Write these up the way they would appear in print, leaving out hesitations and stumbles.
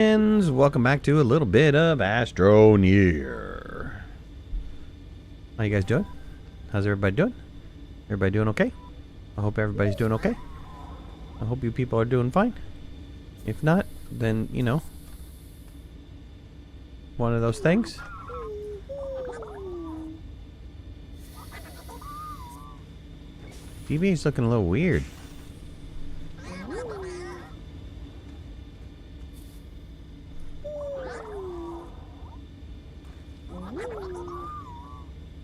Welcome back to a little bit of Astroneer. How you guys doing? How's everybody doing? Everybody doing okay? I hope everybody's doing okay. I hope you people are doing fine. If not, then, you know, one of those things. TV's looking a little weird.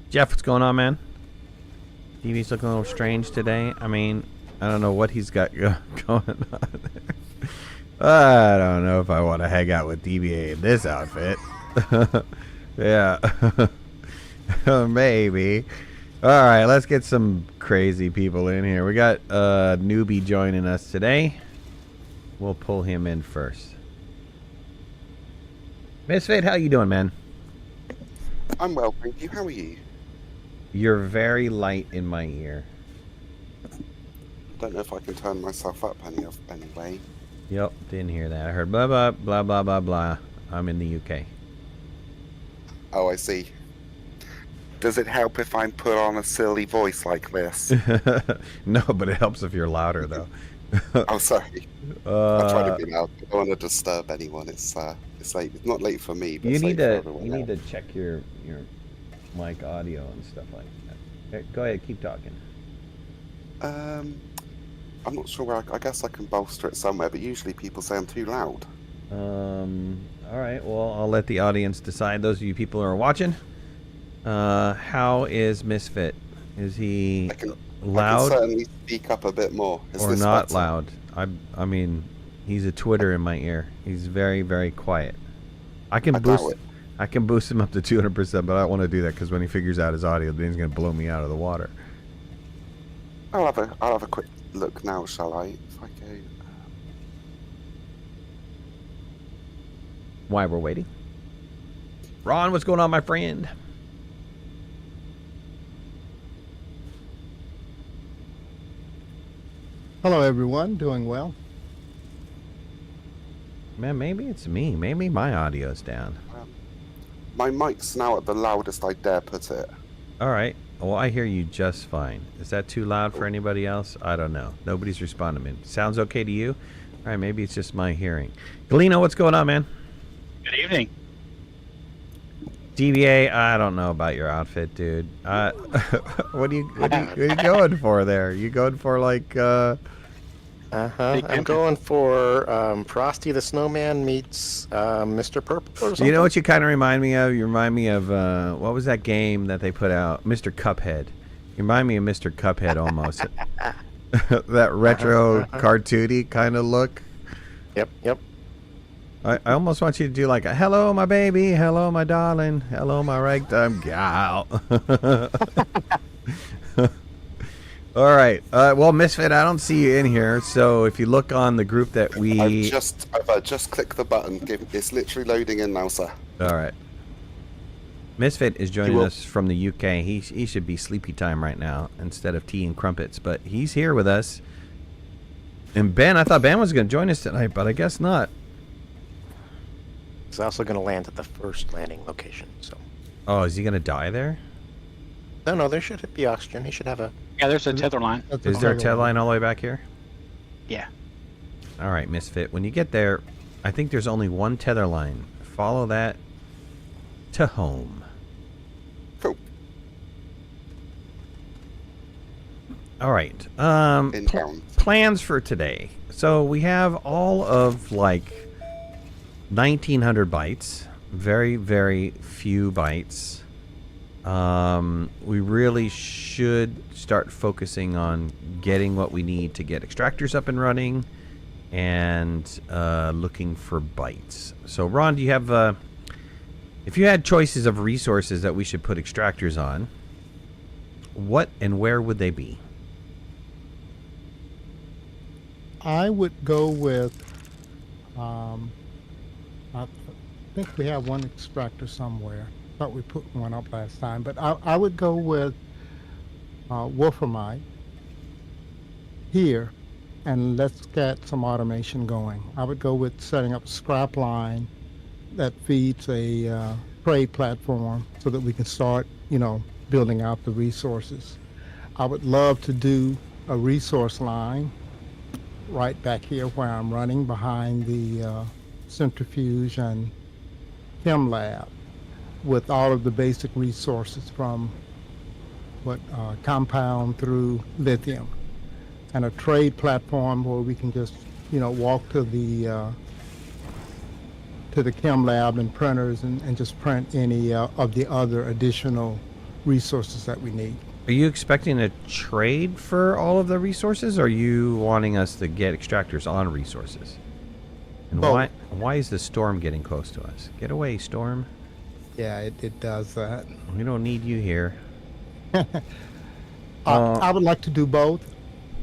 Jeff, what's going on, man? TV's looking a little strange today. I mean, I don't know what he's got going on there. I don't know if I want to hang out with DBA in this outfit. Yeah. Maybe. Alright, let's get some crazy people in here. We got a newbie joining us today. We'll pull him in first. Misfit, how you doing, man? I'm well, thank you. How are you? You're very light in my ear. Don't know if I can turn myself up anyway. Yep, didn't hear that. I heard blah, blah, blah, blah, blah, blah. I'm in the UK. Oh, I see. Does it help if I put on a silly voice like this? No, but it helps if you're louder, though. Oh, sorry. I try to be loud. I don't want to disturb anyone. It's late. It's not late for me, but you it's need late to for everyone you need else. to check your mic audio and stuff like that. Okay, go ahead, keep talking. I'm not sure where. I guess I can bolster it somewhere, but usually people say I'm too loud. All right. Well, I'll let the audience decide. Those of you people who are watching, how is Misfit? Is he I can loud certainly speak up a bit more. Is or this not better? loud? I mean, he's a Twitter in my ear. He's very, very quiet. I can boost him up to 200%, but I don't want to do that because when he figures out his audio, then he's gonna blow me out of the water. I'll have a quick look now, shall I? If I go. Why we're waiting? Ron, what's going on, my friend? Hello, everyone. Doing well. Man, maybe it's me. Maybe my audio's down. My mic's now at the loudest I dare put it. All right. Well, I hear you just fine. Is that too loud for anybody else? I don't know. Nobody's responding to me. Sounds okay to you? All right, maybe it's just my hearing. Galino, what's going on, man? Good evening. DBA, I don't know about your outfit, dude. What are you going for there? You going for like I'm going for Frosty the Snowman meets Mr. Purple or something. You know what you kind of remind me of? You remind me of what was that game that they put out? Mr. Cuphead. You remind me of Mr. Cuphead almost. That retro cartoony kind of look. Yep. I almost want you to do like a hello, my baby, hello, my darling, hello, my ragtime gal. All right. Well, Misfit, I don't see you in here. So if you look on the group that we... I've just clicked the button. It's literally loading in now, sir. All right. Misfit is joining us from the UK. He should be sleepy time right now instead of tea and crumpets. But he's here with us. And Ben, I thought Ben was going to join us tonight, but I guess not. He's also going to land at the first landing location. So. Oh, is he going to die there? No, there should be oxygen. He should have a... Yeah, there's a tether line. Is there a tether line all the way back here? Yeah. All right, Misfit. When you get there, I think there's only one tether line. Follow that to home. Cool. All right. Inbound. Plans for today. So we have all of like 1,900 bytes. Very, very few bytes. We really should start focusing on getting what we need to get extractors up and running and looking for bytes. So Ron, do you have if you had choices of resources that we should put extractors on, what and where would they be? I would go with, I think we have one extractor somewhere. Thought we put one up last time, but I would go with wolframite here and let's get some automation going. I would go with setting up a scrap line that feeds a trade platform so that we can start, building out the resources. I would love to do a resource line right back here where I'm running behind the centrifuge and chem lab with all of the basic resources from compound through lithium, and a trade platform where we can just walk to the chem lab and printers and just print any of the other additional resources that we need. Are you expecting a trade for all of the resources, or are you wanting us to get extractors on resources? And Both. why is the storm getting close to us? Get away, storm. Yeah, it does that. We don't need you here. I would like to do both.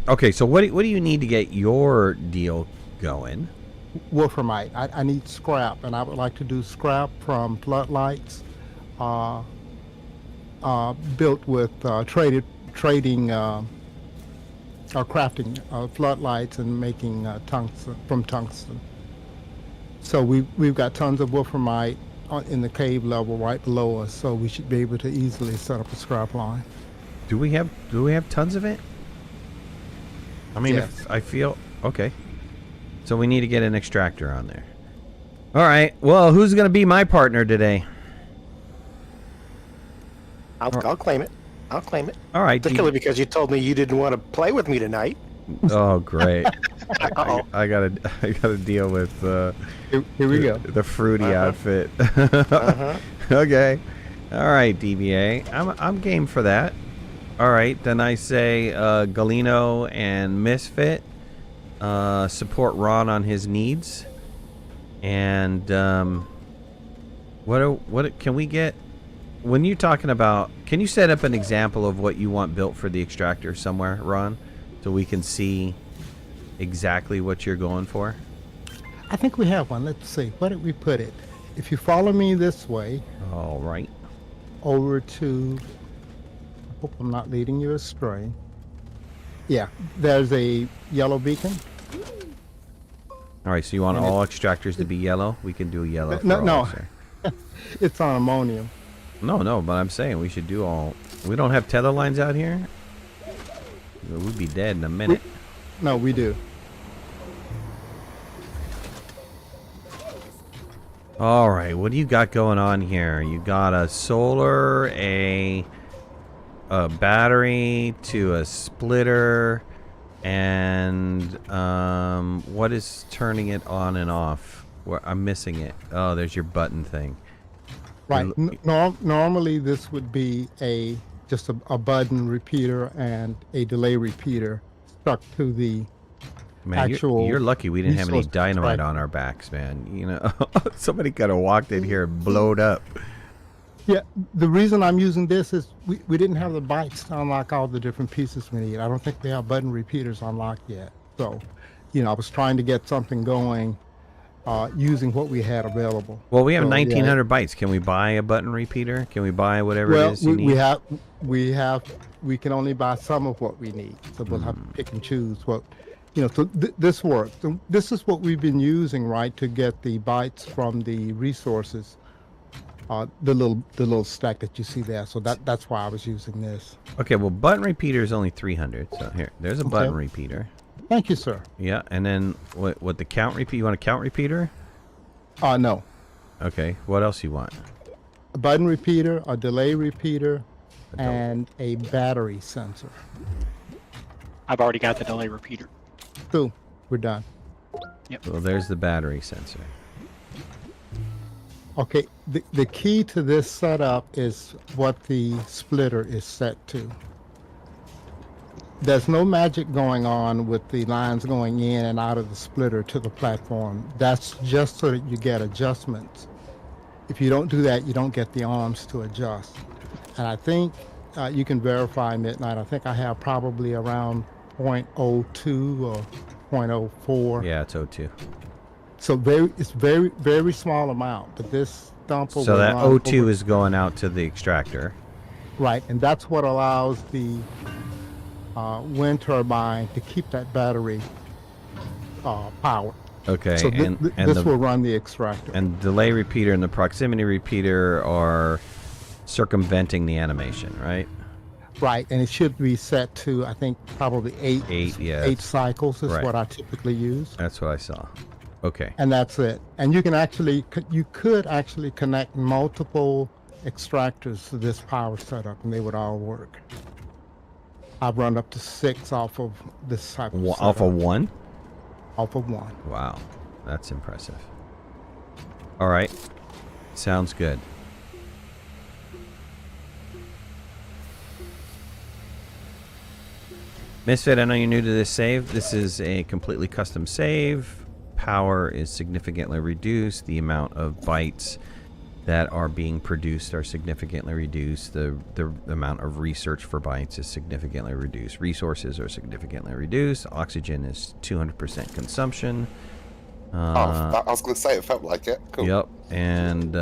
Okay, so what do you need to get your deal going? Wolframite. I need scrap, and I would like to do scrap from floodlights, built with trading or crafting floodlights and making tungsten from tungsten. So we've got tons of wolframite in the cave level right below us, so we should be able to easily set up a scrap line. Do we have tons of it? I mean, Yes. if I feel okay. So we need to get an extractor on there. All right. Well, who's going to be my partner today? I'll claim it. I'll claim it. All right. Particularly because you told me you didn't want to play with me tonight. Oh, great. Uh-oh. I gotta deal with Here we go. the fruity outfit. Uh-huh. Okay. All right, DBA. I'm game for that. All right, then I say Galino and Misfit support Ron on his needs. And what can we get? When you're talking about, can you set up an example of what you want built for the extractor somewhere, Ron, so we can see exactly what you're going for? I think we have one. Let's see. Where did we put it? If you follow me this way, All right. over to, I hope I'm not leading you astray. Yeah, there's a yellow beacon. All right, so you want And all extractors to be yellow? We can do yellow. For No, all, sir. It's on ammonium. No, but I'm saying we should do all. We don't have tether lines out here? We'd be dead in a minute. No, we do. All right, what do you got going on here? You got a solar, a battery to a splitter, and what is turning it on and off? I'm missing it. Oh, there's your button thing. Right. Normally this would be just a button repeater and a delay repeater stuck to the Man, actual you're lucky we didn't have any resource dynamite extractor. on our backs, man. You know, somebody could have walked in here and blowed up. Yeah, the reason I'm using this is we didn't have the bytes to unlock all the different pieces we need. I don't think we have button repeaters unlocked yet. So, I was trying to get something going using what we had available. Well, we have So, 1,900 bytes. Can we buy a button repeater? Can we buy whatever it is you need? we can only buy some of what we need. So we'll have to pick and choose what, so this works. So this is what we've been using, right, to get the bytes from the resources. The little stack that you see there. So that's why I was using this. Okay, well, button repeater is only 300. So here, there's a button repeater. Thank you, sir. Yeah, and then what the count repeat? You want a count repeater? No. Okay, what else you want? A button repeater, a delay repeater, and a battery sensor. I've already got the delay repeater. Cool. We're done. Well, there's the battery sensor. Okay, the key to this setup is what the splitter is set to. There's no magic going on with the lines going in and out of the splitter to the platform. That's just so that you get adjustments. If you don't do that, you don't get the arms to adjust. And I think you can verify Midnight. I think I have probably around 0.02 or 0.04. Yeah, it's O2. So it's very small amount, but this dumper So will that run O2 over- is going out to the extractor. right, and that's what allows the wind turbine to keep that battery power. Okay, So and this will run the extractor. and delay repeater and the proximity repeater are circumventing the animation, right? Right, and it should be set to, I think, probably eight yeah, cycles is right. what I typically use. That's what I saw. Okay. And that's it. And you could actually connect multiple extractors to this power setup, and they would all work. I've run up to 6 off of this type of setup. Off of one? Off of one. Wow, that's impressive. All right, sounds good. Misfit, I know you're new to this save. This is a completely custom save. Power is significantly reduced. The amount of bytes that are being produced are significantly reduced. The amount of research for bytes is significantly reduced. Resources are significantly reduced. Oxygen is 200% consumption. I was going to say, it felt like it. Cool. Yep. And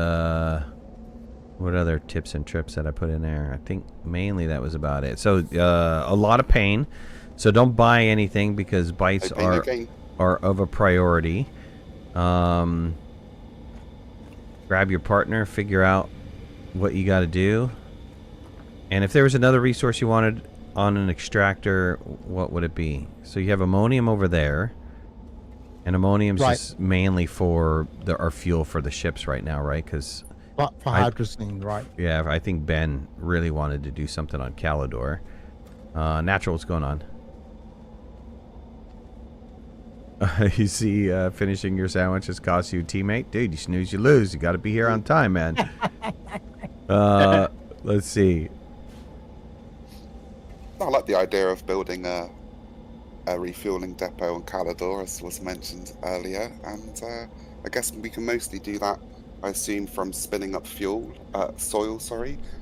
what other tips and trips that I put in there? I think mainly that was about it. So a lot of pain. So don't buy anything because bytes are of a priority. Grab your partner, figure out what you got to do. And if there was another resource you wanted on an extractor, what would it be? So you have ammonium over there. And ammonium's just mainly for our fuel for the ships right now, right? Because for hydrazine, right? Yeah, I think Ben really wanted to do something on Calidor. Natural, what's going on? You see, finishing your sandwiches costs you a teammate? Dude, you snooze, you lose. You got to be here on time, man. Let's see. I like the idea of building a refueling depot on Calidor, as was mentioned earlier, and I guess we can mostly do that, I assume, from spinning up soil,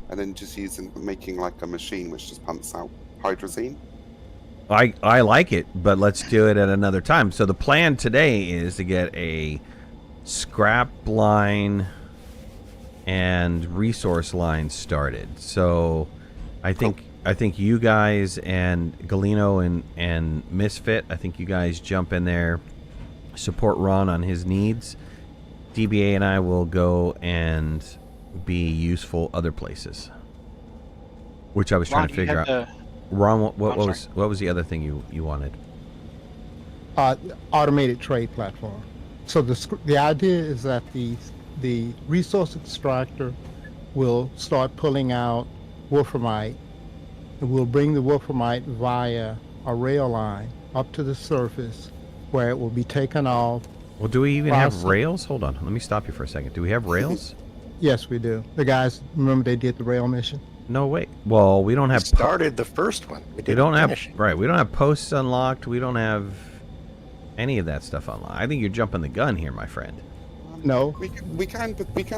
and then just making like a machine which just pumps out hydrazine. I like it, but let's do it at another time. So the plan today is to get a scrap line and resource line started. So I think you guys and Galino and Misfit, I think you guys jump in there, support Ron on his needs. DBA and I will go and be useful other places. Which I was trying to figure out. Ron, what was the other thing you wanted? Automated trade platform. So the idea is that the resource extractor will start pulling out wolframite. It will bring the wolframite via a rail line up to the surface, where it will be taken off. Well, do we even have rails? Hold on, let me stop you for a second. Do we have rails? Yes, we do. The guys, remember they did the rail mission? No, wait. Well, we don't have... started the first one. We don't have... Right, we don't have posts unlocked. We don't have any of that stuff unlocked. I think you're jumping the gun here, my friend. No. We can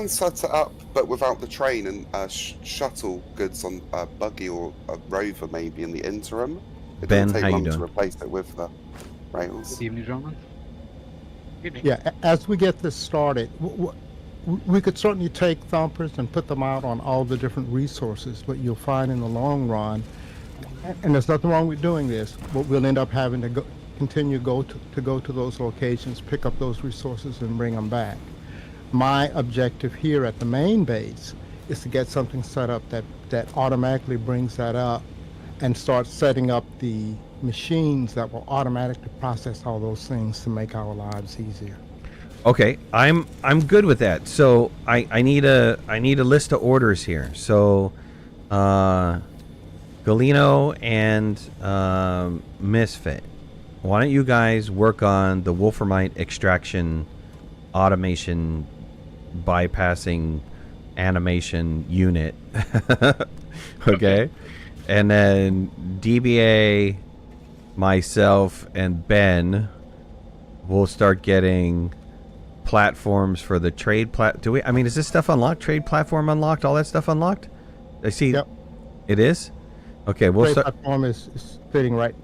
set it up, but without the train, and shuttle goods on a buggy or a rover maybe in the interim. It Ben, doesn't how take you long doing? to replace it with the rails. Good evening, gentlemen. Good evening. Yeah, as we get this started, we could certainly take thumpers and put them out on all the different resources, but you'll find in the long run, and there's nothing wrong with doing this, but we'll end up having to continue to go to those locations, pick up those resources, and bring them back. My objective here at the main base is to get something set up that automatically brings that up and start setting up the machines that will automatically process all those things to make our lives easier. Okay, I'm good with that. So I need a list of orders here. So Galino and Misfit, why don't you guys work on the wolframite extraction automation bypassing animation unit? Okay. And then DBA, myself, and Ben will start getting platforms for the trade is this stuff unlocked? Trade platform unlocked? All that stuff unlocked? I see. Yep. It is? Okay, we'll Trade start. platform is sitting right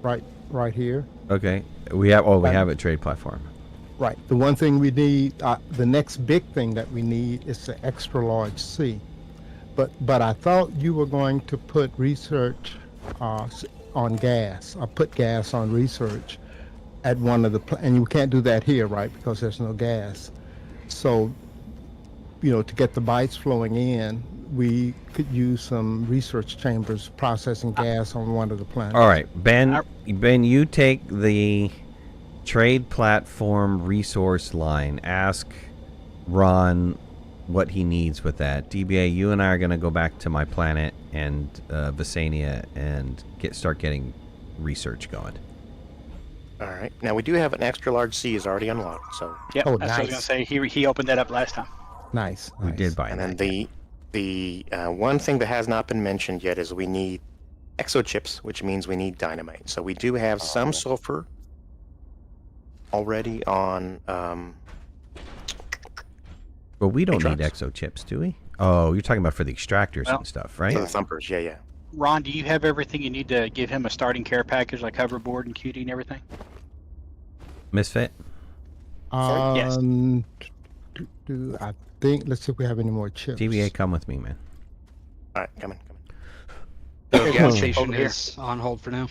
here. Okay. We have a trade platform. Right. The one thing we need, the next big thing that we need is the extra large C. But I thought you were going to put research on gas, or put gas on research. at one of the, and you can't do that here, right? Because there's no gas. So, to get the bytes flowing in, we could use some research chambers processing gas on one of the planets. All right, Ben, you take the trade platform resource line. Ask Ron what he needs with that. DBA, you and I are going to go back to my planet and Visania and start getting research going. All right. Now we do have an extra large C is already unlocked, so. Yep, Oh, that's what I was nice. going to say. He opened that up last time. Nice. We did buy And that. then the one thing that has not been mentioned yet is we need exochips, which means we need dynamite. So we do have some sulfur already on. But we don't need Matrox. exochips, do we? Oh, you're talking about for the extractors Well, and stuff, right? For the thumpers, yeah. Ron, do you have everything you need to give him a starting care package like hoverboard and QD and everything? Misfit? Yes. I think, let's see if we have any more chips. DBA, come with me, man. All right, come in. The gas Over station here. is on hold for now.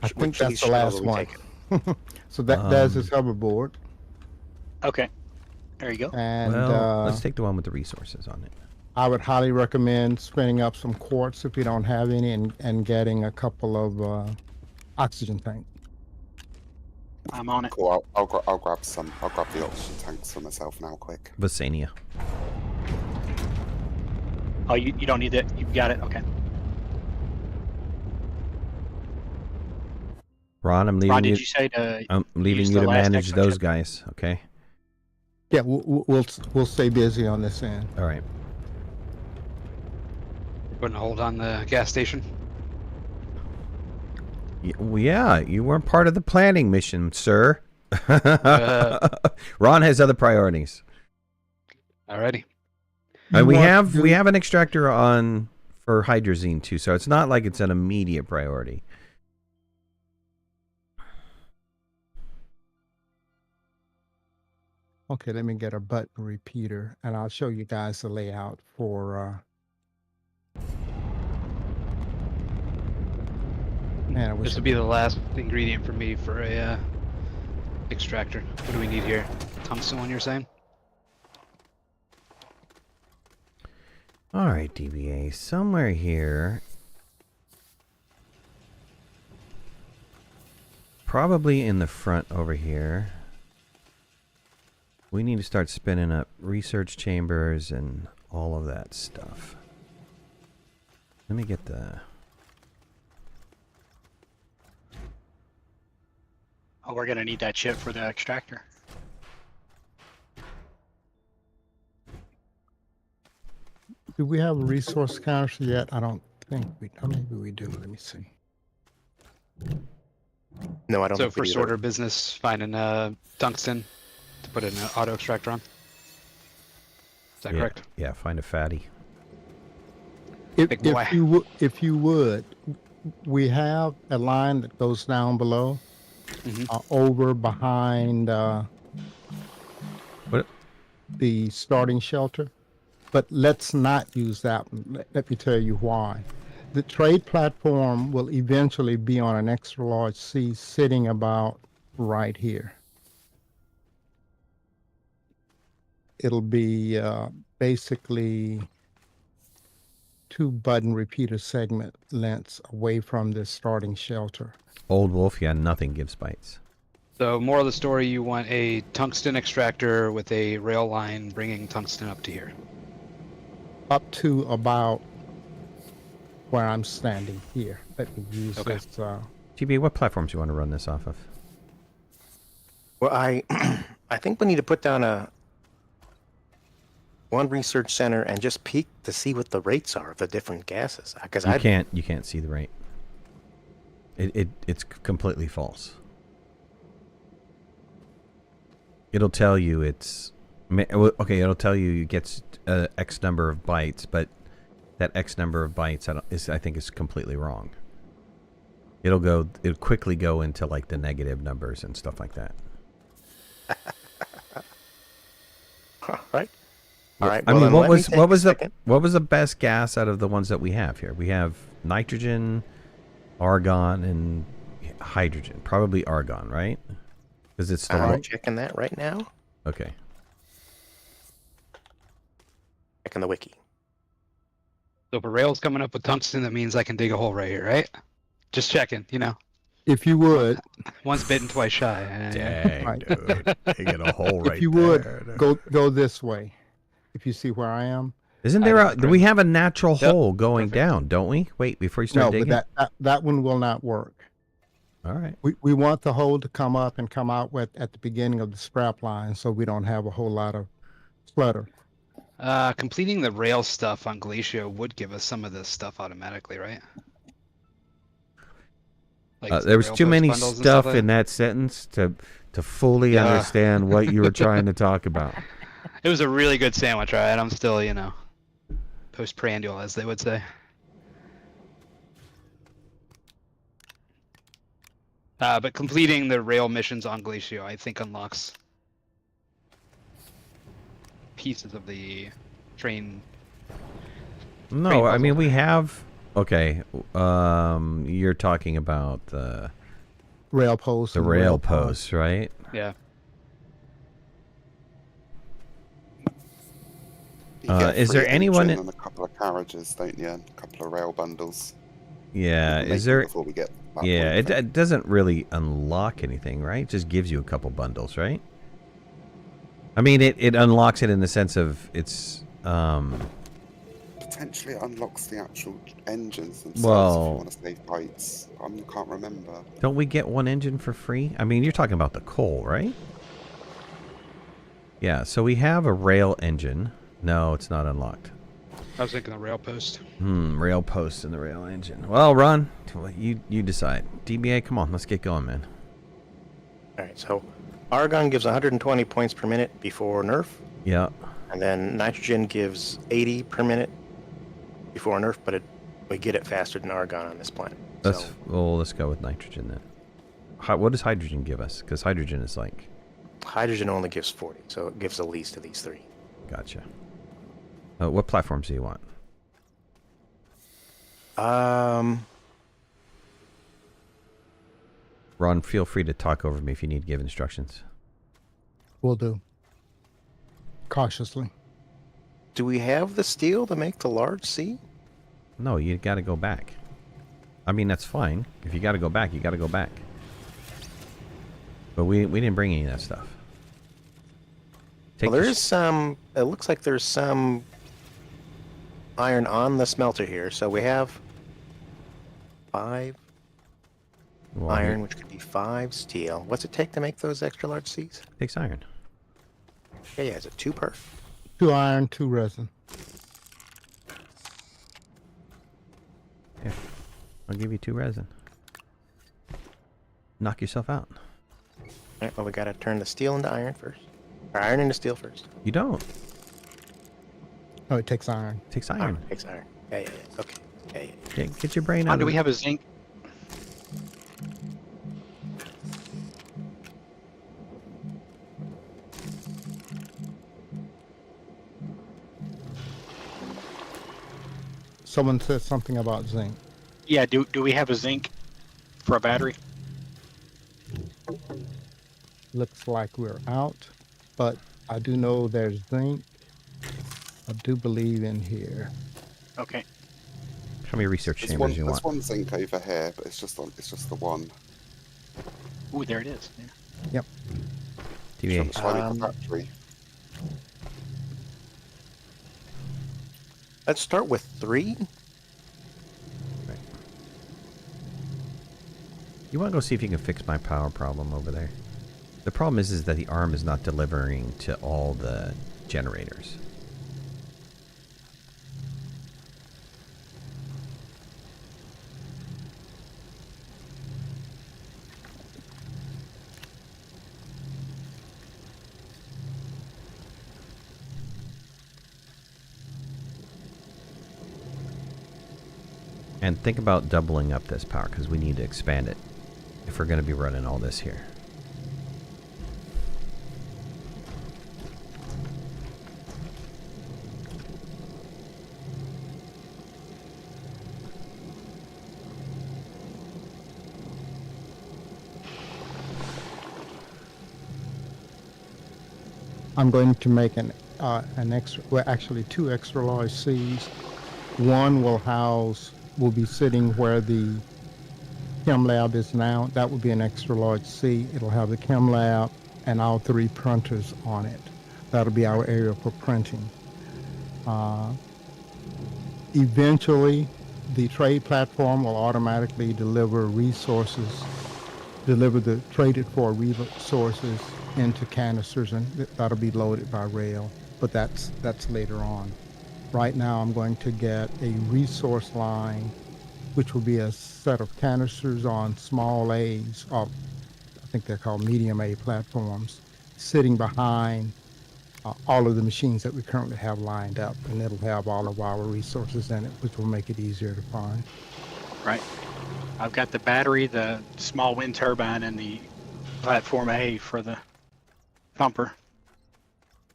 I think Which of that's these the last shells are we one. taking? So that's his hoverboard. Okay. There you go. And Well, let's take the one with the resources on it. I would highly recommend spinning up some quartz if you don't have any, and getting a couple of oxygen tanks. I'm on it. Cool. I'll grab some. I'll grab the oxygen tanks for myself now, quick. Visania. Oh, you don't need that? You've got it? Okay. Ron, I'm leaving Ron, you. did you say to I'm leaving use you the to last manage exo those chip? guys, okay? Yeah, we'll stay busy on this end. All right. Putting a hold on the gas station. Well, yeah, you weren't part of the planning mission, sir. Ron has other priorities. Alrighty. And we want have to- we have an extractor on for hydrazine too, so it's not like it's an immediate priority. Okay, let me get a button repeater, and I'll show you guys the layout for. Man, I wish This would be the last ingredient for me for a extractor. What do we need here? Tungsten one, you're saying? All right, DBA, somewhere here, probably in the front over here, we need to start spinning up research chambers and all of that stuff. Let me get the... Oh, we're going to need that chip for the extractor. Do we have a resource counter yet? I don't think we. Or maybe we do. Let me see. No, I don't So think we first do that. order business, finding tungsten to put an auto extractor on. Is that yeah, correct? Yeah, find a fatty. Big boy. If you would, we have a line that goes down below, over behind What? the starting shelter. But let's not use that one. Let me tell you why. The trade platform will eventually be on an extra large C sitting about right here. It'll be basically 2 button repeater segment lengths away from the starting shelter. Old wolf, yeah, nothing gives bites. So moral of the story, you want a tungsten extractor with a rail line bringing tungsten up to here. Up to about where I'm standing here. Let me use Okay. this. DBA, what platforms do you want to run this off of? Well, I think we need to put down one research center and just peek to see what the rates are of the different gases. Because You can't see the rate. It's completely false. It'll tell you it'll tell you it gets X number of bytes, but that X number of bytes I think is completely wrong. It'll quickly go into like the negative numbers and stuff like that. All right. All right. I well, mean, then what let me was take what a was second. the best gas out of the ones that we have here? We have nitrogen, argon, and hydrogen? Probably argon, right? Because it's the I'm checking that right now. okay. Checking the wiki. So if a rail's coming up with tungsten, that means I can dig a hole right here, right? Just checking, you know. If you would, Once bitten, twice shy. Dang, Right. dude. They get a hole right if you there. would, go this way. If you see where I am. Isn't I there don't a... We have a natural Yep, hole going perfect. down, don't we? Wait, before you start No, digging? but that one will not work. All right. We want the hole to come up and come out at the beginning of the scrap line, so we don't have a whole lot of clutter. Completing the rail stuff on Glacio would give us some of this stuff automatically, right? Like There was rail too post many bundles and stuff like in that sentence to fully Yeah. understand what you were trying to talk about. It was a really good sandwich, right? I'm still, you know, postprandial, as they would say. But completing the rail missions on Glacio, I think, unlocks pieces of the train. No, I mean, puzzle. we have... Okay, you're talking about the Rail posts. and rail cars. posts, right? Yeah. You get a is there free anyone engine and a couple of carriages, don't you? And a couple of rail bundles. Yeah, We can make is them there... before we get that Yeah, point, it doesn't really unlock anything, right? It just gives you a couple bundles, right? I mean, it unlocks it in the sense of it's... potentially it unlocks the actual engines themselves if Well- you want to save bytes. I can't remember. Don't we get one engine for free? I mean, you're talking about the coal, right? Yeah, so we have a rail engine. No, it's not unlocked. I was thinking the rail post. Rail post and the rail engine. Well, Ron, you decide. DBA, come on, let's get going, man. All right, so argon gives 120 points per minute before nerf, Yeah. and then nitrogen gives 80 per minute before nerf, but we get it faster than argon on this planet. Let's go with nitrogen then. What does hydrogen give us? Because hydrogen is like... Hydrogen only gives 40, so it gives the least of these three. Gotcha. What platforms do you want? Ron, feel free to talk over me if you need to give instructions. Will do. Cautiously. Do we have the steel to make the large C? No, you got to go back. I mean, that's fine. If you got to go back, you got to go back. But we didn't bring any of that stuff. Well, there is some... It looks like there's some iron on the smelter here, so we have 5 iron, which could be 5 steel. What's it take to make those extra large Cs? Takes iron. Yeah, is it 2 per? 2 iron, 2 resin. Here, I'll give you 2 resin. Knock yourself out. All right, well, we gotta turn the steel into iron first. Or iron into steel first. You don't. No, it takes iron. It takes iron. Takes iron. Yeah. Okay. Yeah. Get your brain out Do of we it. have a zinc? Someone said something about zinc. Yeah, do we have a zinc for a battery? Looks like we're out, but I do know there's zinc. I do believe in here. Okay. How many research There's chambers you there's want? one zinc over here, but it's just the one. Ooh, there it is. Yeah. TVA. Shall I make a factory? Let's start with 3. You want to go see if you can fix my power problem over there? The problem is that the arm is not delivering to all the generators. And think about doubling up this power, because we need to expand it if we're going to be running all this here. I'm going to make an extra, well, actually 2 extra large Cs. One will be sitting where the chem lab is now. That will be an extra large C. It'll have the chem lab and all 3 printers on it. That'll be our area for printing. Eventually, the trade platform will automatically deliver the traded for resources into canisters, and that'll be loaded by rail, but that's later on. Right now, I'm going to get a resource line, which will be a set of canisters on small A's, or I think they're called medium A platforms, sitting behind all of the machines that we currently have lined up, and it'll have all of our resources in it, which will make it easier to find. Right. I've got the battery, the small wind turbine, and the platform A for the thumper.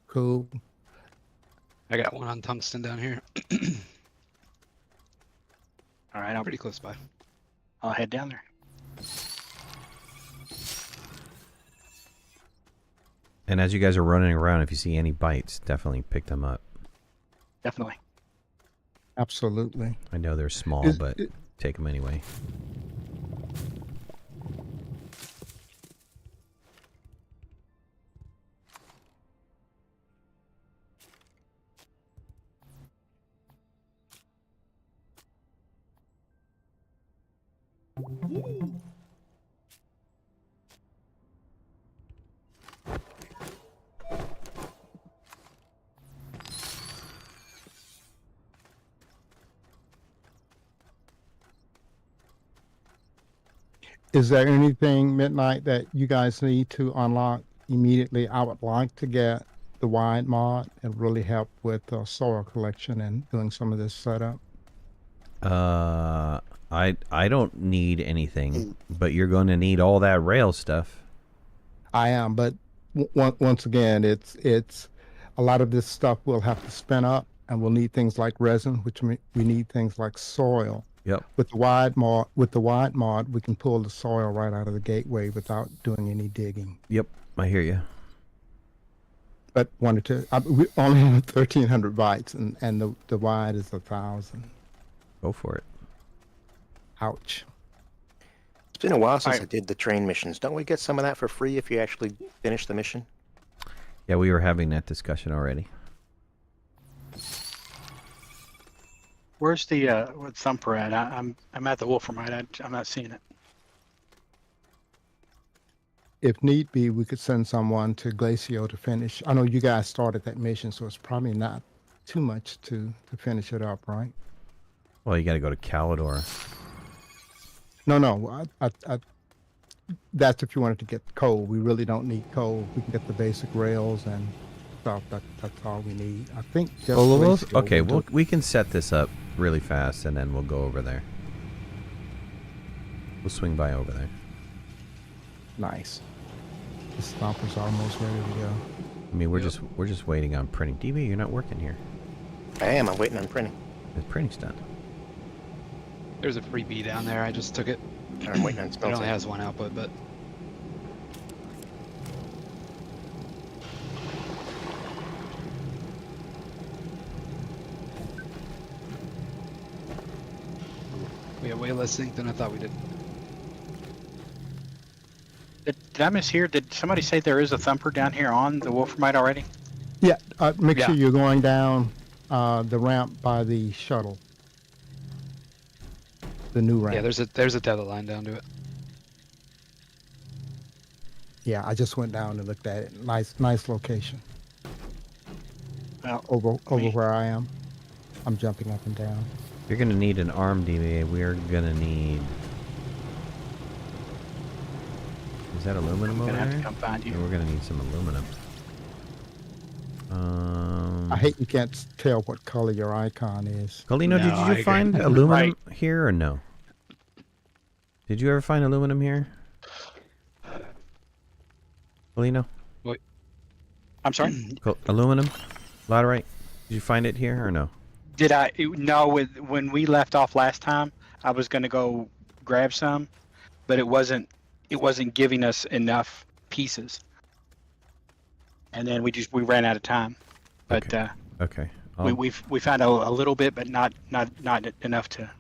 Cool. I got one on tungsten down here. All right, Pretty close by. I'll head down there. And as you guys are running around, if you see any bites, definitely pick them up. Definitely. Absolutely. I know they're small, but take them anyway. Is there anything, Midnight, that you guys need to unlock immediately? I would like to get the wide mod and really help with soil collection and doing some of this setup. I don't need anything, but you're going to need all that rail stuff. I am, but once again, it's a lot of this stuff we'll have to spin up, and we'll need things like resin, which we need things like soil. Yep. With the wide mod, we can pull the soil right out of the gateway without doing any digging. Yep, I hear you. But we only have 1,300 bytes, and the wide is 1,000. Go for it. Ouch. It's been a while since I did the train missions. Don't we get some of that for free if you actually finish the mission? Yeah, we were having that discussion already. Where's the thumper at? I'm at the Wolframite. I'm not seeing it. If need be, we could send someone to Glacio to finish. I know you guys started that mission, so it's probably not too much to finish it up, right? Well, you got to go to Calidor. No. That's if you wanted to get coal. We really don't need coal. We can get the basic rails and stuff. That's all we need. I think. Okay, we can set this up really fast, and then we'll go over there. We'll swing by over there. Nice. The stomper's almost ready to go. I mean, we're just waiting on printing. DB, you're not working here. I am. I'm waiting on printing. The printing's done. There's a freebie down there. I just took it. I'm waiting on It smelting. only has one output, but we have way less ink than I thought we did. Did I mishear? Did somebody say there is a thumper down here on the Wolframite already? Yeah. Make Yeah. sure you're going down the ramp by the shuttle. The new ramp. Yeah, there's a tether line down to it. Yeah, I just went down and looked at it. Nice location. Well, Over where I am. I'm jumping up and down. You're going to need an arm, DB. We're going to need... Is that aluminum I'm over gonna have there? to come find you. Yeah, we're going to need some aluminum. I hate you can't tell what color your icon is. Colino, No, did I you agree. find aluminum here or no? Did you ever find aluminum here? Colino? I'm sorry. Aluminum? Laterite? Did you find it here or no? Did I? No. When we left off last time, I was going to go grab some, but it wasn't giving us enough pieces. and then we ran out of time. But Okay. we found a little bit, but not enough to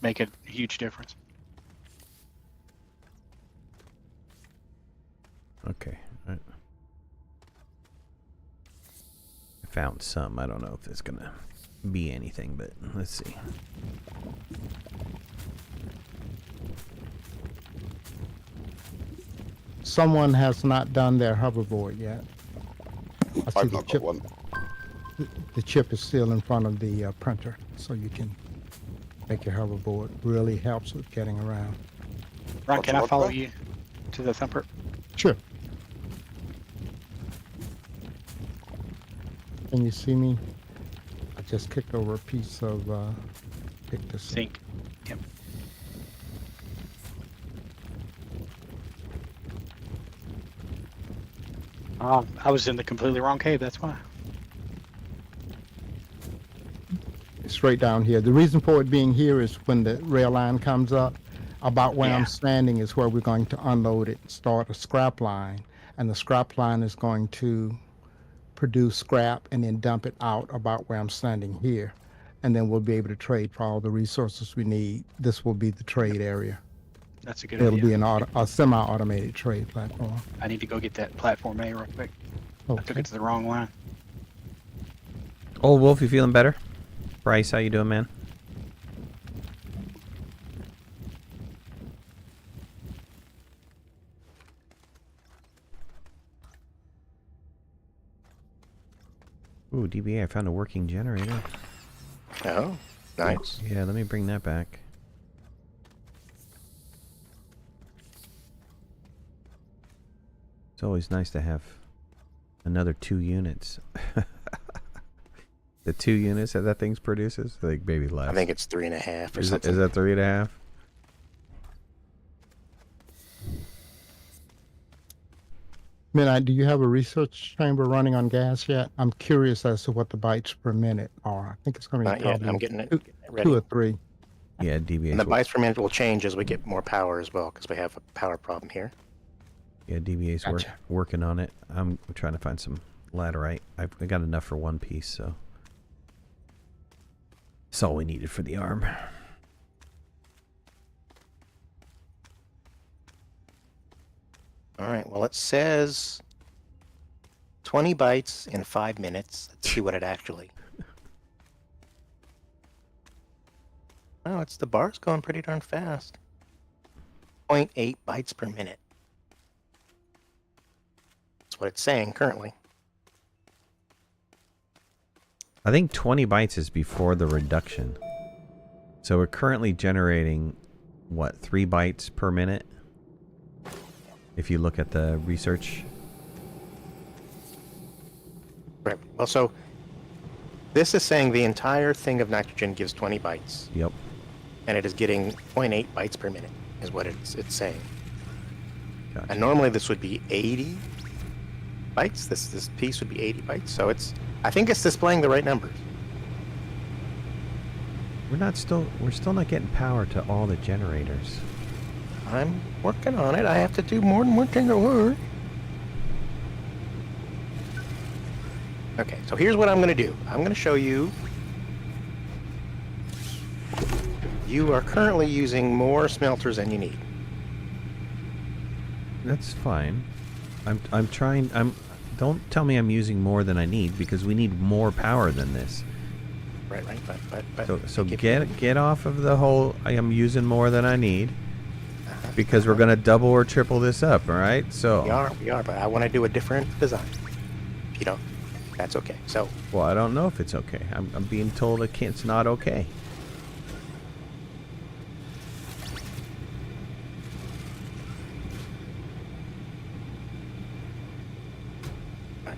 make a huge difference. Okay. I found some. I don't know if it's gonna be anything, but let's see. Someone has not done their hoverboard yet. I see I've the not chip. got one. The chip is still in front of the printer, so you can make your hoverboard. Really helps with getting around. Ron, can I What, follow what? you to the thumper? Sure. Can you see me? I just kicked over a piece of cactus. Sink. Yep. I was in the completely wrong cave. That's why. Straight down here. The reason for it being here is when the rail line comes up, about where Yeah. I'm standing is where we're going to unload it and start a scrap line. And the scrap line is going to produce scrap and then dump it out about where I'm standing here. And then we'll be able to trade for all the resources we need. This will be the trade area. That's a good It'll idea. be a semi-automated trade platform. I need to go get that platform A real quick. I took Okay. it to the wrong line. Old Wolf, you feeling better? Bryce, how you doing, man? Ooh, DBA, I found a working generator. Oh, nice. Yeah, let me bring that back. It's always nice to have another 2 units. The 2 units that thing produces? Like maybe less. I think it's 3.5 or Is something. that 3.5? Midnight, do you have a research chamber running on gas yet? I'm curious as to what the bytes per minute are. I think it's going to be Not yet. probably I'm getting it ready. 2 or 3. Yeah, DBA. And the bytes per minute will change as we get more power as well, because we have a power problem here. Yeah, DBA's Gotcha. working on it. I'm trying to find some laterite. I got enough for 1 piece, so that's all we needed for the arm. All right, well, it says 20 bytes in 5 minutes. Let's see what it actually... Oh, the bar's going pretty darn fast. 0.8 bytes per minute. That's what it's saying currently. I think 20 bytes is before the reduction. So we're currently generating, what, 3 bytes per minute? If you look at the research. Right. Well, so this is saying the entire thing of nitrogen gives 20 bytes, Yep. and it is getting 0.8 bytes per minute, is what it's saying. Gotcha. And normally this would be 80 bytes. This piece would be 80 bytes. So I think it's displaying the right numbers. We're still not getting power to all the generators. I'm working on it. I have to do more than one thing at once. Okay, so here's what I'm going to do. I'm going to show you. You are currently using more smelters than you need. That's fine. I'm trying. Don't tell me I'm using more than I need, because we need more power than this. Right. But So get off of the whole I am using more than I need, because we're gonna double or triple this up. All right. So we are, but I want to do a different design. If you don't, that's okay. So well, I don't know if it's okay. I'm being told it's not okay.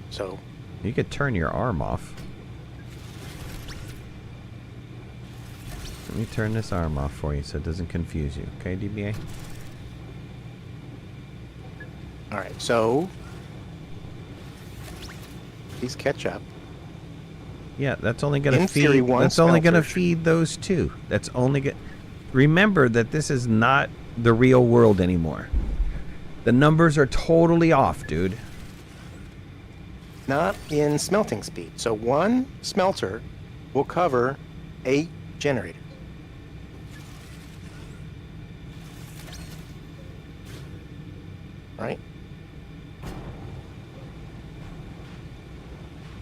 so You could turn your arm off. Let me turn this arm off for you so it doesn't confuse you. Okay, DBA? all right. So please catch up. Yeah, that's only gonna In feed. theory, one That's only gonna smelter feed those 2. That's only Remember that this is not the real world anymore. The numbers are totally off, dude. Not in smelting speed. So one smelter will cover 8 generators. Right?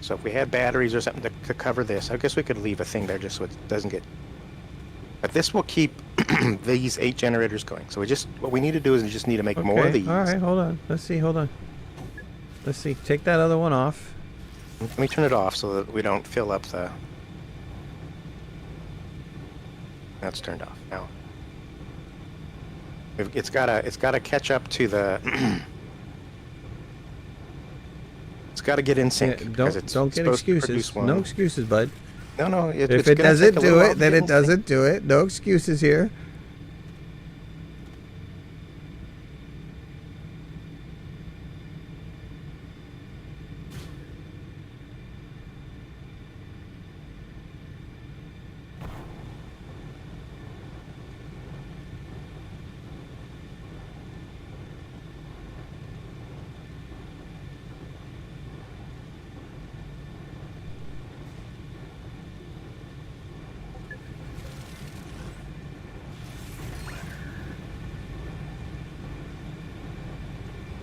So if we had batteries or something to cover this, I guess we could leave a thing there just so it doesn't get... But this will keep these 8 generators going. So what we need to do is we just need to make more of these. All right, hold on. Let's see, hold on. Let's see. Take that other one off. Let me turn it off so that we don't fill up the... That's turned off now. It's gotta catch up to the... It's gotta get in sync. Yeah, don't get excuses. No excuses, bud. No. If it doesn't do it, then it doesn't do it. No excuses here.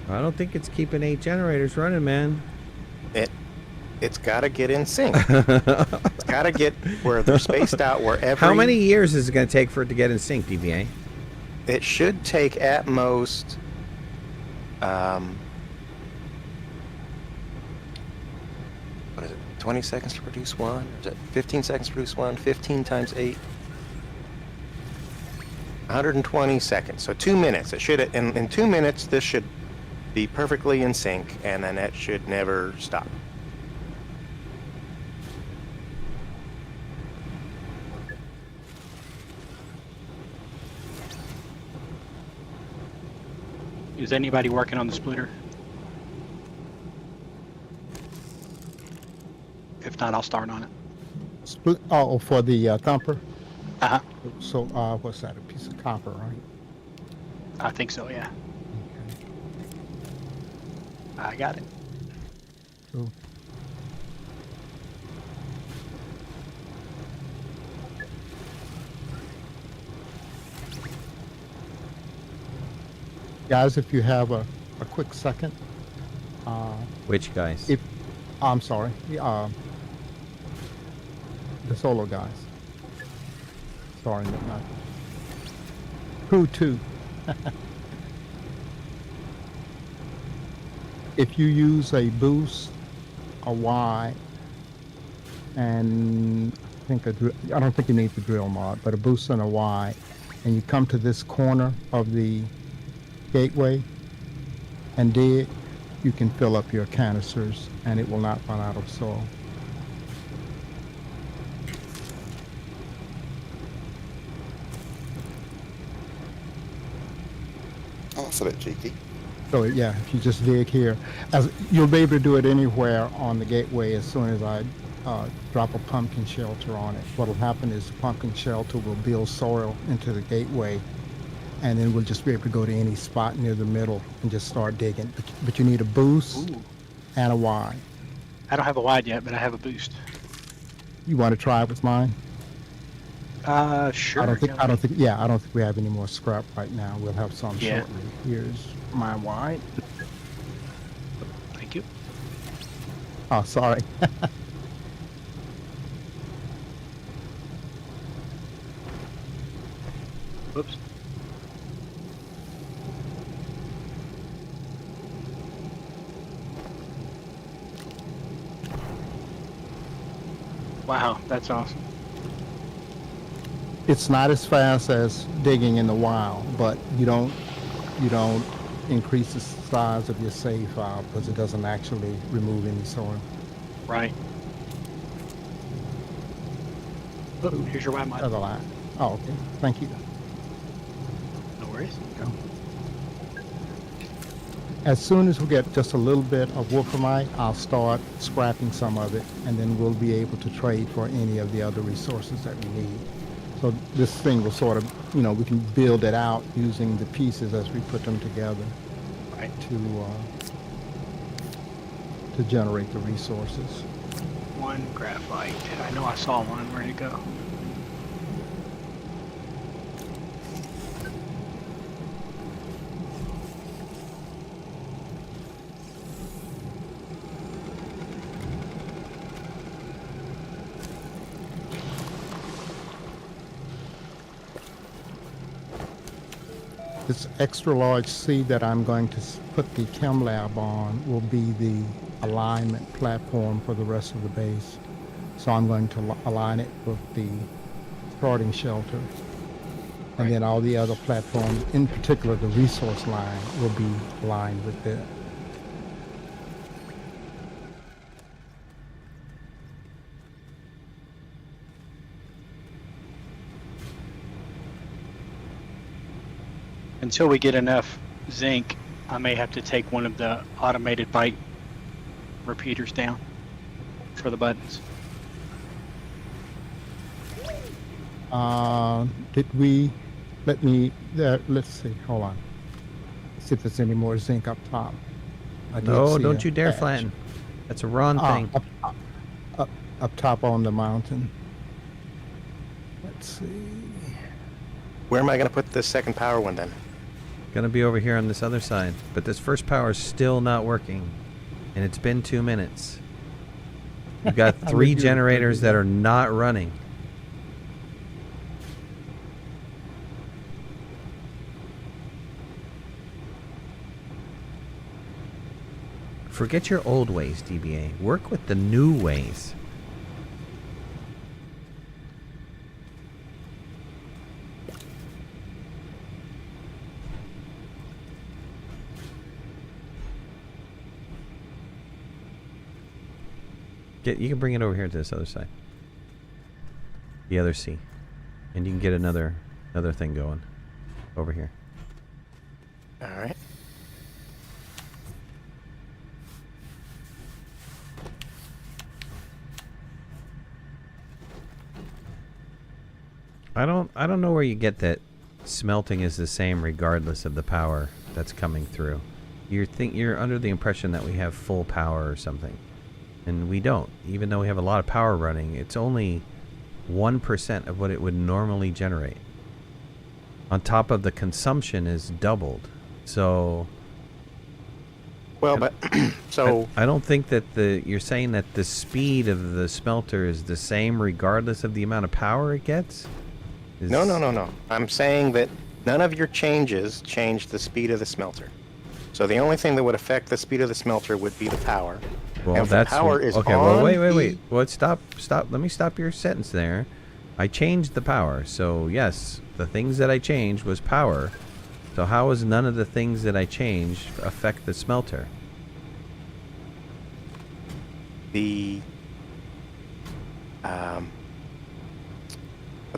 I don't think it's keeping 8 generators running, man. It's got to get in sync. It's got to get where they're spaced out, where every... How many years is it going to take for it to get in sync, DBA? It should take at most... what is it? 20 seconds to produce one? Or is it 15 seconds to produce one? 15 times 8? 120 seconds. So 2 minutes. It should... In 2 minutes, this should be perfectly in sync, and then it should never stop. Is anybody working on the splitter? If not, I'll start on it. Oh, for the thumper? Uh-huh. So, what's that? A piece of copper, right? I think so, yeah. I got it. Cool. Guys, if you have a quick second. Which guys? I'm sorry. The solo guys. Sorry, not Crew 2. If you use a boost, a Y, and I don't think you need the drill mod, but a boost and a Y, and you come to this corner of the gateway and dig, you can fill up your canisters and it will not run out of soil. Oh, that's a bit cheeky. So yeah, if you just dig here, you'll be able to do it anywhere on the gateway as soon as I drop a pumpkin shelter on it. What'll happen is the pumpkin shelter will build soil into the gateway, and then we'll just be able to go to any spot near the middle and just start digging. But you need a boost and a Y. I don't have a wide yet, but I have a boost. You want to try it with mine? Sure. I don't think we have any more scrap right now. We'll have some shortly. Here's my Y. Thank you. Oh, sorry. Whoops. Wow, that's awesome. It's not as fast as digging in the wild, but you don't increase the size of your save file because it doesn't actually remove any soil. Right. Oh, here's your Y mod. Other line. Oh, okay. Thank you. No worries. Go. As soon as we get just a little bit of wolframite, I'll start scrapping some of it, and then we'll be able to trade for any of the other resources that we need. So this thing will sort of, we can build it out using the pieces as we put them together. Right. to generate the resources. One graphite. I know I saw one. Where'd it go? This extra large seed that I'm going to put the chem lab on will be the alignment platform for the rest of the base. So I'm going to align it with the starting shelter. And then all the other platforms, in particular the resource line, will be aligned with it. Until we get enough zinc, I may have to take one of the automated byte repeaters down for the buttons. Let's see, hold on. See if there's any more zinc up top. I did No, see don't a you dare patch. flatten. That's a Ron thing. Up top on the mountain. Let's see. Where am I going to put this second power one then? Gonna be over here on this other side. But this first power is still not working. And it's been 2 minutes. We've got I'm 3 with you. generators that are not running. Forget your old ways, DBA. Work with the new ways. You can bring it over here to this other side. The other C. And you can get another thing going over here. All right. I don't know where you get that smelting is the same regardless of the power that's coming through. You're under the impression that we have full power or something. And we don't. Even though we have a lot of power running, it's only 1% of what it would normally generate. On top of the consumption is doubled. So Well, but so I don't think that you're saying that the speed of the smelter is the same regardless of the amount of power it gets? no. I'm saying that none of your changes change the speed of the smelter. So the only thing that would affect the speed of the smelter would be the power. Well, And if the that's power is okay. Well, on wait. the- Well, stop. Let me stop your sentence there. I changed the power, so yes, the things that I changed was power. So how is none of the things that I changed affect the smelter? The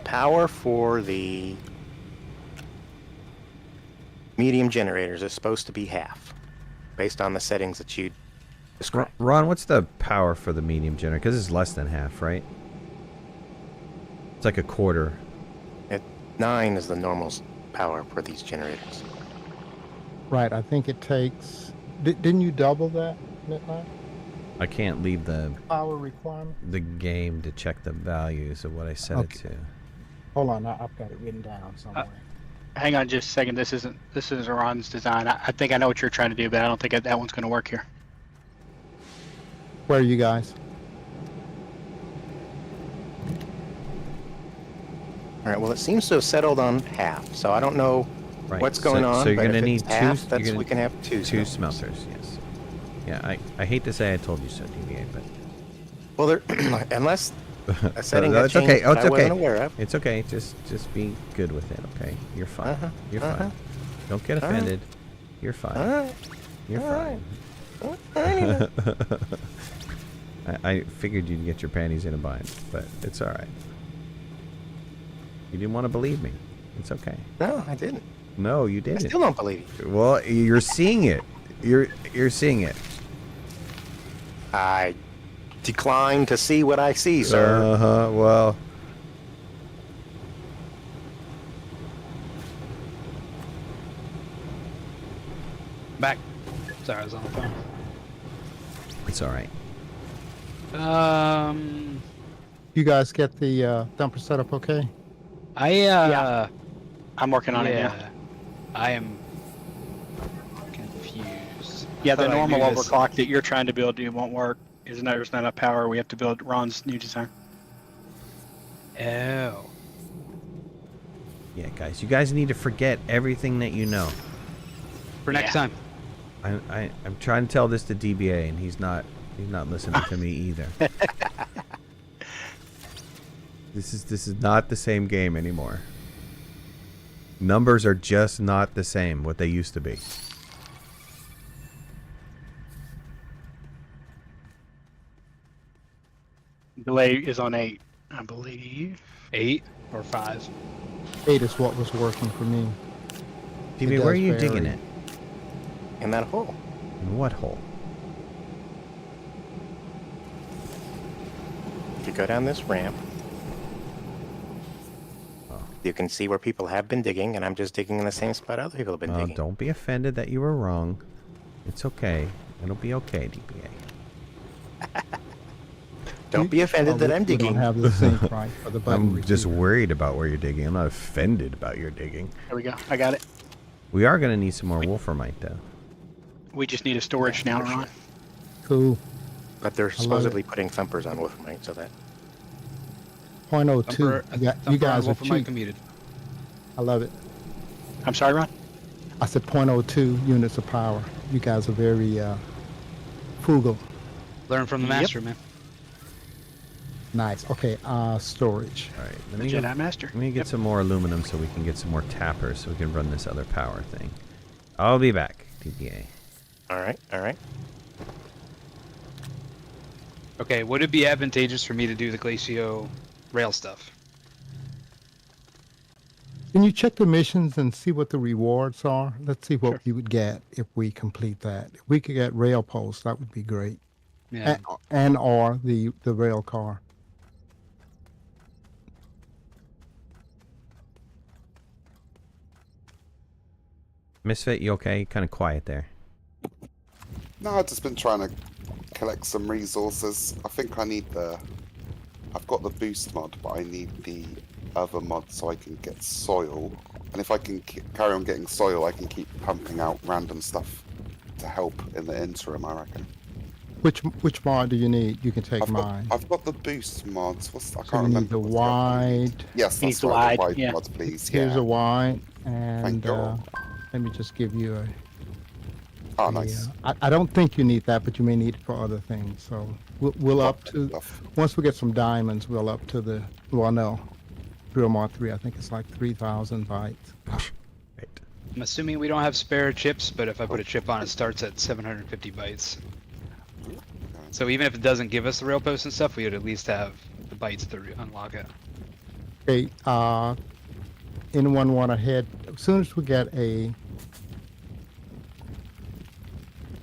power for the medium generators is supposed to be half, based on the settings that you described. Ron, what's the power for the medium generator? Because it's less than half, right? It's like a quarter. 9 is the normal power for these generators. Right, I think it takes... Didn't you double that, Midnight? I can't leave the Power requirement? game to check the values of what I set it to. Hold on, I've got it written down somewhere. Hang on just a second. This is Ron's design. I think I know what you're trying to do, but I don't think that one's going to work here. Where are you guys? All right. Well, it seems to have settled on half, so I don't know Right. what's going on. So you're but going to if need it's two. half, you're that's, gonna- we can have two smelters. Yes. Yeah. I hate to say I told you so, DBA, but Well, there, unless a setting No, got it's changed okay. Oh, that it's I wasn't okay. aware of. It's okay. Just be good with it. Okay. You're fine. Uh-huh, You're uh-huh. fine. Don't get All right. offended. You're fine. All right. You're all fine. right. I figured you'd get your panties in a bind, but it's all right. You didn't want to believe me. It's okay. No, I didn't. No, you I didn't. still don't believe you. Well, you're seeing it. You're seeing it. I decline to see what I see, sir. Uh-huh. Well, Back. Sorry, I was on the phone. It's all right. You guys get the dumper set up okay? I'm working on it now. I am confused. Yeah, the Thought I normal knew this. overclock that you're trying to build won't work. There's not enough power. We have to build Ron's new design. Oh. Yeah, guys, you guys need to forget everything that you know. For next time. I'm trying to tell this to DBA, and he's not listening to me either. This is not the same game anymore. Numbers are just not the same what they used to be. Delay is on 8, I believe. 8 or 5? 8 is what was working for me. DBA, where are you digging it? In that hole. In what hole? If you go down this ramp, you can see where people have been digging, and I'm just digging in the same spot other people have been digging. Don't be offended that you were wrong. It's okay. It'll be okay, DBA. Don't be offended that I'm We don't digging. have the sync right for the button. I'm just receiver. worried about where you're digging. I'm not offended about your digging. There we go. I got it. We are going to need some more wolframite, though. We just need a storage now, Ron. Cool. But they're love it. supposedly putting thumpers on wolframite, so that... 0.02. You guys are cheap. Muted. I love it. I'm sorry, Ron? I said 0.02 units of power. You guys are very frugal. Learn from the Yep. master, man. Nice. Okay, storage. All right. The Jedi Master. Let me get some more aluminum so we can get some more tappers so we can run this other power thing. I'll be back, DBA. All right, all right. Okay, would it be advantageous for me to do the Glacio rail stuff? Can you check the missions and see what the rewards are? Let's see what you would get if we complete that. If we could get rail posts, that would be great. Yeah. And or the rail car. Misfit, you okay? Kind of quiet there. No, I've just been trying to collect some resources. I think I need the... I've got the boost mod, but I need the other mod so I can get soil. And if I can carry on getting soil, I can keep pumping out random stuff to help in the interim, I reckon. Which mod do you need? You can take mine. I've got the boost mods. I So can't you remember. need the what's the other one I need. wide. Yes, He needs that's the right. The wide, wide yeah. mods, please. Here's Yeah. a wide, Thank and God. let me just give you a. Oh, nice. I don't think you need that, but you may need it for other things. So we'll up to Stuff. once we get some diamonds, we'll up to the no, Drill Mod 3. I think it's like 3,000 bytes. Right. I'm assuming we don't have spare chips, but if I put a chip on, it starts at 750 bytes. So even if it doesn't give us the rail posts and stuff, we would at least have the bytes to unlock it. Okay, anyone want to head as soon as we get a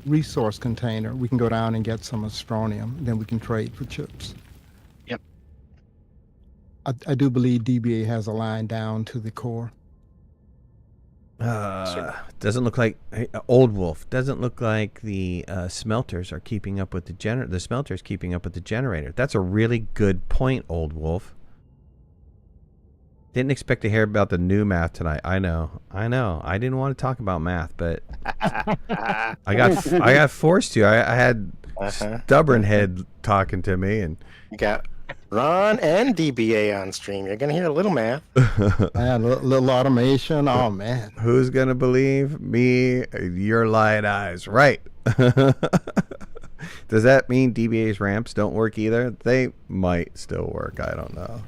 resource container, we can go down and get some astronium. Then we can trade for chips. Yep. I do believe DBA has a line down to the core. Doesn't look like Old Wolf. Doesn't look like the smelters are keeping up with the generator. The smelter's keeping up with the generator. That's a really good point, Old Wolf. Didn't expect to hear about the new math tonight. I know. I didn't want to talk about math, but I got forced to. I had stubborn head talking to me, and You got Ron and DBA on stream. You're going to hear a little math. And a little automation. Oh man. who's gonna believe me? Your light eyes, right? Does that mean DBA's ramps don't work either? They might still work. I don't know.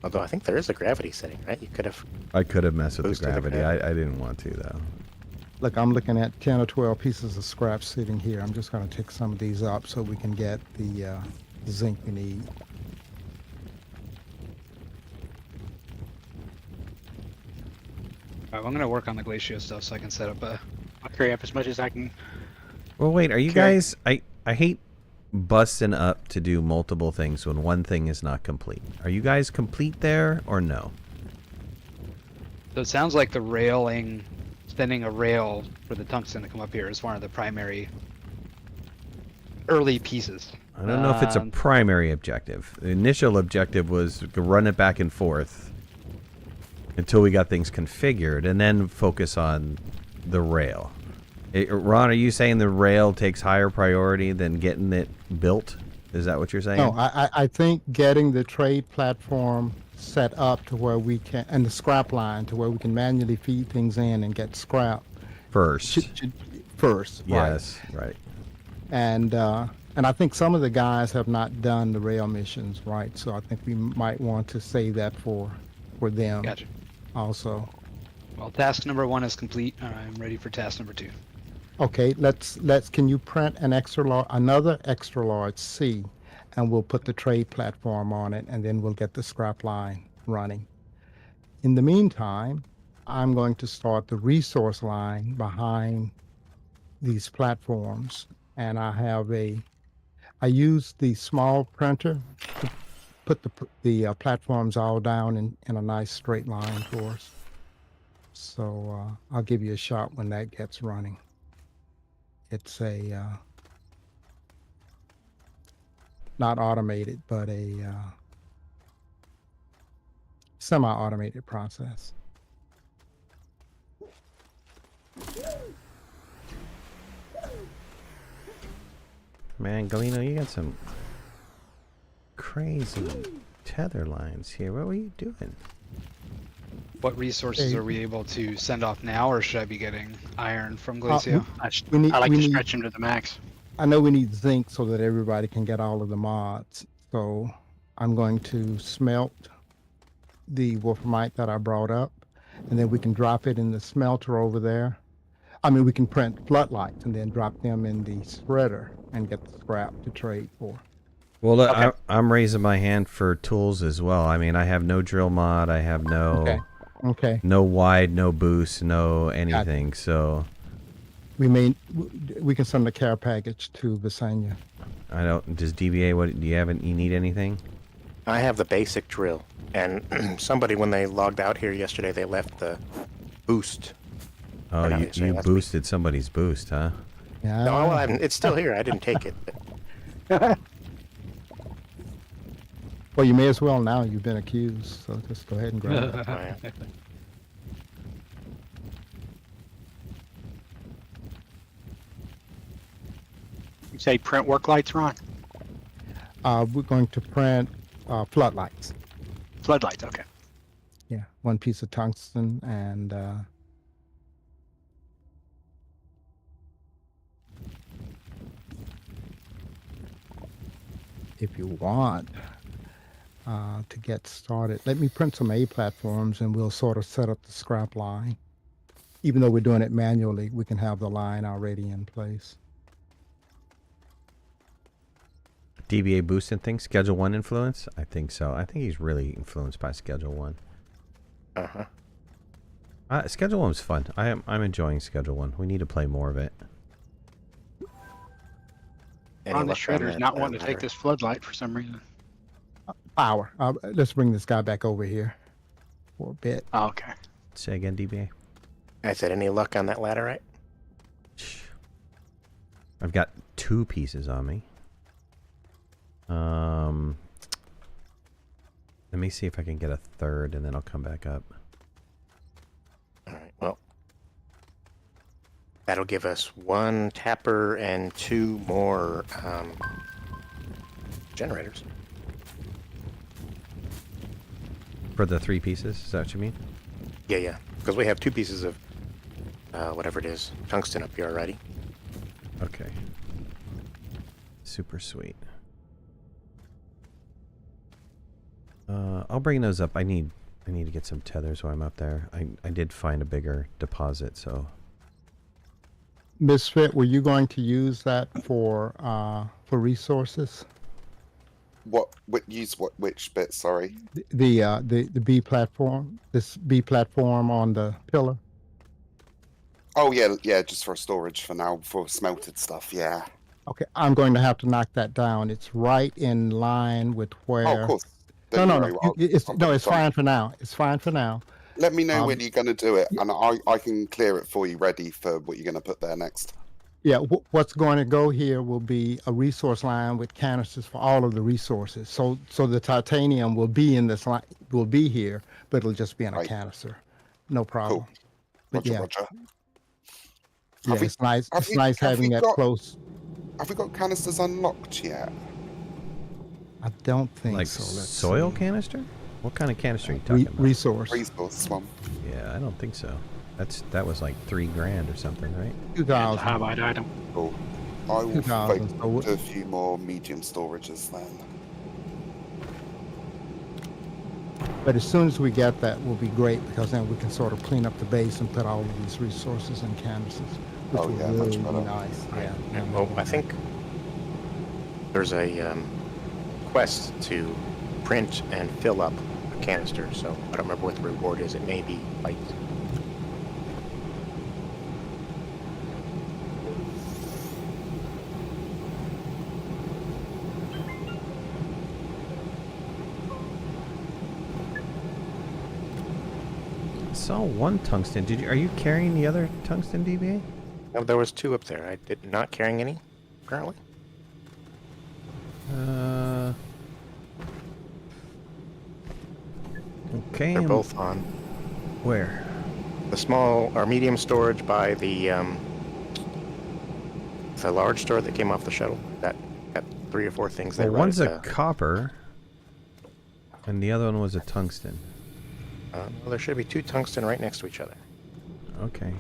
Although I think there is a gravity setting, right? You could have... I could have messed with the Boosted the gravity. gravity. I didn't want to though. Look, I'm looking at 10 or 12 pieces of scrap sitting here. I'm just going to take some of these up so we can get the zinc we need. Alright, I'm gonna work on the Glacio stuff so I can set up a... I'll carry up as much as I can. Well, wait. Are you Okay. guys? I hate busting up to do multiple things when one thing is not complete. Are you guys complete there or no? So it sounds like the railing sending a rail for the tungsten to come up here is one of the primary early pieces. I don't know if it's a primary objective. The initial objective was to run it back and forth until we got things configured, and then focus on the rail. Ron, are you saying the rail takes higher priority than getting it built? Is that what you're saying? No, I think getting the trade platform set up to where we can, and the scrap line to where we can manually feed things in and get scrap First. first. Yes, right. And I think some of the guys have not done the rail missions, right? So I think we might want to save that for them. Gotcha. Also. Well, task number 1 is complete. I'm ready for task number 2. Okay, can you print another extra large C, and we'll put the trade platform on it, and then we'll get the scrap line running. In the meantime, I'm going to start the resource line behind these platforms, and I use the small printer to put the platforms all down in a nice straight line for us. So I'll give you a shot when that gets running. It's a not automated, but a semi-automated process. Man, Galino, you got some crazy tether lines here. What were you doing? What resources are we able to send off now, or should I be getting iron from Glacio? I like to stretch him to the max. I know we need zinc so that everybody can get all of the mods. So I'm going to smelt the wolframite that I brought up, and then we can drop it in the smelter over there. I mean, we can print floodlights and then drop them in the spreader and get the scrap to trade for. Well, okay. I'm raising my hand for tools as well. I mean, I have no drill mod. I have no... Okay. No wide, no boost, no anything. So we can send a care package to Visanya. I don't. Does DBA? What do you have? You need anything? I have the basic drill, and somebody when they logged out here yesterday, they left the boost. Oh, you boosted somebody's boost, huh? Yeah. No, well, it's still here. I didn't take it. But... Well, you may as well now. You've been accused, so just go ahead and grab it. You say print work lights, Ron? We're going to print floodlights. Floodlights, okay. Yeah, 1 piece of tungsten and if you want to get started, let me print some A platforms and we'll sort of set up the scrap line. Even though we're doing it manually, we can have the line already in place. DBA boosting things? Schedule 1 influence? I think so. I think he's really influenced by Schedule 1. Schedule 1 was fun. I'm enjoying Schedule 1. We need to play more of it. Ron, the shredder's not wanting to take this floodlight for some reason. Power. Let's bring this guy back over here for a bit. Oh, okay. Say again, DBA. I said, any luck on that laterite? I've got 2 pieces on me. Let me see if I can get a third, and then I'll come back up. All right. Well, that'll give us 1 tapper and 2 more generators. For the 3 pieces? Is that what you mean? Yeah. Because we have 2 pieces of whatever it is, tungsten up here already. Okay. Super sweet. I'll bring those up. I need to get some tethers while I'm up there. I did find a bigger deposit, so. Misfit, were you going to use that for resources? Which bit? Sorry. The B platform. This B platform on the pillar. Oh yeah, just for storage for now, for smelted stuff. Yeah. Okay, I'm going to have to knock that down. It's right in line with where. Oh, of course. No. It's fine for now. It's fine for now. Let me know Um, when you're going to do it, and I can clear it for you, ready for what you're going to put there next. Yeah, what's going to go here will be a resource line with canisters for all of the resources. So the titanium will be in this line, will be here, but it'll just be in a Right. canister. No problem. Cool. But Roger, yeah, Roger. yeah, Have we- it's nice. have It's we- nice have having we that got- close. Have we got canisters unlocked yet? I don't think Like so. Let's soil see. canister? What kind of canister are you talking about? Resource. Resource one. Yeah, I don't think so. That was like $3,000 or something, right? It's a 2000. highlight item. Cool. I will 2000, so vote to a few more medium storages then. But as soon as we get that, will be great because then we can sort of clean up the base and put all of these resources in canisters, which Oh, will yeah, much really be better. nice. Yeah. And, well, I think there's a quest to print and fill up a canister, so I don't remember what the reward is. It may be like I saw one tungsten. Are you carrying the other tungsten, DBA? no, there was 2 up there. I did not carrying any, apparently. Okay. They're both on Where? the small or medium storage by the large store that came off the shuttle. Got 3 or 4 things there. Well, one's a copper, and the other one was a tungsten. well, there should be 2 tungsten right next to each other. Okay.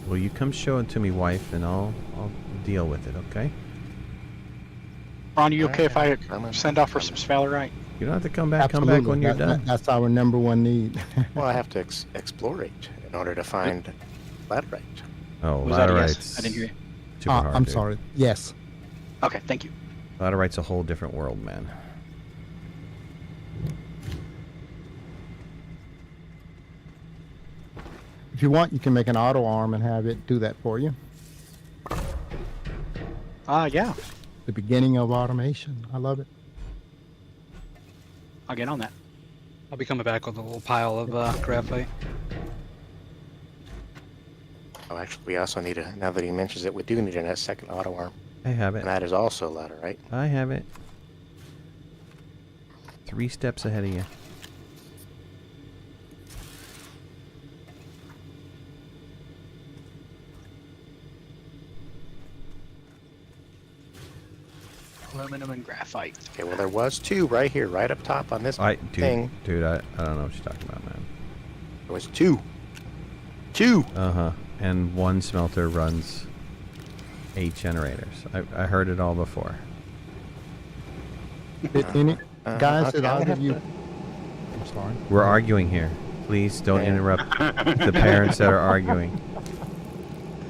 Well, you come show it to me, wife, and I'll deal with it. Okay. Ron, are you okay if I I'm send off for some sphalerite? You don't have to come back. Come Absolutely. back when you're done. That's our number one need. Well, I have to explore it in order to find laterite. Oh, Was that a yes? laterite's I didn't hear you. super hard. I'm dude. sorry. Yes. Okay, thank you. Laterite's a whole different world, man. If you want, you can make an auto arm and have it do that for you. Yeah, The beginning of automation. I love it. I'll get on that. I'll be coming back with a little pile of graphite. Oh, actually, we also need a. Now that he mentions it, we do need a second auto arm, I have it. and that is also laterite. I have it. 3 steps ahead of you. Aluminum and graphite. Okay, well, there was 2 right here, right up top on this thing. Dude, I don't know what you're talking about, man. There was 2. 2. Uh-huh. And one smelter runs 8 generators. I heard it all before. Guys, did okay, either I of you? have I'm sorry. We're arguing here. Please don't Yeah. interrupt the parents that are arguing.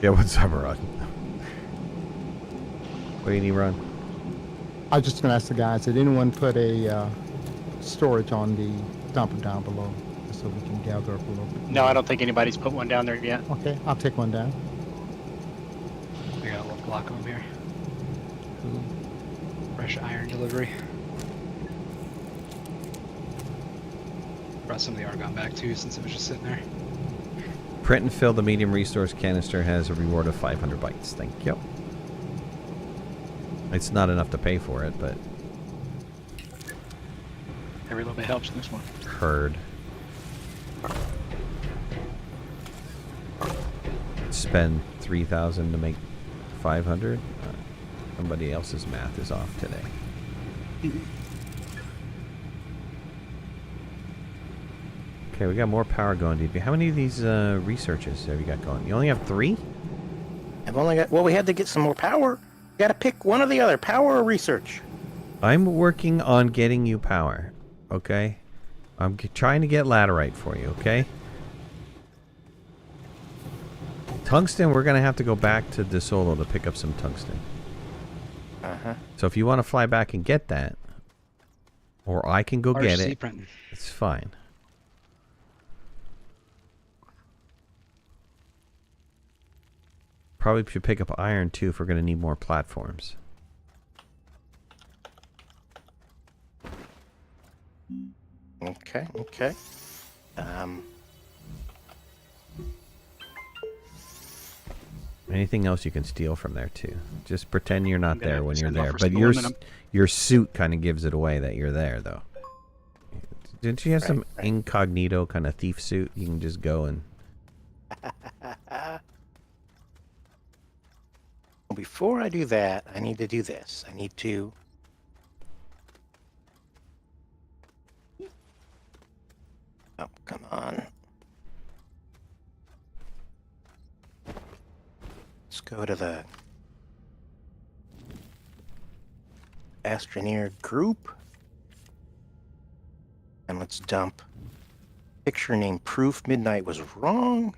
Yeah, what's up, Rod? What do you need, Ron? I was just going to ask the guys, did anyone put a storage on the dumper down below so we can gather up a little bit? No, I don't think anybody's put one down there yet. Okay, I'll take one down. I got a little block of them here. Fresh iron delivery. Brought some of the argon back too, since it was just sitting there. Print and fill the medium resource canister has a reward of 500 bytes. Thank you. It's not enough to pay for it, but Every little bit helps in this one. heard. Spend 3,000 to make 500. Somebody else's math is off today. Okay, we got more power going, DB. How many of these researches have you got going? You only have 3? I've only got. Well, we had to get some more power. You got to pick one or the other, power or research. I'm working on getting you power, okay? I'm trying to get laterite for you, okay? Tungsten, we're going to have to go back to De Solo to pick up some tungsten. Uh-huh. So if you want to fly back and get that, or I can go get RC it, printing. it's fine. Probably should pick up iron too if we're going to need more platforms. Okay, okay. Anything else you can steal from there too. Just pretend you're not I'm gonna there when you're send off there. for But some your aluminum. your suit kind of gives it away that you're there, though. Didn't you have some incognito kind of thief suit? You can just go and. Well, before I do that, I need to do this. I need to. Oh, come on. Let's go to the Astroneer group. And let's dump picture name proof midnight was wrong.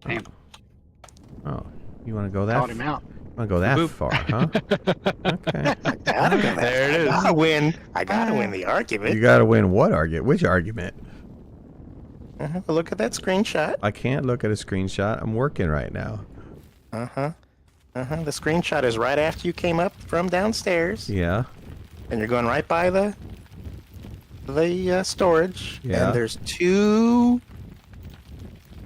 Damn. Oh, you want to go that? Called him out. Want to go that Boop. far, huh? Okay. I gotta go There it is. I gotta win. I gotta win the argument. You got to win what argument? Which argument? Look at that screenshot. I can't look at a screenshot. I'm working right now. The screenshot is right after you came up from downstairs, Yeah. and you're going right by the storage. Yeah. And there's two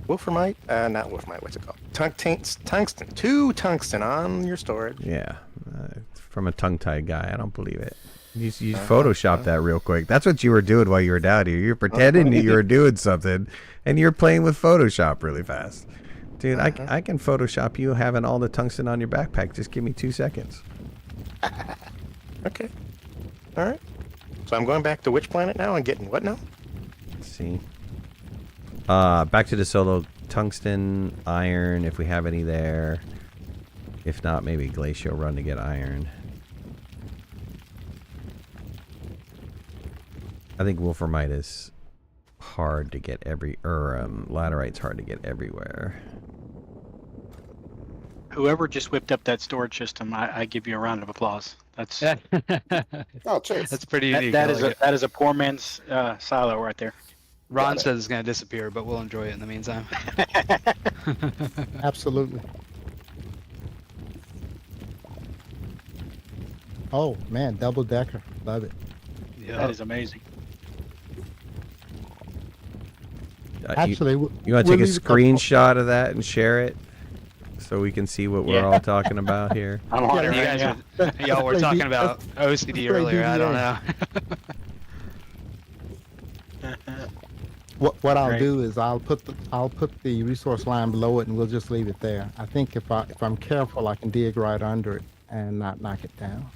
wolframite, not wolframite. What's it called? Tungsten. Two tungsten on your storage. Yeah. From a tongue-tied guy. I don't believe it. You photoshopped that real quick. That's what you were doing while you were down here. You're pretending that you were doing something, and you're playing with Photoshop really fast. Dude, I can Photoshop you having all the tungsten on your backpack. Just give me 2 seconds. Okay. All right. So I'm going back to which planet now and getting what now? Let's see. Back to the solo tungsten, iron, if we have any there. If not, maybe Glacio run to get iron. I think wolframite is hard to get laterite's hard to get everywhere. Whoever just whipped up that storage system, I give you a round of applause. That's Oh, cheers. That's pretty unique. that I is like it. that is a poor man's silo right there. Ron Got it. says it's gonna disappear, but we'll enjoy it in the meantime. Absolutely. Oh man, double decker, love it. Yeah. That is amazing. Actually, You want to take a screenshot of that and share it so we can see what we're all talking about here? I'm on it You right guys now. y'all were Let's play talking D- about OCD play earlier. I don't DVA. know. What I'll Great. do is I'll put the resource line below it, and we'll just leave it there. I think if I'm careful, I can dig right under it and not knock it down.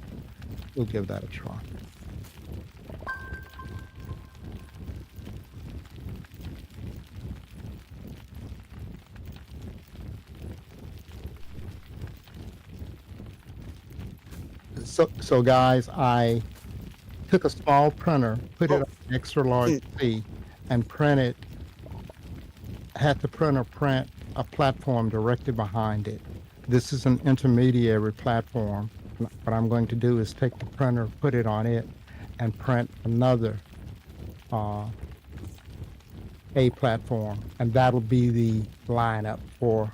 We'll give that a try. So guys, I took a small printer, put it on an extra large C, and had the printer print a platform directly behind it. This is an intermediary platform. What I'm going to do is take the printer, put it on it, and print another A platform, and that'll be the lineup for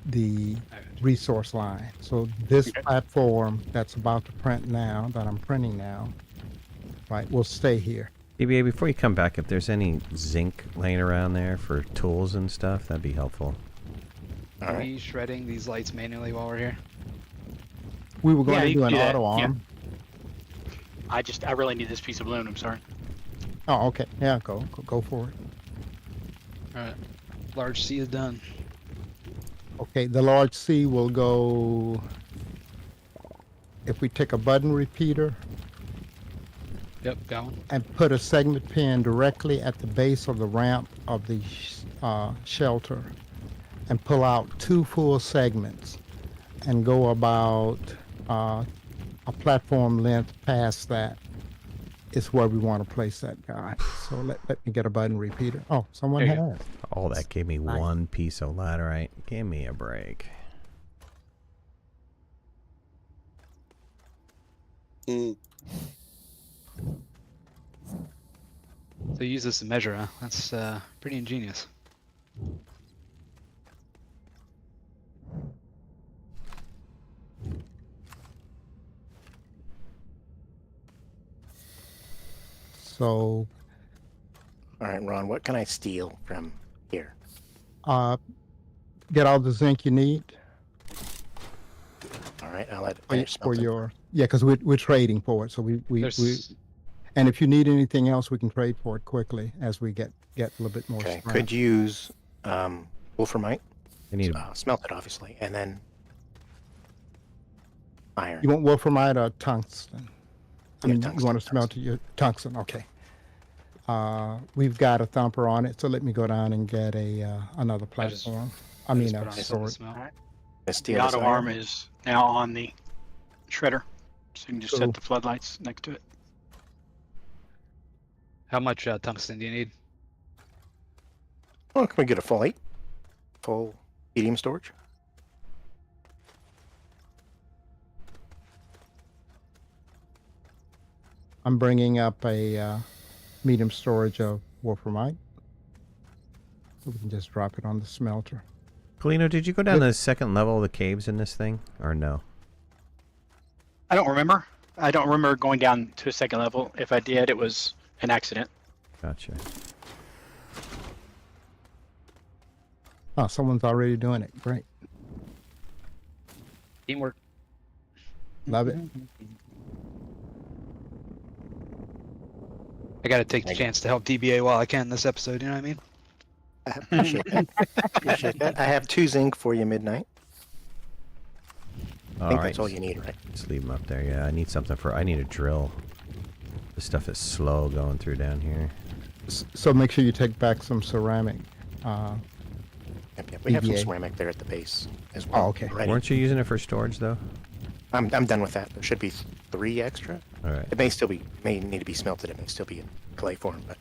the resource line. So this platform that's about to print now, that I'm printing now, right, will stay here. DBA, before you come back, if there's any zinc laying around there for tools and stuff, that'd be helpful. All Are right. we shredding these lights manually while we're here? We were going Yeah, to you do can an do that, auto yeah. arm. I really need this piece of aluminum. Sorry. Oh, okay. Yeah, go for it. All right. Large C is done. Okay, the large C will go, if we take a button repeater Yep, got one. and put a segment pin directly at the base of the ramp of the shelter and pull out 2 full segments and go about a platform length past that is where we want to place that guy. So let me get a button repeater. Oh, someone There you has. Oh, that gave me Nice. one piece of laterite. Give me a break. Mm. So you use this to measure, huh? That's pretty ingenious. So, All right, Ron, what can I steal from here? get all the zinc you need All right, I'll let for, finish for smelting. your. Yeah, because we're trading for it. So we There's and if you need anything else, we can trade for it quickly as we get a little bit more. Okay, scrap. could use wolframite, I need. smelt it obviously, and then iron. You want wolframite or tungsten? I Yeah, mean, tungsten, you want to smelt your tungsten? Okay. We've got a thumper on it, so let me go down and get another I just- platform. I mean, just a put on some to sword. smell. I The steal this auto iron. arm is now on the shredder, so you can just Cool. set the floodlights next to it. How much tungsten do you need? Oh, can we get a full helium storage? I'm bringing up a medium storage of wolframite. So we can just drop it on the smelter. Colino, did you go down to the second level of the caves in this thing, or no? I don't remember. I don't remember going down to a second level. If I did, it was an accident. Gotcha. Oh, someone's already doing it. Great. Teamwork. Love it. I gotta take the chance to help DBA while I can this episode, you know what I mean? I appreciate that. Appreciate that. I have 2 zinc for you, Midnight. I think that's all you need, right? Just leave them up there. Yeah, I need something I need a drill. This stuff is slow going through down here. So make sure you take back some ceramic. Yep. We have some EVA. ceramic there at the base as well. Oh, okay. Ready. Weren't you using it for storage though? I'm done with that. There should be 3 extra. All right. It may need to be smelted. It may still be in clay form, but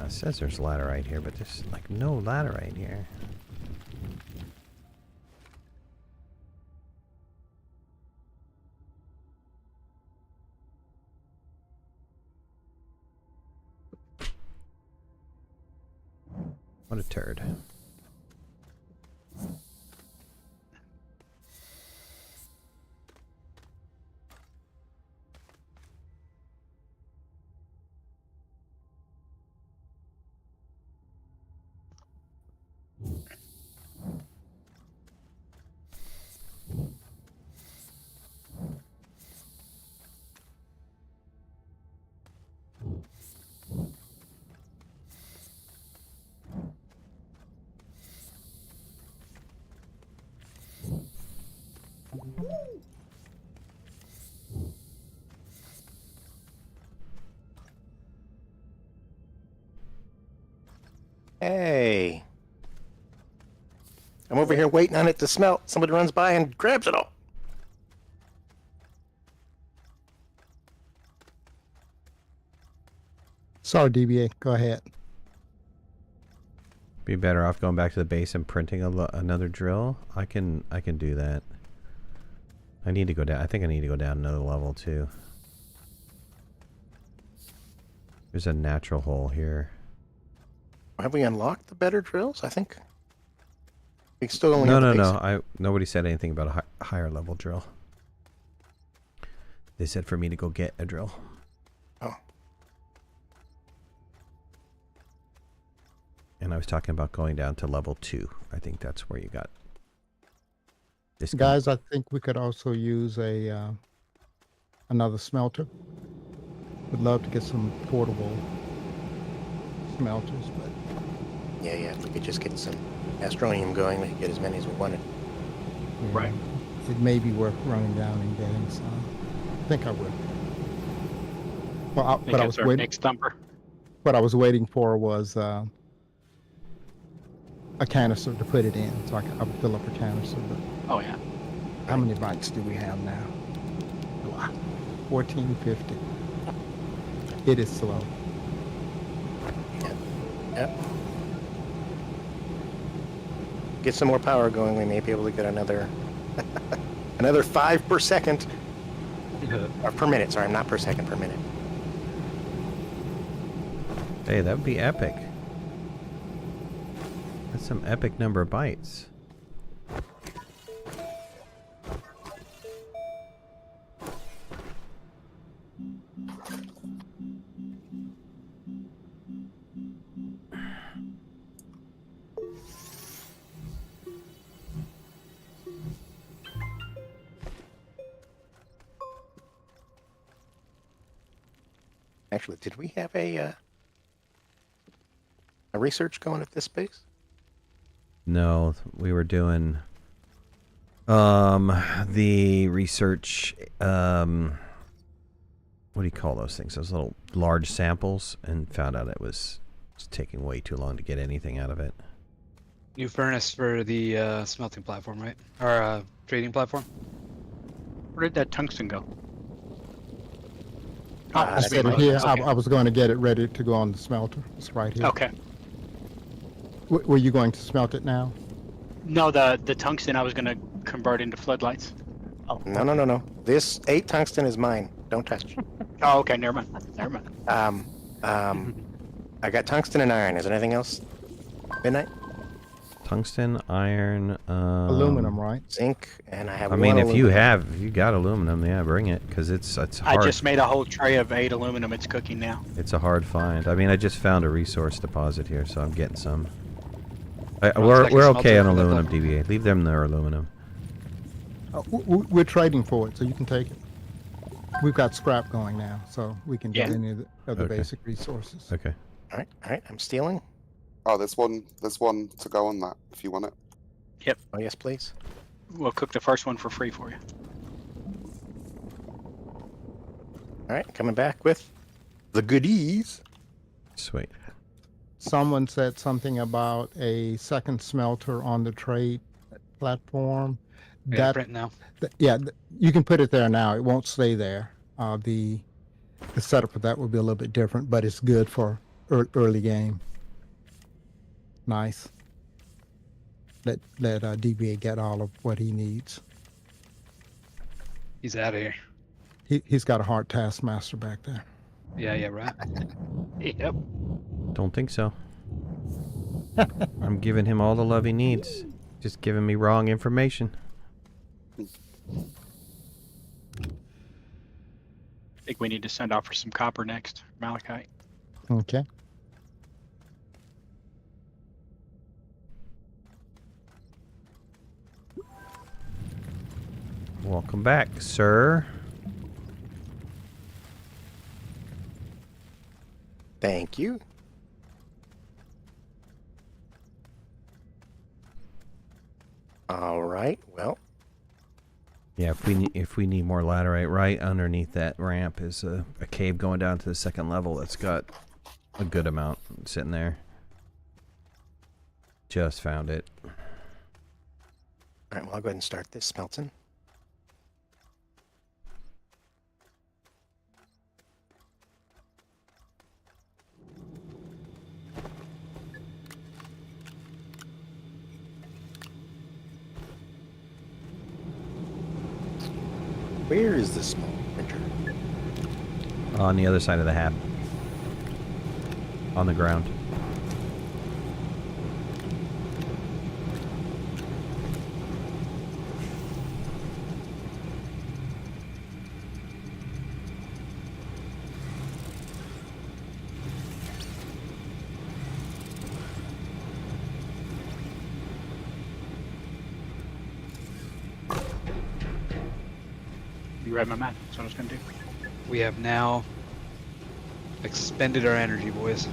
It says there's laterite here, but there's like no laterite here. What a turd. hey. I'm over here waiting on it to smelt. Somebody runs by and grabs it all. Sorry, DBA. Go ahead. Be better off going back to the base and printing another drill. I can do that. I need to go down. I think I need to go down another level too. There's a natural hole here. Have we unlocked the better drills? I think we still only No, have no, the no. basic. Nobody said anything about a higher level drill. They said for me to go get a drill. Oh. And I was talking about going down to level 2. I think that's where you got this guy. Guys, I think we could also use another smelter. Would love to get some portable smelters, but Yeah, if we could just get some astronium going, we could get as many as we wanted. yeah, Right. it may be worth running down and getting some. I think I would. Well, I think but I that's was our waiting. next thumper. What I was waiting for was a canister to put it in, so I would fill up a canister. But Oh yeah. how many bytes do we have now? 1450. It is slow. Yep. Get some more power going, we may be able to get another another 5 per second. Or per minute, sorry, not per second, per minute. Hey, that would be epic. That's some epic number of bytes. Actually, did we have a research going at this base? No, we were doing the research, what do you call those things? Those little large samples, and found out it was taking way too long to get anything out of it. New furnace for the smelting platform, right? Or trading platform? Where did that tungsten go? I that's said it right. here. Okay. I was going to get it ready to go on the smelter. It's right here. Okay. Were you going to smelt it now? No, the tungsten I was going to convert into floodlights. Oh, No. This 8 tungsten is mine. Don't touch. Oh, okay. Never mind. Never mind. I got tungsten and iron. Is there anything else? Midnight? Tungsten, iron, aluminum, right? Zinc, and I have I mean, one if you aluminum. got aluminum, yeah, bring it, because it's I hard. just made a whole tray of 8 aluminum. It's cooking now. It's a hard find. I mean, I just found a resource deposit here, so I'm getting some. Well, We're it's like a okay on smelter for that aluminum, platform. DBA. Leave them their aluminum. We're trading for it, so you can take it. We've got scrap going now, so we can get Yeah. any of the Okay. basic resources. Okay. All right. I'm stealing. Oh, there's one to go on that if you want it. Oh, yes, please. We'll cook the first one for free for you. All right, coming back with the goodies. Sweet. Someone said something about a second smelter on the trade platform. Yeah, print now. You can put it there now. It won't stay there. The setup for that will be a little bit different, but it's good for early game. Nice. Let DBA get all of what he needs. He's out of here. He's got a hard taskmaster back there. Yeah, right. Yep. Don't think so. I'm giving him all the love he needs. Just giving me wrong information. I think we need to send off for some copper next, malachite. Okay. Welcome back, sir. Thank you. All right. Well, Yeah, if we need more laterite, right underneath that ramp is a cave going down to the second level that's got a good amount sitting there. Just found it. all right. Well, I'll go ahead and start this smelting. Where is the small printer? On the other side of the hab. On the ground. You read my map. That's what I was going to do. We have now expended our energy, boys.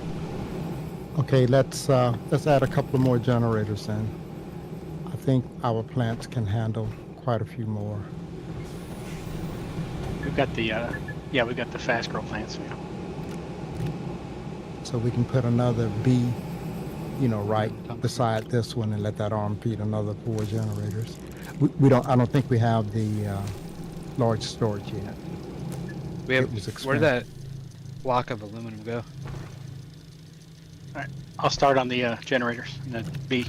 Okay, let's add a couple of more generators in. I think our plants can handle quite a few more. We've got the we've got the fast grow plants now. So we can put another B, right beside this one and let that arm feed another 4 generators. I don't think we have the large storage yet. We have. It was Where did that expensive. block of aluminum go? I'll start on the generators and then B.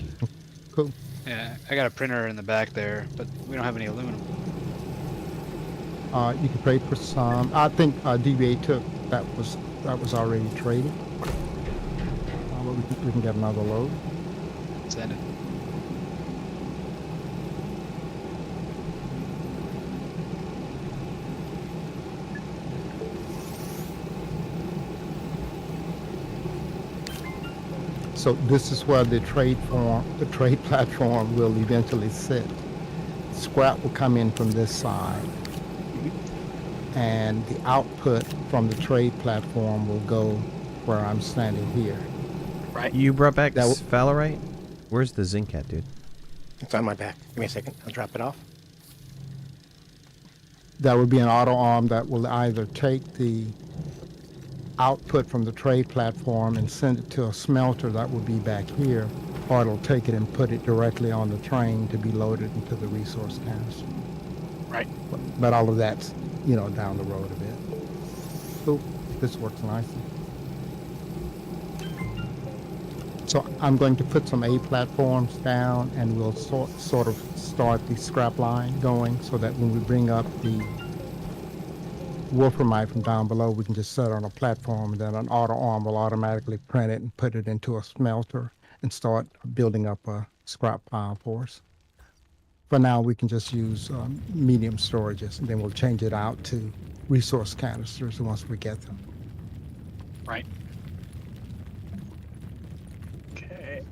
Cool. Yeah, I got a printer in the back there, but we don't have any aluminum. You can trade for some. I think DBA took that was already traded. But we can get another load. Send it. So this is where the trade platform will eventually sit. Scrap will come in from this side. and the output from the trade platform will go where I'm standing here. Right. You brought back That Valerite? Where's the zinc at, dude? It's on my back. Give me a second. I'll drop it off. That would be an auto arm that will either take the output from the trade platform and send it to a smelter that will be back here, or it'll take it and put it directly on the train to be loaded into the resource canister. Right. But all of that's, you know, down the road a bit. Oop, this works nicely. So I'm going to put some A platforms down, and we'll sort of start the scrap line going so that when we bring up the wolframite from down below, we can just set it on a platform, and then an auto arm will automatically print it and put it into a smelter and start building up a scrap pile for us. For now, we can just use medium storages, and then we'll change it out to resource canisters once we get them. Right. Okay.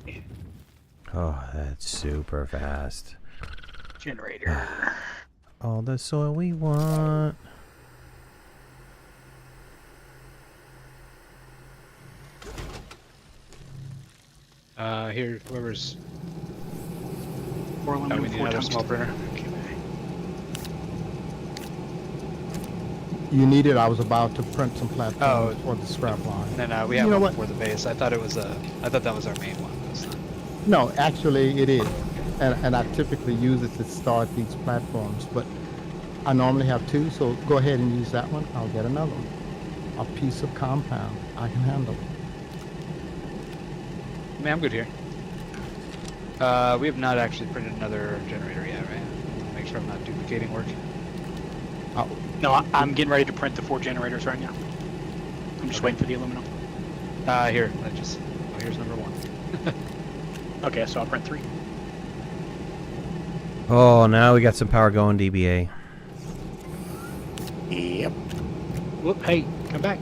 Oh, that's super fast. Generator. All the soil we want. Here, whoever's. 4 Oh, we aluminum, need 4 another small tungsten. printer. Okay. You need it. I was about to print some platforms Oh. for the scrap line. And then we You have know one what? for the base. I thought it was I thought that was our main one. No, actually it is. And I typically use it to start these platforms, but I normally have 2, so go ahead and use that one. I'll get another one. A piece of compound. I can handle it. I mean, I'm good here. We have not actually printed another generator yet, right? Make sure I'm not duplicating work. Oh, No, I'm getting ready to print the 4 generators right now. I'm just waiting for the aluminum. Here, here's number 1. Okay, so I'll print 3. Oh, now we got some power going, DBA. Yep. Whoop, hey, come back.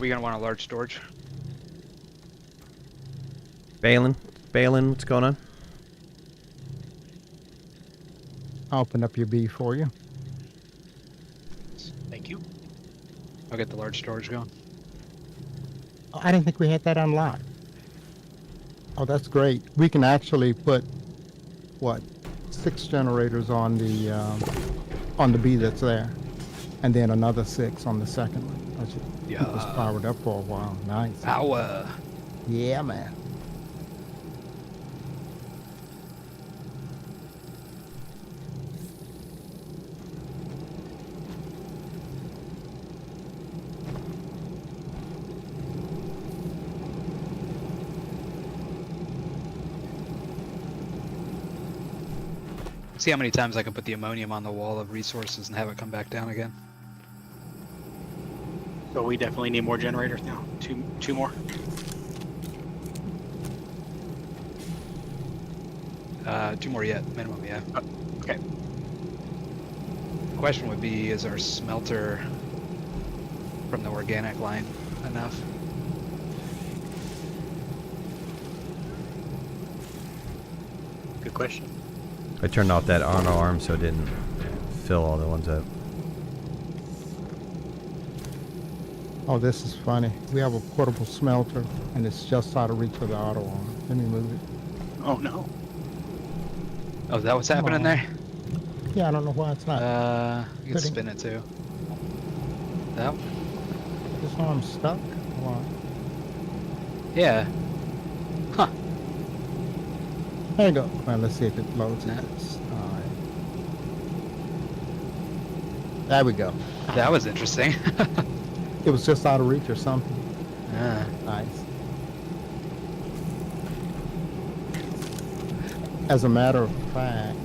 We're gonna want a large storage. Balin, what's going on? I'll open up your B for you. Thank you. I'll get the large storage going. Oh, I didn't think we had that unlocked. Oh, that's great. We can actually put, what, 6 generators on the B that's there, and then another 6 on the second one. That should keep us powered up for a while. Nice. Power. Yeah, man. See how many times I can put the ammonium on the wall of resources and have it come back down again. So we definitely need more generators now. Two more. 2 more yet, minimum, yeah. Okay. The question would be, is our smelter from the organic line enough? Good question. I turned off that auto arm so it didn't fill all the ones up. Oh, this is funny. We have a portable smelter, and it's just out of reach of the auto arm. Let me move it. Oh no. Oh, is that what's happening on. there? Yeah, I don't know why it's not. You can Fitting. spin it too. That? This arm's stuck. Hold on. Yeah. Huh. There you go. Well, let's see if it loads. Yeah. All right. There we go. That was interesting. It was just out of reach or something. Ah. Nice. As a matter of fact,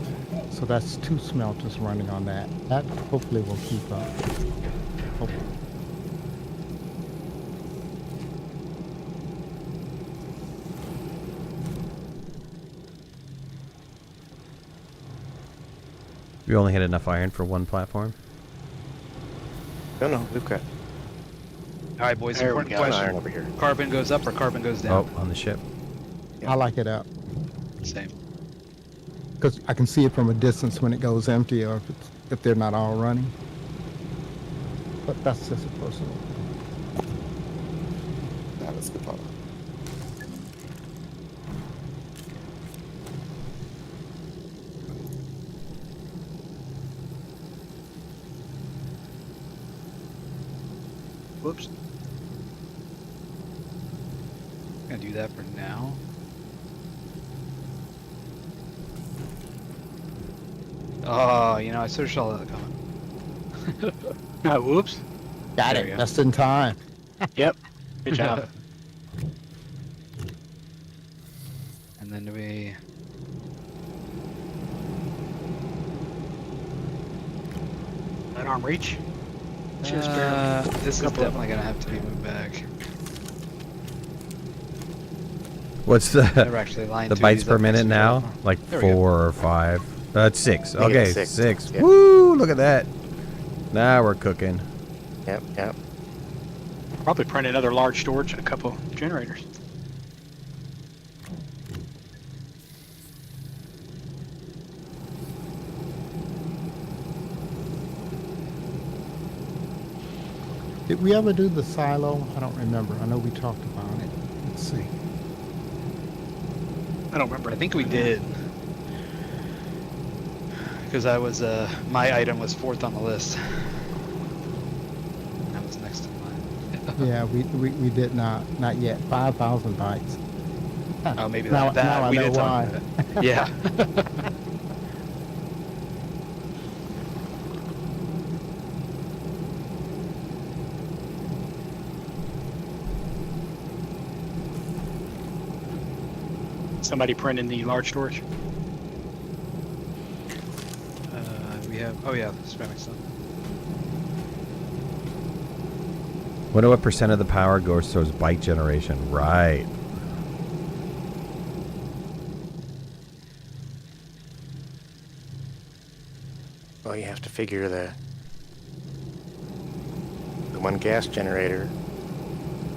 so that's 2 smelters running on that. That hopefully will keep up. Hopefully. You only had enough iron for one platform? No, we've got All right, boys. There we Important go. iron question: over here. carbon goes up or carbon goes down? Oh, on the ship. Yeah. I like it up Same. because I can see it from a distance when it goes empty or if they're not all running. But that's just a personal. Yeah, that's a good part. Whoops. Gonna do that for now. Oh, you know, I sort of saw that coming. Whoops. Got There it. you go. Just in time. Yep. Good job. And then do we? That arm reach. Just barely. This is Couple of definitely gonna have to be moved back. What's Never the actually lined the two of bytes these per up next minute to each now? other. Like There we go. 4 or 5? It's 6. I think Okay, it's 6. yeah. Woo! Look at that. Now we're cooking. Yep. Probably print another large storage and a couple generators. Did we ever do the silo? I don't remember. I know we talked about it. Let's see. I don't remember. I think we did. Because I was, my item was 4th on the list. That was next to mine. Yeah, we did not yet. 5,000 bytes. Oh, maybe Now- that. now I We know did talk why. about it. Yeah. Somebody print in the large storage. We have. Oh yeah, ceramic stuff. Wonder what percent of the power goes towards byte generation. Right. Well, you have to figure the one gas generator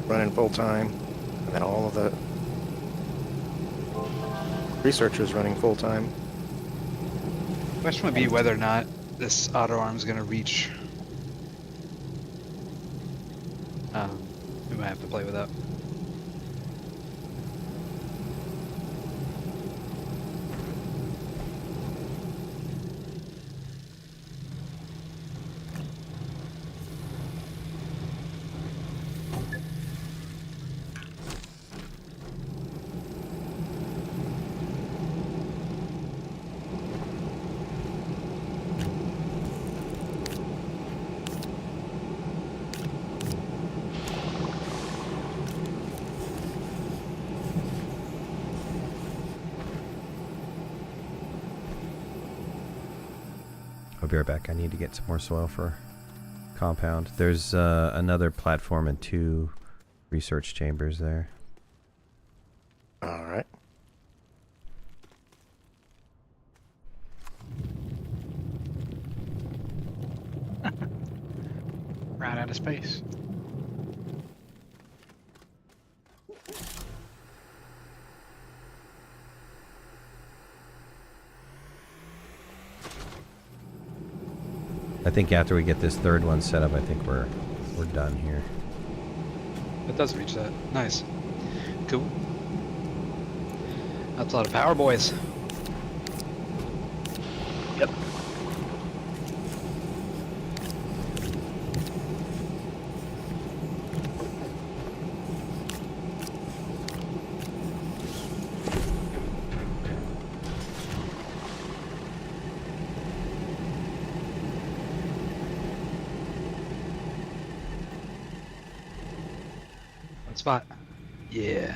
running full time, and then all of the researchers running full time. Question would be whether or not this auto arm is going to reach. We might have to play with that. I'll be right back. I need to get some more soil for compound. There's another platform and 2 research chambers there. All right. Right out of space. I think after we get this 3rd one set up, I think we're done here. It does reach that. Nice. Cool. That's a lot of power, boys. Yep. One spot. Yeah.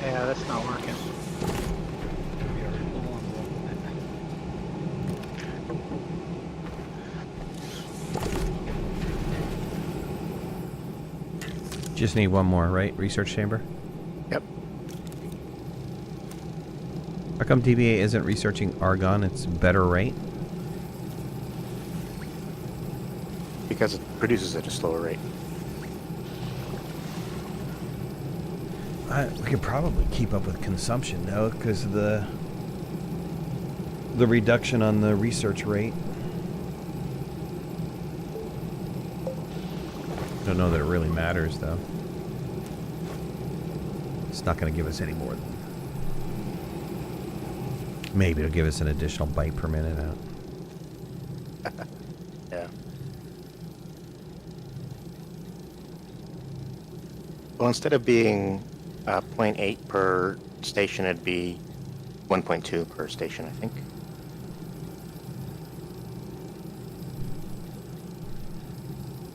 Yeah, that's not working. We are full on roll. Just need one more, right? Research chamber? Yep. How come DBA isn't researching argon? It's better rate? Because it produces at a slower rate. We could probably keep up with consumption, though, because of the reduction on the research rate. Don't know that it really matters, though. It's not going to give us any more than... Maybe it'll give us an additional byte per minute out. Yeah. Well, instead of being 0.8 per station, it'd be 1.2 per station, I think.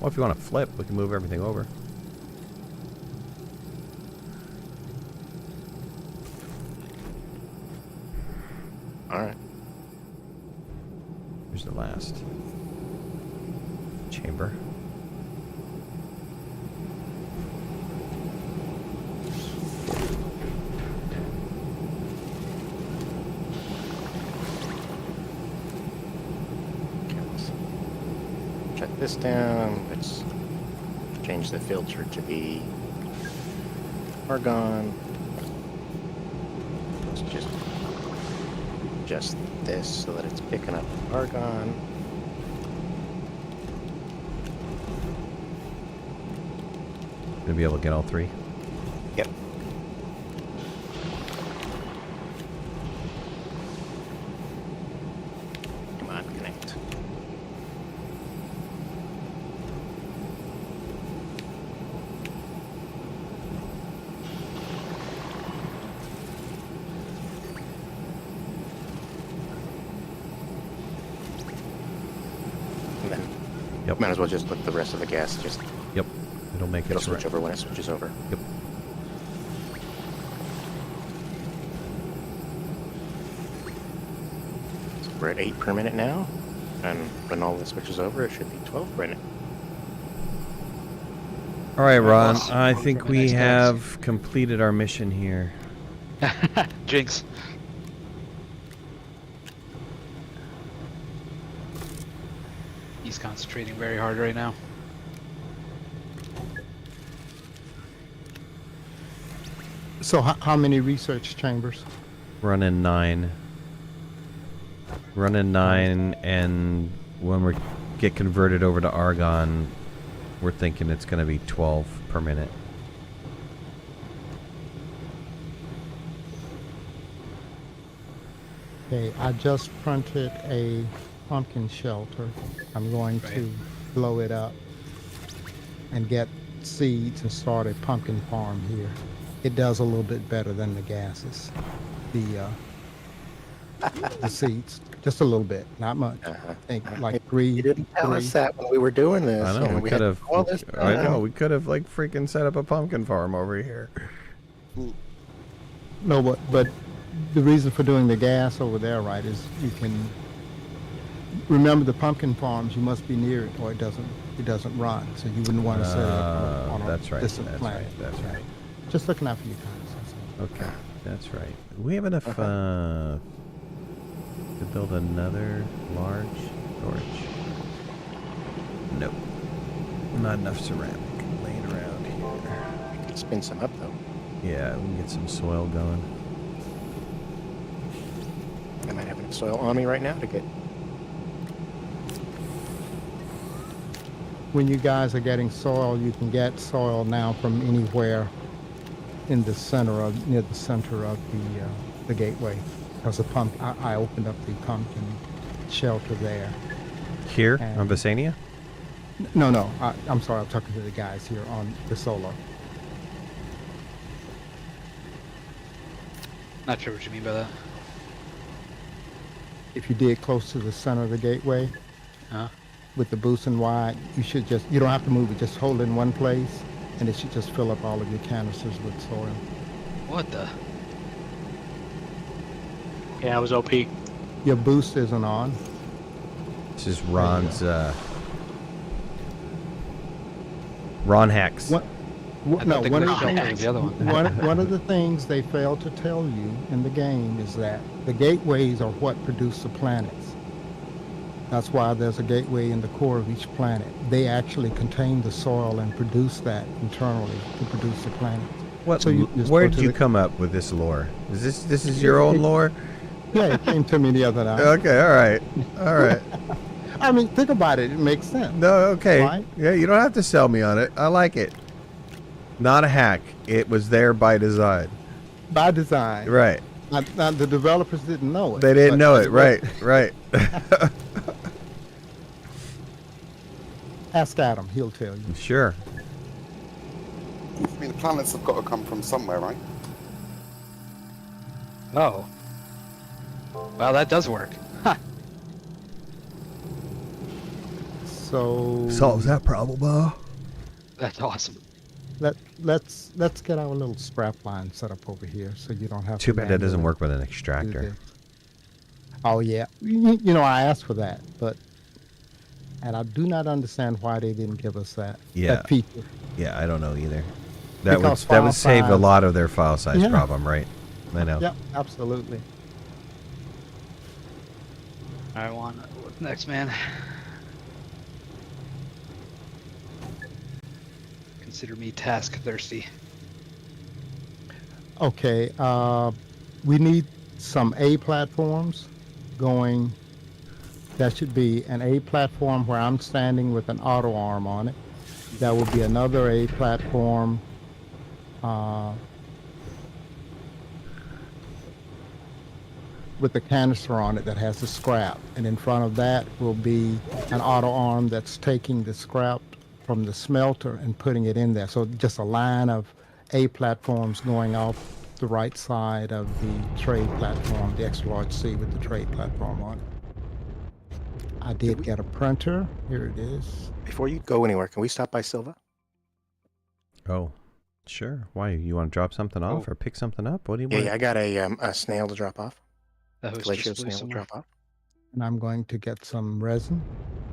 Well, if you want to flip, we can move everything over. All right. Here's the last chamber. Shut this down. Let's change the filter to be argon. Let's just adjust this so that it's picking up argon. Gonna be able to get all three. Yep. Come on, connect. And then Yep. might as well just let the rest of the gas just Yep. It'll make it it'll switch right. over when it switches over. Yep. So we're at 8 per minute now, and when all this switches over, it should be 12 per minute. All right, Ron. Awesome. I Well, think very we nice, guys. have completed our mission here. Jinx. He's concentrating very hard right now. So how many research chambers? Running 9. Running 9, and when we get converted over to argon, we're thinking it's going to be 12 per minute. Okay, I just printed a pumpkin shelter. I'm going to blow it up and get seeds and start a pumpkin farm here. It does a little bit better than the gases. The seeds, just a little bit, not much. I think like three. You didn't tell us three. that when we were doing this. I know, You we had could have. all this I know, time. we could have like freaking set up a pumpkin farm over here. No, but the reason for doing the gas over there, right, is you can remember the pumpkin farms. You must be near it, or it doesn't run. So you wouldn't want to set it up on a That's right. distant That's planet. right. That's right. Just looking out for you guys. That's all. Okay, that's right. We have enough to build another large storage. Nope, not enough ceramic laying around here. Could spin some up though. Yeah, we can get some soil going. I might have enough soil on me right now to get. When you guys are getting soil, you can get soil now from anywhere in the center of near the center of the gateway. Because I opened up the pumpkin shelter there. Here And- on Visania? No, I'm sorry. I'm talking to the guys here on the solar. Not sure what you mean by that. If you dig close to the center of the gateway Huh? with the boost and wide, you don't have to move it. Just hold it in one place, and it should just fill up all of your canisters with soil. What the? Yeah, it was OP. Your boost isn't on. This is Ron's, Ron Hex. What? I No, thought the one of the Glitchwalker was the other one. one of the things they fail to tell you in the game is that the gateways are what produce the planets. That's why there's a gateway in the core of each planet. They actually contain the soil and produce that internally to produce the planets. What? So you just Where go did to you the- come up with this lore? Is this is your own lore? Yeah, it came to me the other night. Okay, all right. I mean, think about it. It makes sense. No, okay. Right? Yeah, you don't have to sell me on it. I like it. Not a hack. It was there by design. By design. Right. Now, the developers didn't know it. They didn't but- know it. Right. Right. Ask Adam. He'll tell you. Sure. I mean, the planets have got to come from somewhere, right? Oh. Well, that does work. So Solves that problem, That's awesome. let's get our little strap line set up over here, so you don't have. Too to bad that doesn't manually work with an do extractor. this. Oh yeah, I asked for that, and I do not understand why they didn't give us that Yeah. feature. Yeah, I don't know either. That Because would file save a size- lot of their file size Yeah. problem, right? I know. Yep, absolutely. All right, Juan. What's next, man? Consider me task thirsty. Okay, we need some A platforms going. That should be an A platform where I'm standing with an auto arm on it. That will be another A platform. With the canister on it that has the scrap, and in front of that will be an auto arm that's taking the scrap from the smelter and putting it in there. So just a line of A platforms going off the right side of the trade platform, the extra large C with the trade platform on it. I did get a printer. Here it is. Before you go anywhere, can we stop by Silva? Oh, sure. Why? You want to drop something off or pick something up? What do you want? Yeah, I got a snail to drop off. That was Glacio just snail to somewhere. drop off. And I'm going to get some resin.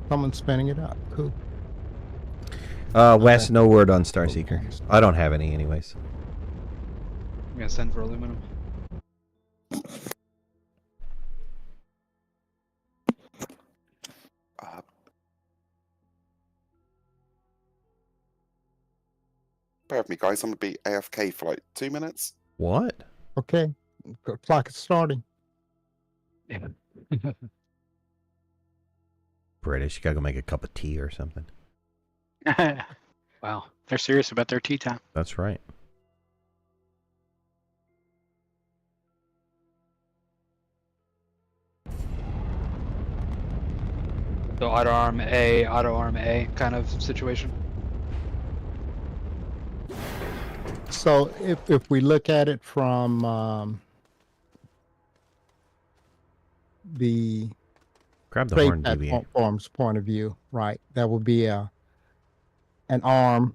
Someone's spinning it up. Cool. Wes, no word on Starseeker. I don't have any anyways. I'm gonna send for aluminum. Bear with me, guys. I'm going to be AFK for like 2 minutes. What? Okay. The clock is starting. Yeah. British. You gotta go make a cup of tea or something. Wow, they're serious about their tea time. That's right. So auto arm A kind of situation. So if we look at it from the Grab the trade horn, BB. platform's point of view, right? That will be an arm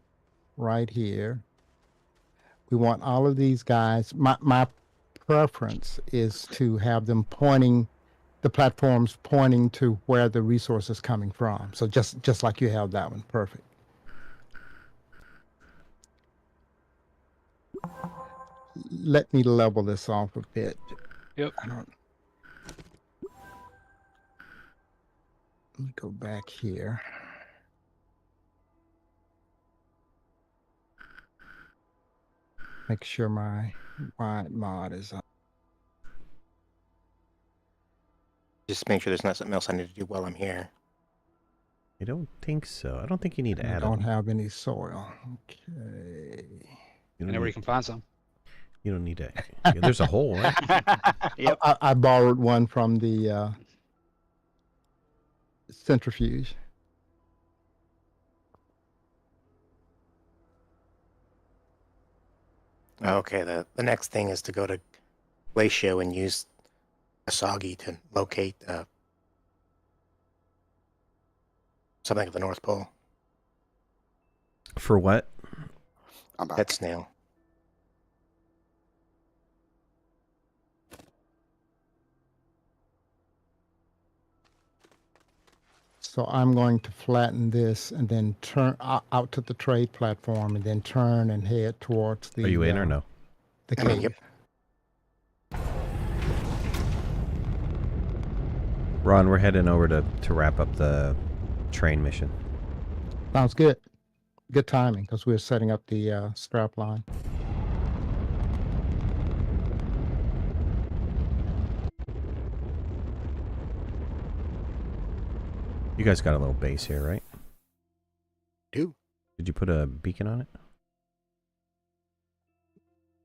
right here. We want all of these guys. My preference is to have them pointing, the platforms pointing to where the resource is coming from. So just like you have that one, perfect. Let me level this off a bit. Yep. Let me go back here. Make sure my wide mod is up. Just make sure there's not something else I need to do while I'm here. I don't think so. I don't think you need to I add don't them. have any soil. Okay. You I know don't, where you need, can find some. you don't need to. Yeah, there's a hole, right? Yep. I borrowed one from the centrifuge. Okay, the next thing is to go to Glacio and use Asagi to locate something at the North Pole. For what? I'm back. Pet snail. So I'm going to flatten this and then turn out to the trade platform and then turn and head towards the. Are you in or no? The I mean, cave. yep. Ron, we're heading over to wrap up the train mission. Sounds good. Good timing because we're setting up the strap line. You guys got a little base here, right? Do. Did you put a beacon on it?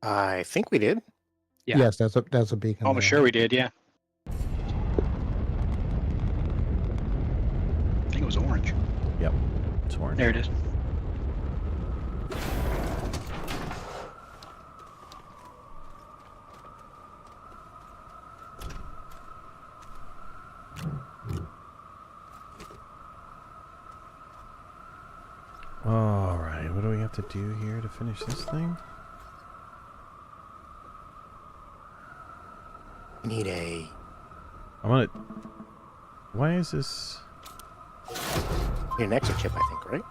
I think we did. Yeah. Yes, that's a beacon. Almost there. sure we did, yeah. I think it was orange. Yep. It's orange. There it is. All right. What do we have to do here to finish this thing? We need a. I want to. Why is this? We need an exit chip, I think, right?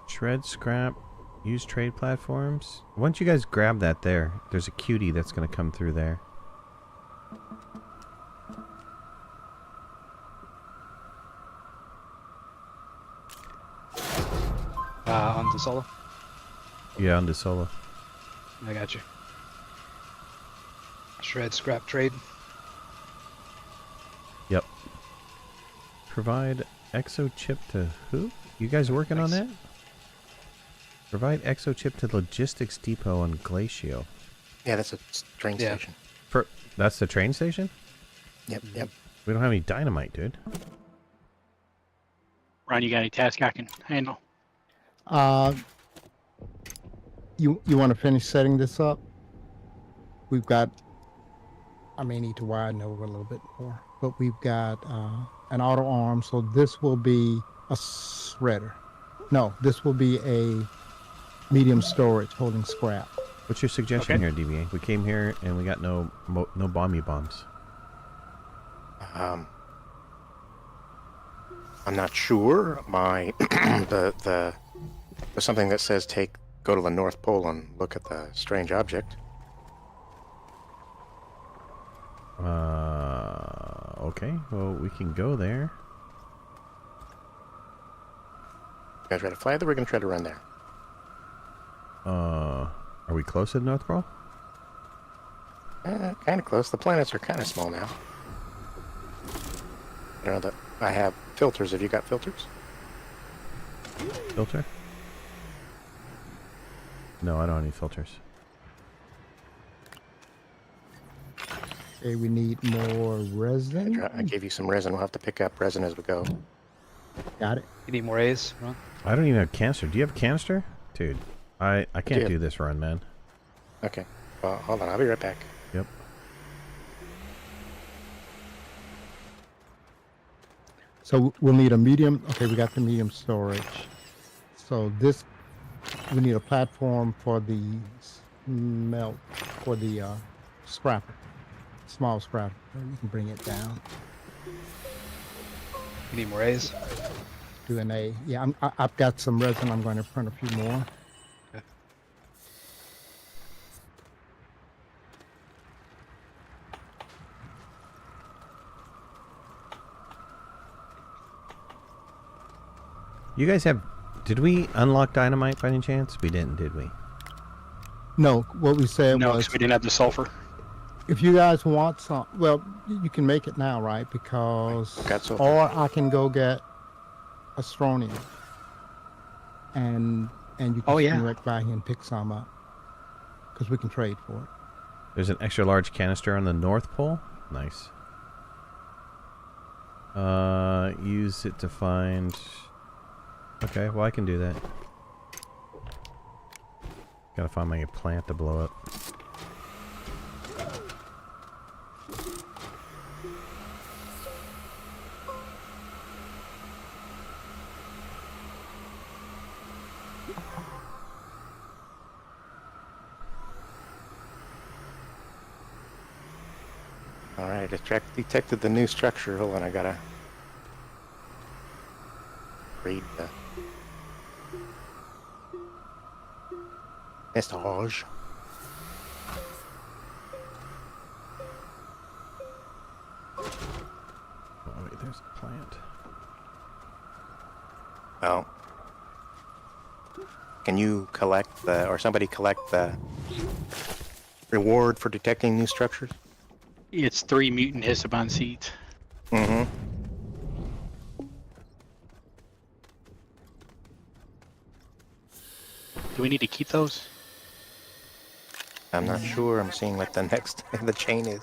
Shred, scrap, use trade platforms. Once you guys grab that there, there's a cutie that's going to come through there. On the solo. Yeah, on the solo. I got you. Shred, scrap, trade. Yep. Provide exo chip to who? You guys working on that? Provide exo chip to logistics depot on Glacio. Yeah, that's a train Yeah. station. That's the train station? Yep, yep. We don't have any dynamite, dude. Ron, you got any task I can handle? You want to finish setting this up? We've got. I may need to widen over a little bit more, but we've got an auto arm, so this will be a shredder. No, this will be a medium storage holding scrap. What's your suggestion Okay. here, DBA? We came here and we got no bomby bombs. I'm not sure. My there's something that says go to the North Pole and look at the strange object. Okay. Well, we can go there. You gonna try to fly there? We're gonna try to run there. Are we close to the North Pole? Kind of close. The planets are kind of small now. I don't know that I have filters. Have you got filters? Filter? No, I don't have any filters. Okay, we need more resin. I gave you some resin. We'll have to pick up resin as we go. Got it. You need more A's, Ron? I don't even have canister. Do you have canister? Dude, I can't do. do this run, man. Okay. Well, hold on. I'll be right back. Yep. So we'll need a medium. Okay, we got the medium storage. So this, we need a platform for the scrapper, small scrapper. You can bring it down. You need more A's? Do an A. Yeah, I've got some resin. I'm going to print a few more. Okay. You guys have... Did we unlock dynamite by any chance? We didn't, did we? No, what we said No, was, because we didn't have the sulfur. if you guys want some, well, you can make it now, right? Because, Got sulfur. or I can go get Astroneer, and you can Oh, yeah. swing right by here and pick some up, because we can trade for it. There's an extra large canister on the North Pole. Nice. Use it to find... Okay, well I can do that. Gotta find my plant to blow up. All right, detected the new structure. Hold on, I gotta read the message. Oh, wait, there's a plant. Oh. Can you collect or somebody collect the reward for detecting new structures? It's 3 mutant Hisabon seeds. Mm-hmm. Do we need to keep those? I'm not sure. I'm seeing what the next in the chain is.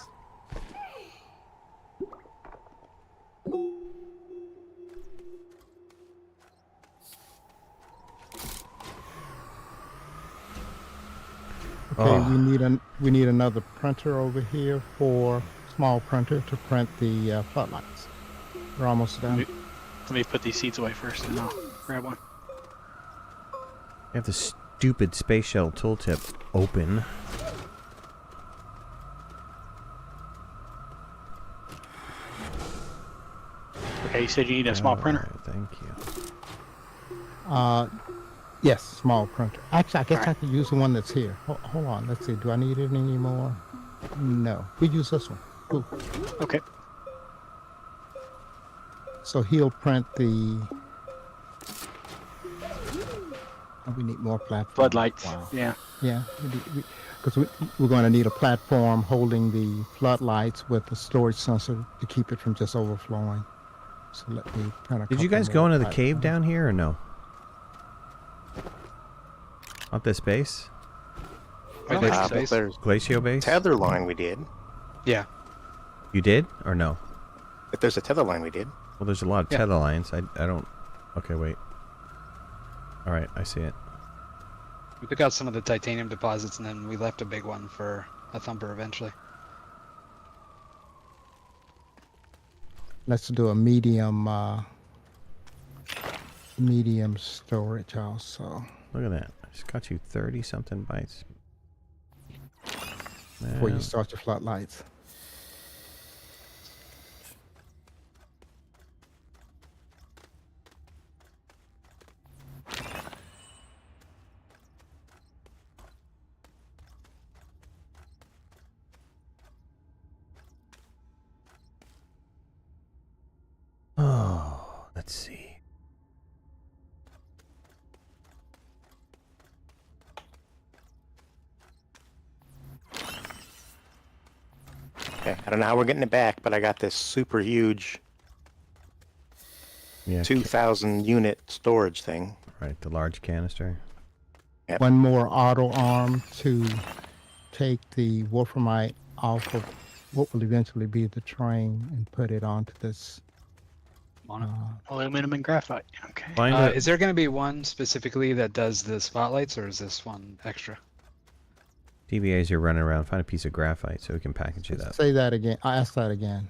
Okay, Oh. we need another printer over here for small printer to print the floodlights. We're almost done. Let me put these seeds away first, and I'll grab one. I have the stupid space shuttle tooltip open. Okay, you said you need a small printer. Alright, thank you. Yes, small printer. Actually, I guess Alright. I could use the one that's here. Hold on. Let's see. Do I need it anymore? No. We use this one. Cool. Okay. So he'll print the... Oh, we need more platforms. Floodlights. Wow. Yeah. Yeah. Because we're going to need a platform holding the floodlights with a storage sensor to keep it from just overflowing. So let me kind of... Did you guys go into the cave down here or no? Not this base? Wait, Ah, there's space? there's Glacio base? tether line we did. Yeah. You did or no? If there's a tether line we did. Well, there's a lot of Yeah. tether lines. I don't... Okay, wait. Alright, I see it. We took out some of the titanium deposits and then we left a big one for a thumper eventually. Let's do a medium storage also. Look at that. I just got you 30-something bytes. Before you Man. start your floodlights. Oh, let's see. Okay, I don't know how we're getting it back, but I got this super huge Yeah, 2,000 unit storage thing. right, the large canister. Yep. One more auto arm to take the wolframite off of what will eventually be the train and put it onto this. Aluminum and graphite. Okay. Find it. Is there going to be one specifically that does the spotlights, or is this one extra? DBAs are running around. Find a piece of graphite so we can package it up. Say that again. I asked that again.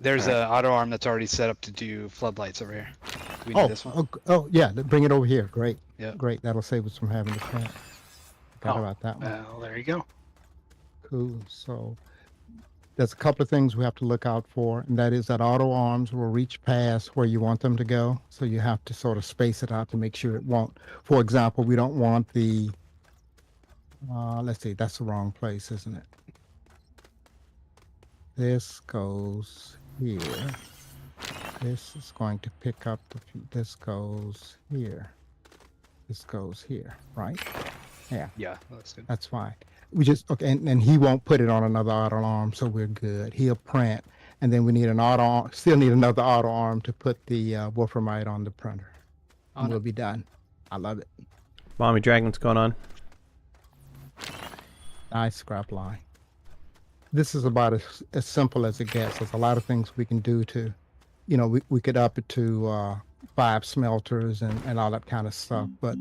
There's an auto arm that's already set up to do floodlights over here. Do we need this one? Yeah, bring it over here. Great. Yeah. Great. That'll save us from having to print. Forgot Oh, about that one. Well, there you go. Cool. So there's a couple of things we have to look out for, and that is that auto arms will reach past where you want them to go. So you have to sort of space it out to make sure it won't. For example, we don't want the, let's see, that's the wrong place, isn't it? This goes here. This is going to pick up this goes here. This goes here, right? Yeah. Yeah, that's good. That's fine. We just, okay, and he won't put it on another auto arm, so we're good. He'll print, and then we need an auto arm, still need another auto arm to put the wolframite on the printer. And we'll be done. I love it. Mommy Dragon, what's going on? Nice scrap line. This is about as simple as it gets. There's a lot of things we can do to, you know, we could up it to 5 smelters and all that kind of stuff. But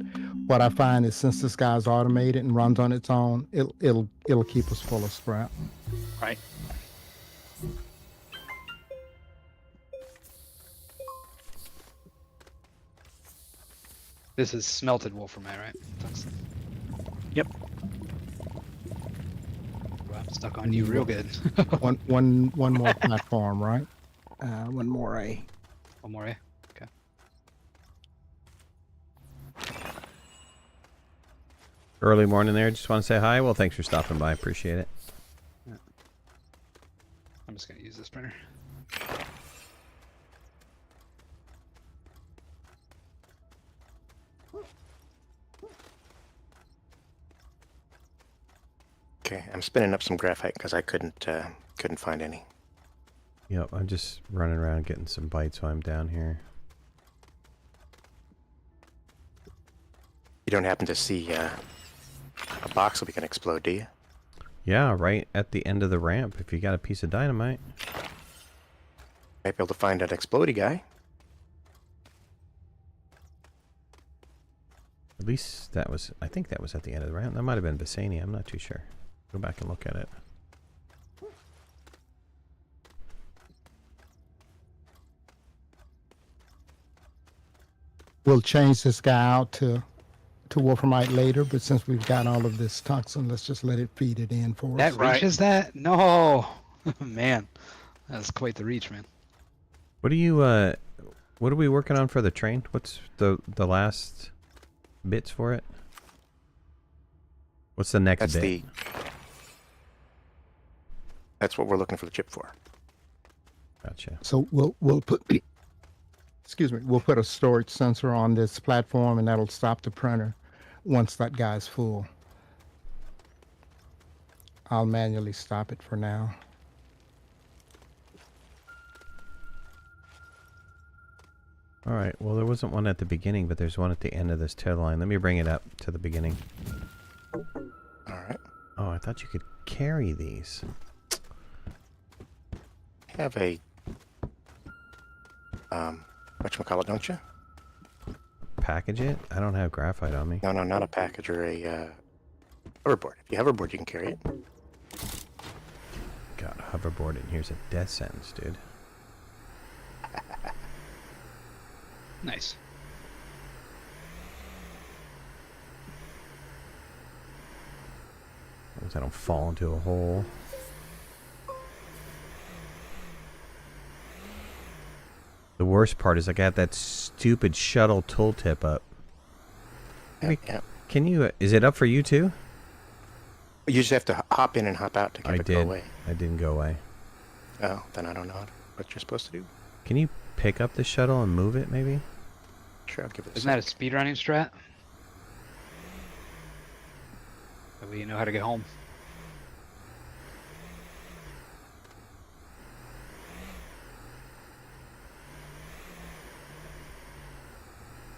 what I find is since this guy's automated and runs on its own, it'll keep us full of scrap. Right. This is smelted wolframite, right? Tungsten. Yep. Wow. Stuck on you real good. One more platform, right? One more A. One more, eh? Okay. Early morning there. Just want to say hi. Well, thanks for stopping by. Appreciate it. I'm just gonna use this printer. Okay, I'm spinning up some graphite because I couldn't find any. Yep, I'm just running around getting some bites while I'm down here. You don't happen to see a box that we can explode, do you? Yeah, right at the end of the ramp. If you got a piece of dynamite. Might be able to find that explodey guy. At least that was, I think that was at the end of the ramp. That might have been Bassani. I'm not too sure. Go back and look at it. We'll change this guy out to wolframite later, but since we've got all of this tungsten, let's just let it feed it in for us. That reaches that? No, man, that's quite the reach, man. What are you, what are we working on for the train? What's the last bits for it? What's the next bit? That's what we're looking for the chip for. Gotcha. So we'll put excuse me, we'll put a storage sensor on this platform, and that'll stop the printer once that guy's full. I'll manually stop it for now. All right. Well, there wasn't one at the beginning, but there's one at the end of this tail line. Let me bring it up to the beginning. All right. Oh, I thought you could carry these. Have a whatchamacallit, don't you? Package it? I don't have graphite on me. No, not a package or a hoverboard. If you have a hoverboard, you can carry it. Got a hoverboard, and here's a death sentence, dude. Nice. As long as I don't fall into a hole. The worst part is I got that stupid shuttle tooltip up. Yeah. Can you, is it up for you too? You just have to hop in and hop out to get it go away. I didn't go away. Oh, then I don't know what you're supposed to do. Can you pick up the shuttle and move it, maybe? Sure, I'll give it a Isn't that a speedrunning strat? That way you know how to get home.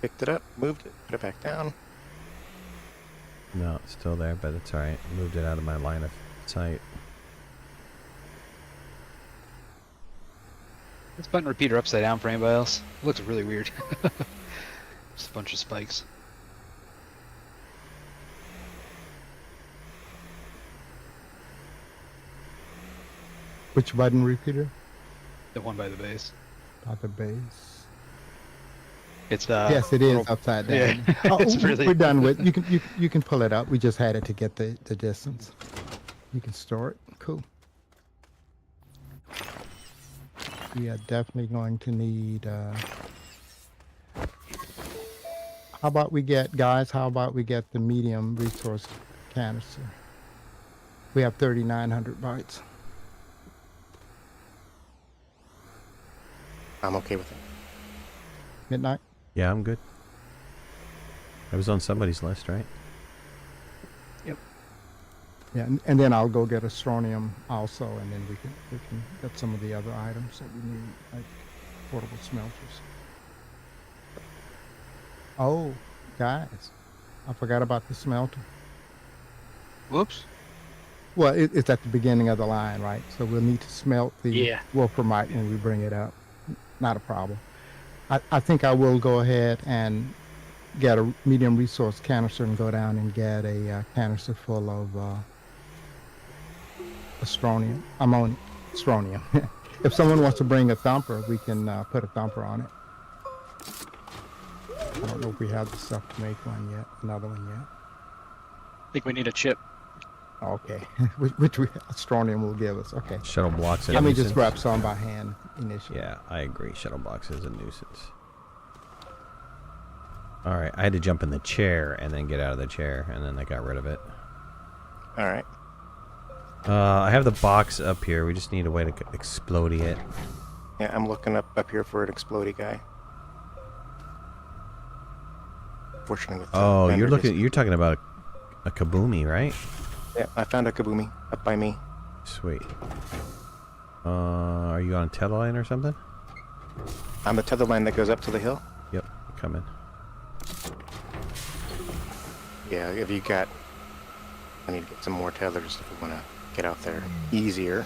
Picked it up, moved it, put it back down. No, it's still there, but it's alright. Moved it out of my line of sight. This button repeater upside down for anybody else. It looks really weird. Just a bunch of spikes. Which button repeater? The one by the base. At the base. It's Yes, it is upside down. Yeah, Oh, it's really. we're done with. You can pull it up. We just had it to get the distance. You can store it. Cool. We are definitely going to need. How about we get, guys? How about we get the medium resource canister? We have 3,900 bytes. I'm okay with it. Midnight. Yeah, I'm good. I was on somebody's list, right? Yeah, and then I'll go get Astronium also, and then we can get some of the other items that we need, like portable smelters. Oh, guys, I forgot about the smelter. Whoops. Well, it's at the beginning of the line, right? So we'll need to smelt the wolframite when we bring it up. Not a problem. I think I will go ahead and get a medium resource canister and go down and get a canister full of Astronium. Astronium. If someone wants to bring a thumper, we can put a thumper on it. I don't know if we have the stuff to make one yet, another one yet. I think we need a chip. Okay, which Astroneer will give us. Okay. Shuttle blocks. Let me just grab some by hand initially. Yeah, I agree. Shuttle blocks is a nuisance. All right, I had to jump in the chair and then get out of the chair, and then I got rid of it. All right. I have the box up here. We just need a way to explode it. Yeah, I'm looking up here for an explodey guy. Fortunately, with Oh, vendor you're talking about a kaboomy, right? Yeah, I found a kaboomy up by me. Sweet. Are you on a tether line or something? On the tether line that goes up to the hill? Yep, coming. Yeah, if you got... I need to get some more tethers if we want to get out there easier.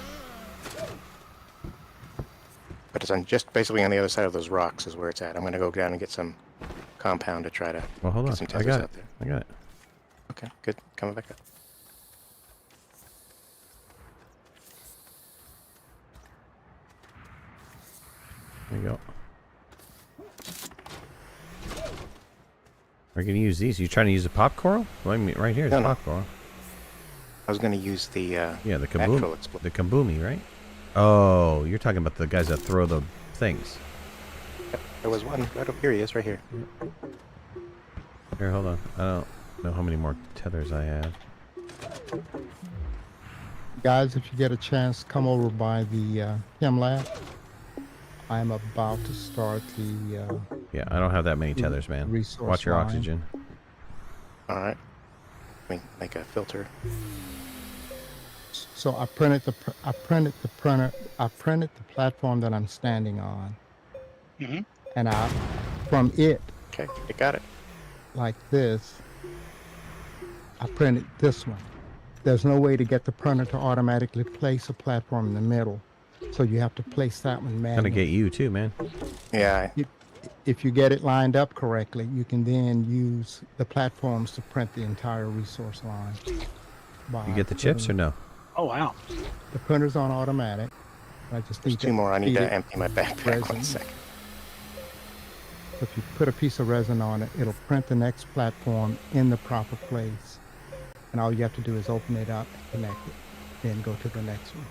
But it's on just basically on the other side of those rocks is where it's at. I'm going to go down and get some compound to try to Well, hold get on. some I tethers got out it. there. I got it. Okay, good. Coming back up. There you go. We're gonna use these. You trying to use a pop coral? Well, I mean, right here is No, no. pop coral. I was going to use the Yeah, the actual kaboom, exploder. the kaboomy, right? Oh, you're talking about the guys that throw the things. There was one right up here. He is right here. Here, hold on. I don't know how many more tethers I have. Guys, if you get a chance, come over by the chem lab. I'm about to start the Yeah, I don't have that many tethers, man. resource Watch your line. oxygen. All right. Let me make a filter. So I printed the platform that I'm standing on, Mm-hmm. and from it Okay, you got it. like this, I printed this one. There's no way to get the printer to automatically place a platform in the middle, so you have to place that one Gonna manually. get you too, man. Yeah, If you get it lined up correctly, you can then use the platforms to print the entire resource line. You get the chips or no? Oh wow. The printer's on automatic. I just there's need two more. I need feed to it empty my backpack. One resin. second. So if you put a piece of resin on it, it'll print the next platform in the proper place. And all you have to do is open it up and connect it. Then go to the next one.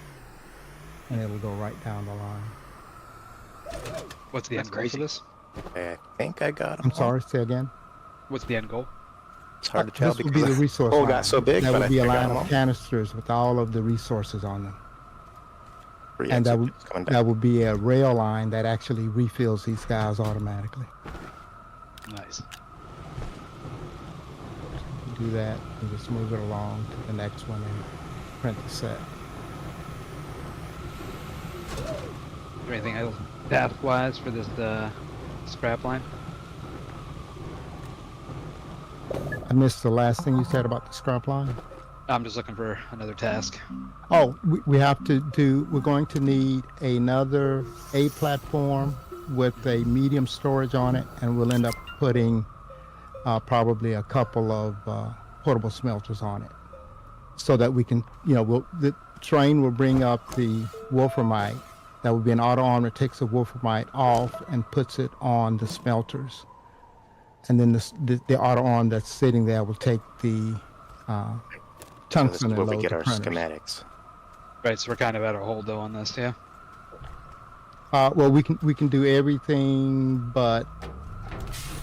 And it'll go right down the line. What's the That's end goal crazy. for this? I think I got him. I'm sorry, say again. What's the end goal? It's hard to tell This will be the because resource the hole line. got so big, That but will I be a think I got line them of all. canisters with all of the resources on them. Three And that exits coming down. that will be a rail line that actually refills these guys automatically. Nice. You do that and just move it along to the next one and print the set. Is there anything else path-wise for this scrap line? I missed the last thing you said about the scrap line. I'm just looking for another task. Oh, we have to do, we're going to need another A platform with a medium storage on it, and we'll end up putting probably a couple of portable smelters on it so that we can, the train will bring up the wolframite. That would be an auto arm that takes the wolframite off and puts it on the smelters. And then the auto arm that's sitting there will take the So this tungsten is and where we load get the our printers. schematics. Right, so we're kind of at a hold though on this, yeah? Well, we can do everything but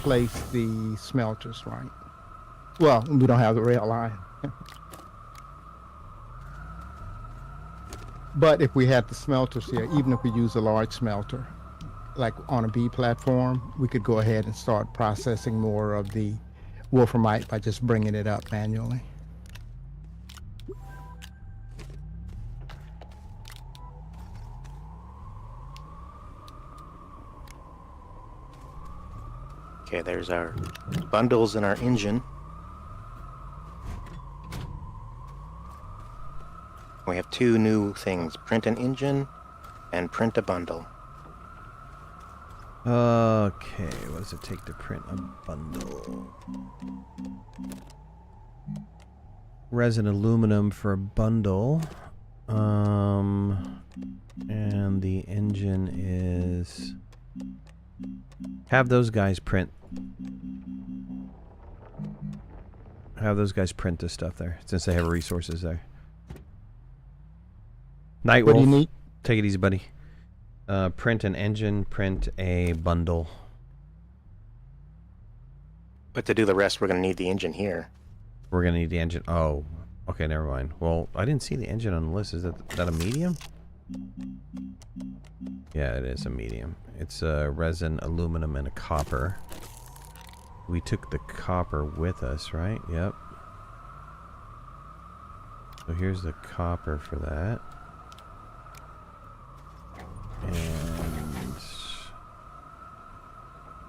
place the smelters, right? Well, we don't have the rail line. But if we had the smelters here, even if we use a large smelter, like on a B platform, we could go ahead and start processing more of the wolframite by just bringing it up manually. Okay, there's our bundles in our engine. We have two new things, print an engine and print a bundle. Okay, what does it take to print a bundle? Resin aluminum for a bundle. And the engine is... Have those guys print the stuff there, since they have resources there. Night What do Wolf. you need? Take it easy, buddy. Print an engine, print a bundle. But to do the rest, we're going to need the engine here. We're going to need the engine. Oh, okay, never mind. Well, I didn't see the engine on the list. Is that a medium? Yeah, it is a medium. It's a resin, aluminum, and a copper. We took the copper with us, right? Yep. So here's the copper for that.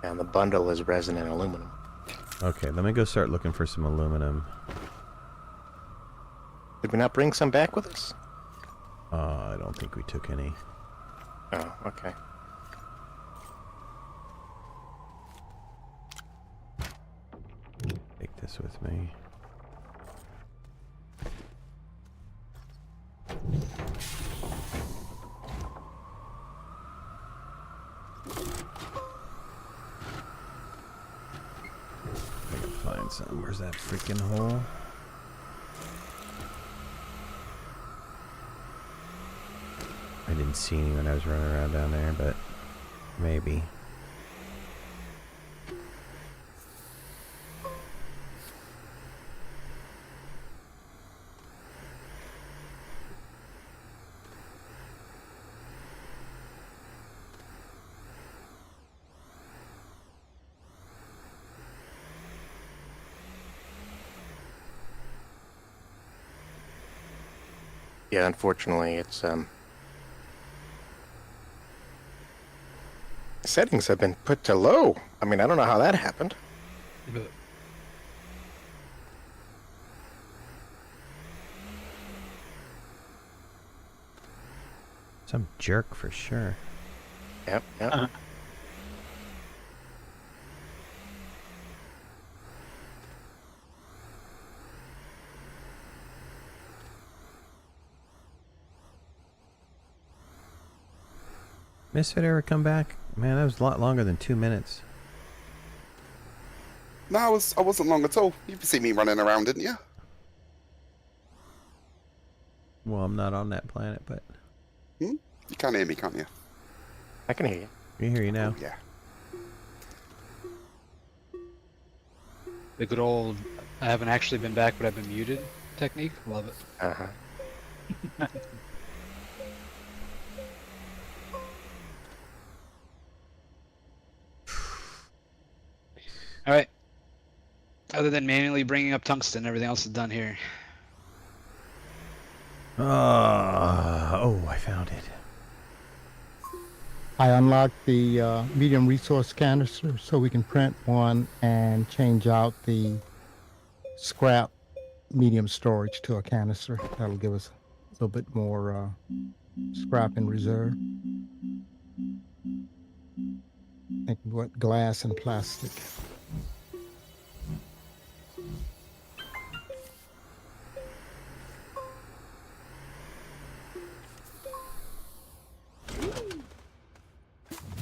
And the bundle is resin and aluminum. Okay, let me go start looking for some aluminum. Did we not bring some back with us? I don't think we took any. Oh, okay. Take this with me. I can find some. Where's that freaking hole? I didn't see any when I was running around down there, but maybe. Yeah, unfortunately, it's settings have been put to low. I mean, I don't know how that happened. Some jerk for sure. Yep, yep. Misfit ever come back? Man, that was a lot longer than 2 minutes. No, I wasn't long at all. You see me running around, didn't you? Well, I'm not on that planet, but You can't hear me, can't you? I can hear you. I can hear you now. Yeah. The good old, I haven't actually been back, but I've been muted technique. Love it. Uh-huh. All right. Other than manually bringing up tungsten, everything else is done here. Oh, I found it. I unlocked the medium resource canister so we can print one and change out the scrap medium storage to a canister. That'll give us a little bit more scrap in reserve. Think what glass and plastic.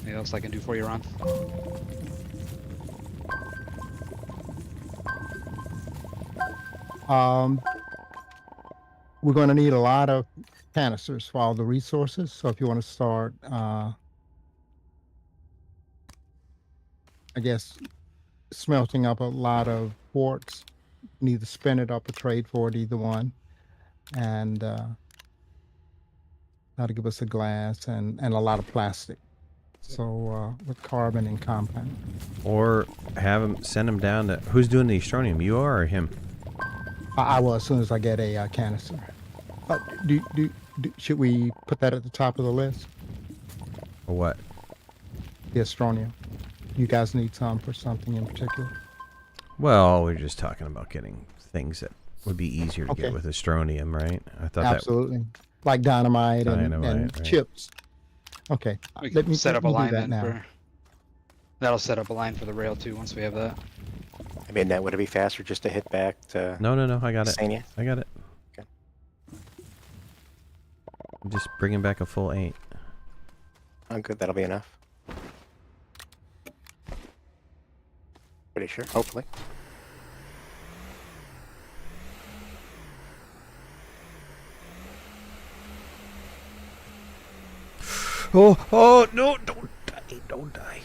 Anything else I can do for you, Ron? We're going to need a lot of canisters for all the resources. So if you want to start, I guess, smelting up a lot of quartz, you can either spin it up or trade for it, either one. And that'll give us a glass and a lot of plastic. So with carbon and compound. Or have him send him down to who's doing the Astroneum? You are or him? I will as soon as I get a canister. Should we put that at the top of the list? Or what? The Astroneum. You guys need some for something in particular? Well, we're just talking about getting things that would be easier to Okay. get with Astroneum, right? I thought Absolutely. Like dynamite and right. chips. Okay. We Let can me set up a do line that then now. for. That'll set up a line for the rail too. Once we have that. I mean, that would it be faster just to hit back to No, I got it. Sania? I got it. Okay. I'm just bringing back a full 8. Oh, good. That'll be enough. Pretty sure. Hopefully. Oh, no, don't die, don't die.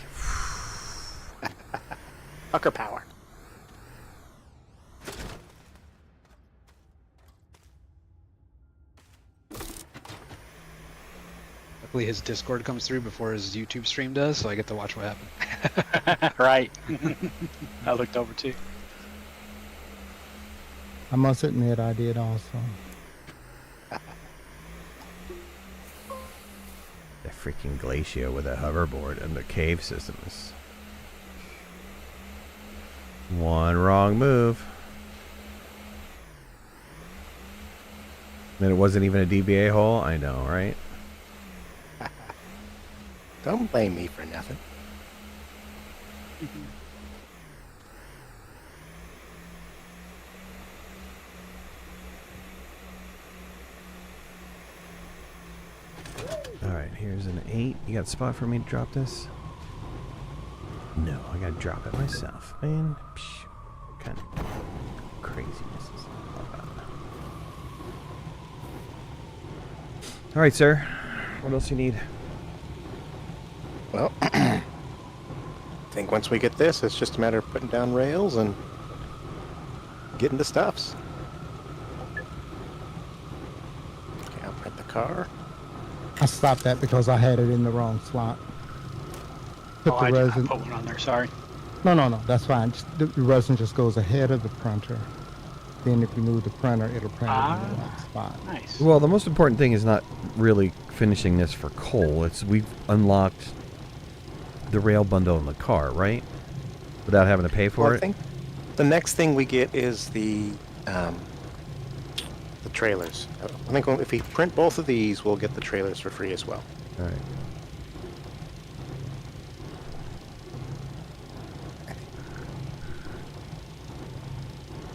Fucker power. Luckily, his Discord comes through before his YouTube stream does, so I get to watch what happened. Right. I looked over too. I must admit I did also. The freaking Glacio with a hoverboard and the cave system is one wrong move. And it wasn't even a DBA hole? I know, right? Don't blame me for nothing. Alright, here's an 8. You got a spot for me to drop this? No, I gotta drop it myself. Man, psh, what kind of craziness is that? Alright, sir. What else you need? Well, I think once we get this, it's just a matter of putting down rails and getting the stuffs. Okay, I'll print the car. I stopped that because I had it in the wrong slot. Put Oh, the I resin. put one on there. Sorry. No, that's fine. Just, the resin just goes ahead of the printer. Then if you move the printer, it'll print it in the right spot. Nice. Well, the most important thing is not really finishing this for coal. It's we've unlocked the rail bundle in the car, right? Without having to pay for Well, I it. think the next thing we get is the trailers. I think if we print both of these, we'll get the trailers for free as well. All right.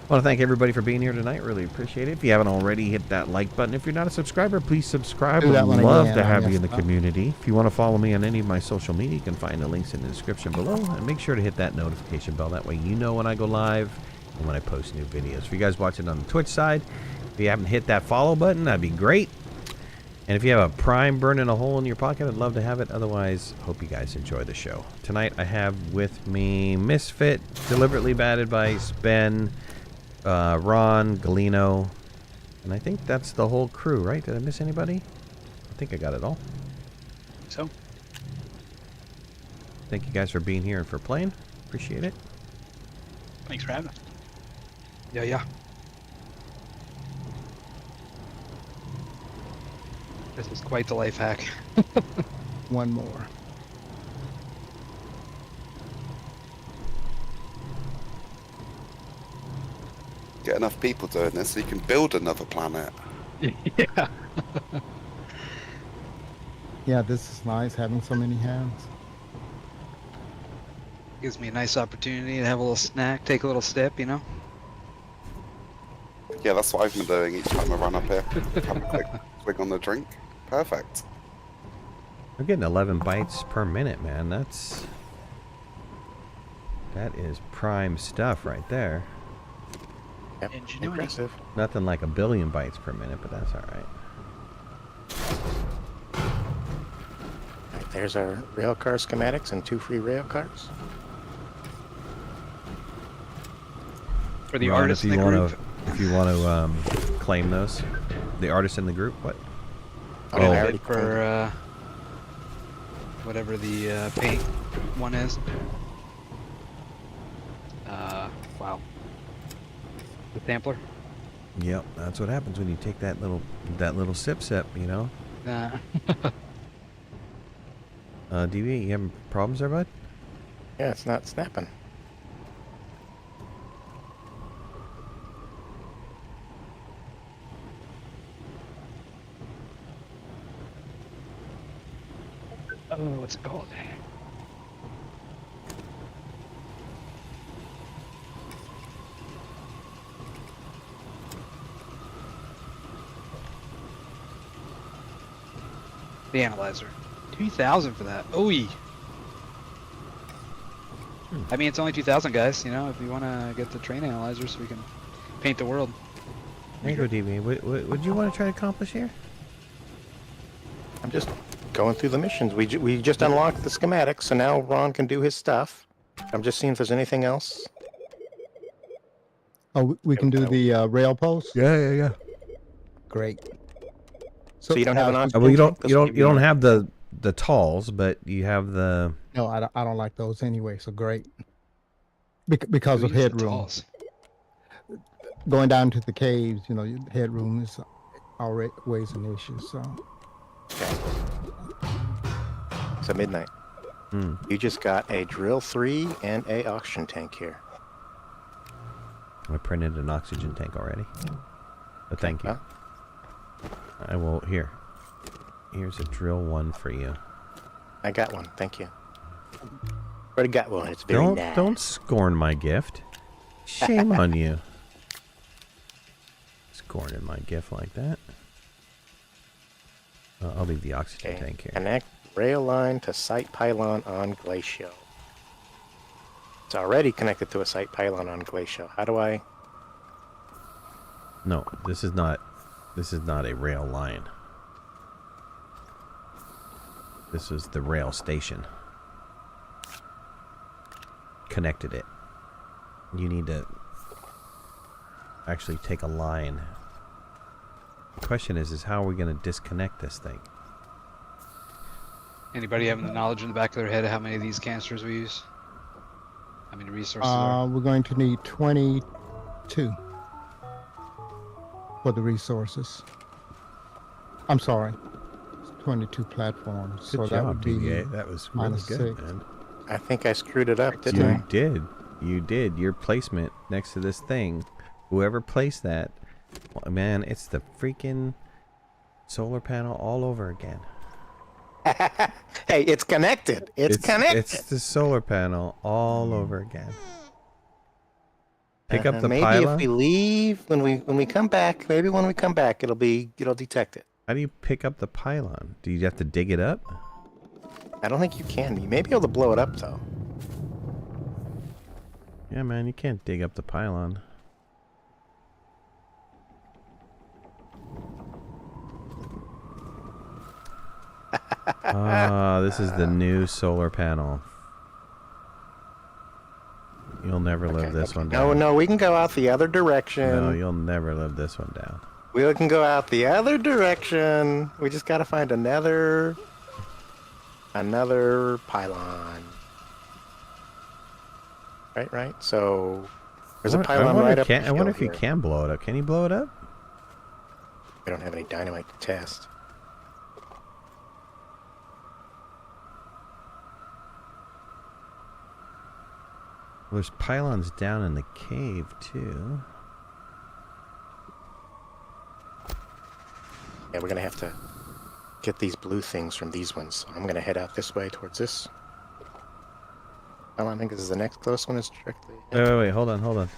I want to thank everybody for being here tonight. Really appreciate it. If you haven't already, hit that like button. If you're not a subscriber, please subscribe. Do We'd that one love again. to I have you in the messed up. community. If you want to follow me on any of my social media, you can find the links in the description below. And make sure to hit that notification bell. That way you know when I go live and when I post new videos. For you guys watching on the Twitch side, if you haven't hit that follow button, that'd be great. And if you have a Prime burning a hole in your pocket, I'd love to have it. Otherwise, hope you guys enjoy the show. Tonight I have with me Misfit, Deliberately Bad Advice, Ben, Ron, Galino, and I think that's the whole crew, right? Did I miss anybody? I think I got it all. So, Thank you guys for being here and for playing. Appreciate it. thanks for having us. Yeah. This is quite the life hack. One more. Get enough people doing this so you can build another planet. Yeah. Yeah, this is nice having so many hands. Gives me a nice opportunity to have a little snack, take a little step, you know? Yeah, that's what I've been doing each time I run up here. Have a quick swig on the drink. Perfect. We're getting 11 bytes per minute, man. That is prime stuff right there. Yep, Ingenuity. impressive. Nothing like a billion bytes per minute, but that's all right. Right, there's our rail car schematics and 2 free rail cars. For the Ron, artists if in you the want group. to, if you want to claim those, the artists in the group. What? What I Oh. did for whatever the paint one is. Wow. The sampler. Yep, that's what happens when you take that little sip, you know. DB, you having problems there, bud? Yeah, it's not snapping. Oh, what's it called? The analyzer. 2,000 for that. Ooh. I mean, it's only 2,000, guys. You know, if you want to get the train analyzer, so we can paint the world. There you go, DB. What do you want to try to accomplish here? I'm just going through the missions. We just unlocked the schematics, so now Ron can do his stuff. I'm just seeing if there's anything else. Oh, we can do the rail post. Yeah. Great. So you don't have an oxygen Well, you tank? you don't have the talls, but you have the. No, I don't like those anyway. So great. Because Who of uses the headroom. talls? Going down to the caves, you know, headroom is always an issue. So. So Midnight. You just got a drill 3 and a oxygen tank here. I printed an oxygen tank already. But thank you. Huh? I will here. Here's a drill 1 for you. I got one. Thank you. Already got one. It's very nice. Don't scorn my gift. Shame on you. Scorning my gift like that. I'll leave the oxygen tank here. Connect rail line to site pylon on Glacio. It's already connected to a site pylon on Glacio. How do I? No, this is not a rail line. This is the rail station. Connected it. You need to actually take a line. The question is how are we going to disconnect this thing? Anybody having the knowledge in the back of their head of how many of these canisters we use? How many resources are? We're going to need 22 for the resources. I'm sorry, 22 platforms. Good so job, that would be DBA. That was really minus good, 6. man. I think I screwed it up, didn't I? You did. You did. Your placement next to this thing, whoever placed that, well, man, it's the freaking solar panel all over again. Hey, it's connected. It's connected. It's the solar panel all over again. Pick up the maybe pylon. if we leave, when we come back, maybe when we come back, it'll detect it. How do you pick up the pylon? Do you have to dig it up? I don't think you can. You may be able to blow it up though. Yeah, man, you can't dig up the pylon. This is the new solar panel. You'll never live this one down. No, we can go out the other direction. No, you'll never live this one down. We can go out the other direction. We just gotta find another pylon. Right. So there's a pylon right up. I wonder if you can blow it up. Can you blow it up? I don't have any dynamite to test. Well, there's pylons down in the cave too. Yeah, we're gonna have to get these blue things from these ones. So I'm gonna head out this way towards this. Well, I think this is the next close one. Is directly. Wait, hold on.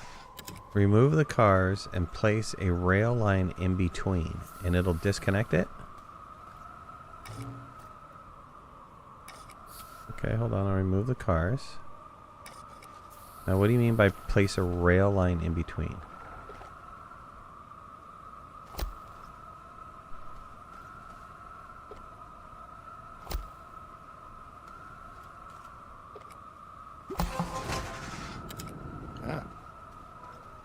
Remove the cars and place a rail line in between, and it'll disconnect it. Okay, hold on. I'll remove the cars. Now, what do you mean by place a rail line in between?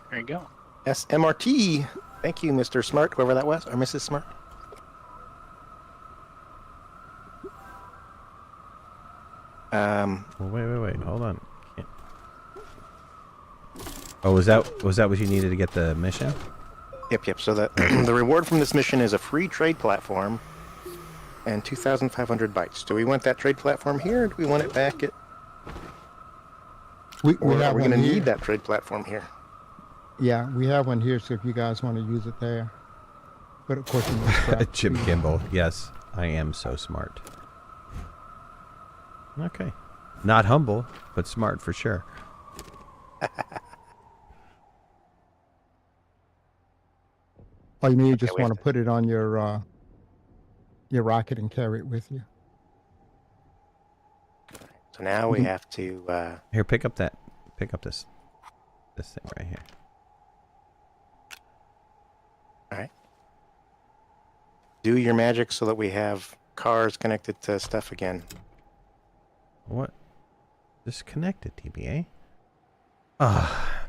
There you go. SMRT. Thank you, Mr. Smart, whoever that was, or Mrs. Smart. Well, wait. Hold on. Can't... Oh, was that what you needed to get the mission? Yep. So that the reward from this mission is a free trade platform and 2,500 bytes. Do we want that trade platform here, or do we want it back at? Or are we going to need that trade platform here? Yeah, we have one here, so if you guys want to use it there. But of course, Jim Kimball. Yes, I am so smart. Okay. Not humble, but smart for sure. Oh, you mean you just want to put it on your rocket and carry it with you? So now we have to... Here, pick up this thing right here. All right. Do your magic so that we have cars connected to stuff again. What? Disconnected, TBA. Ah.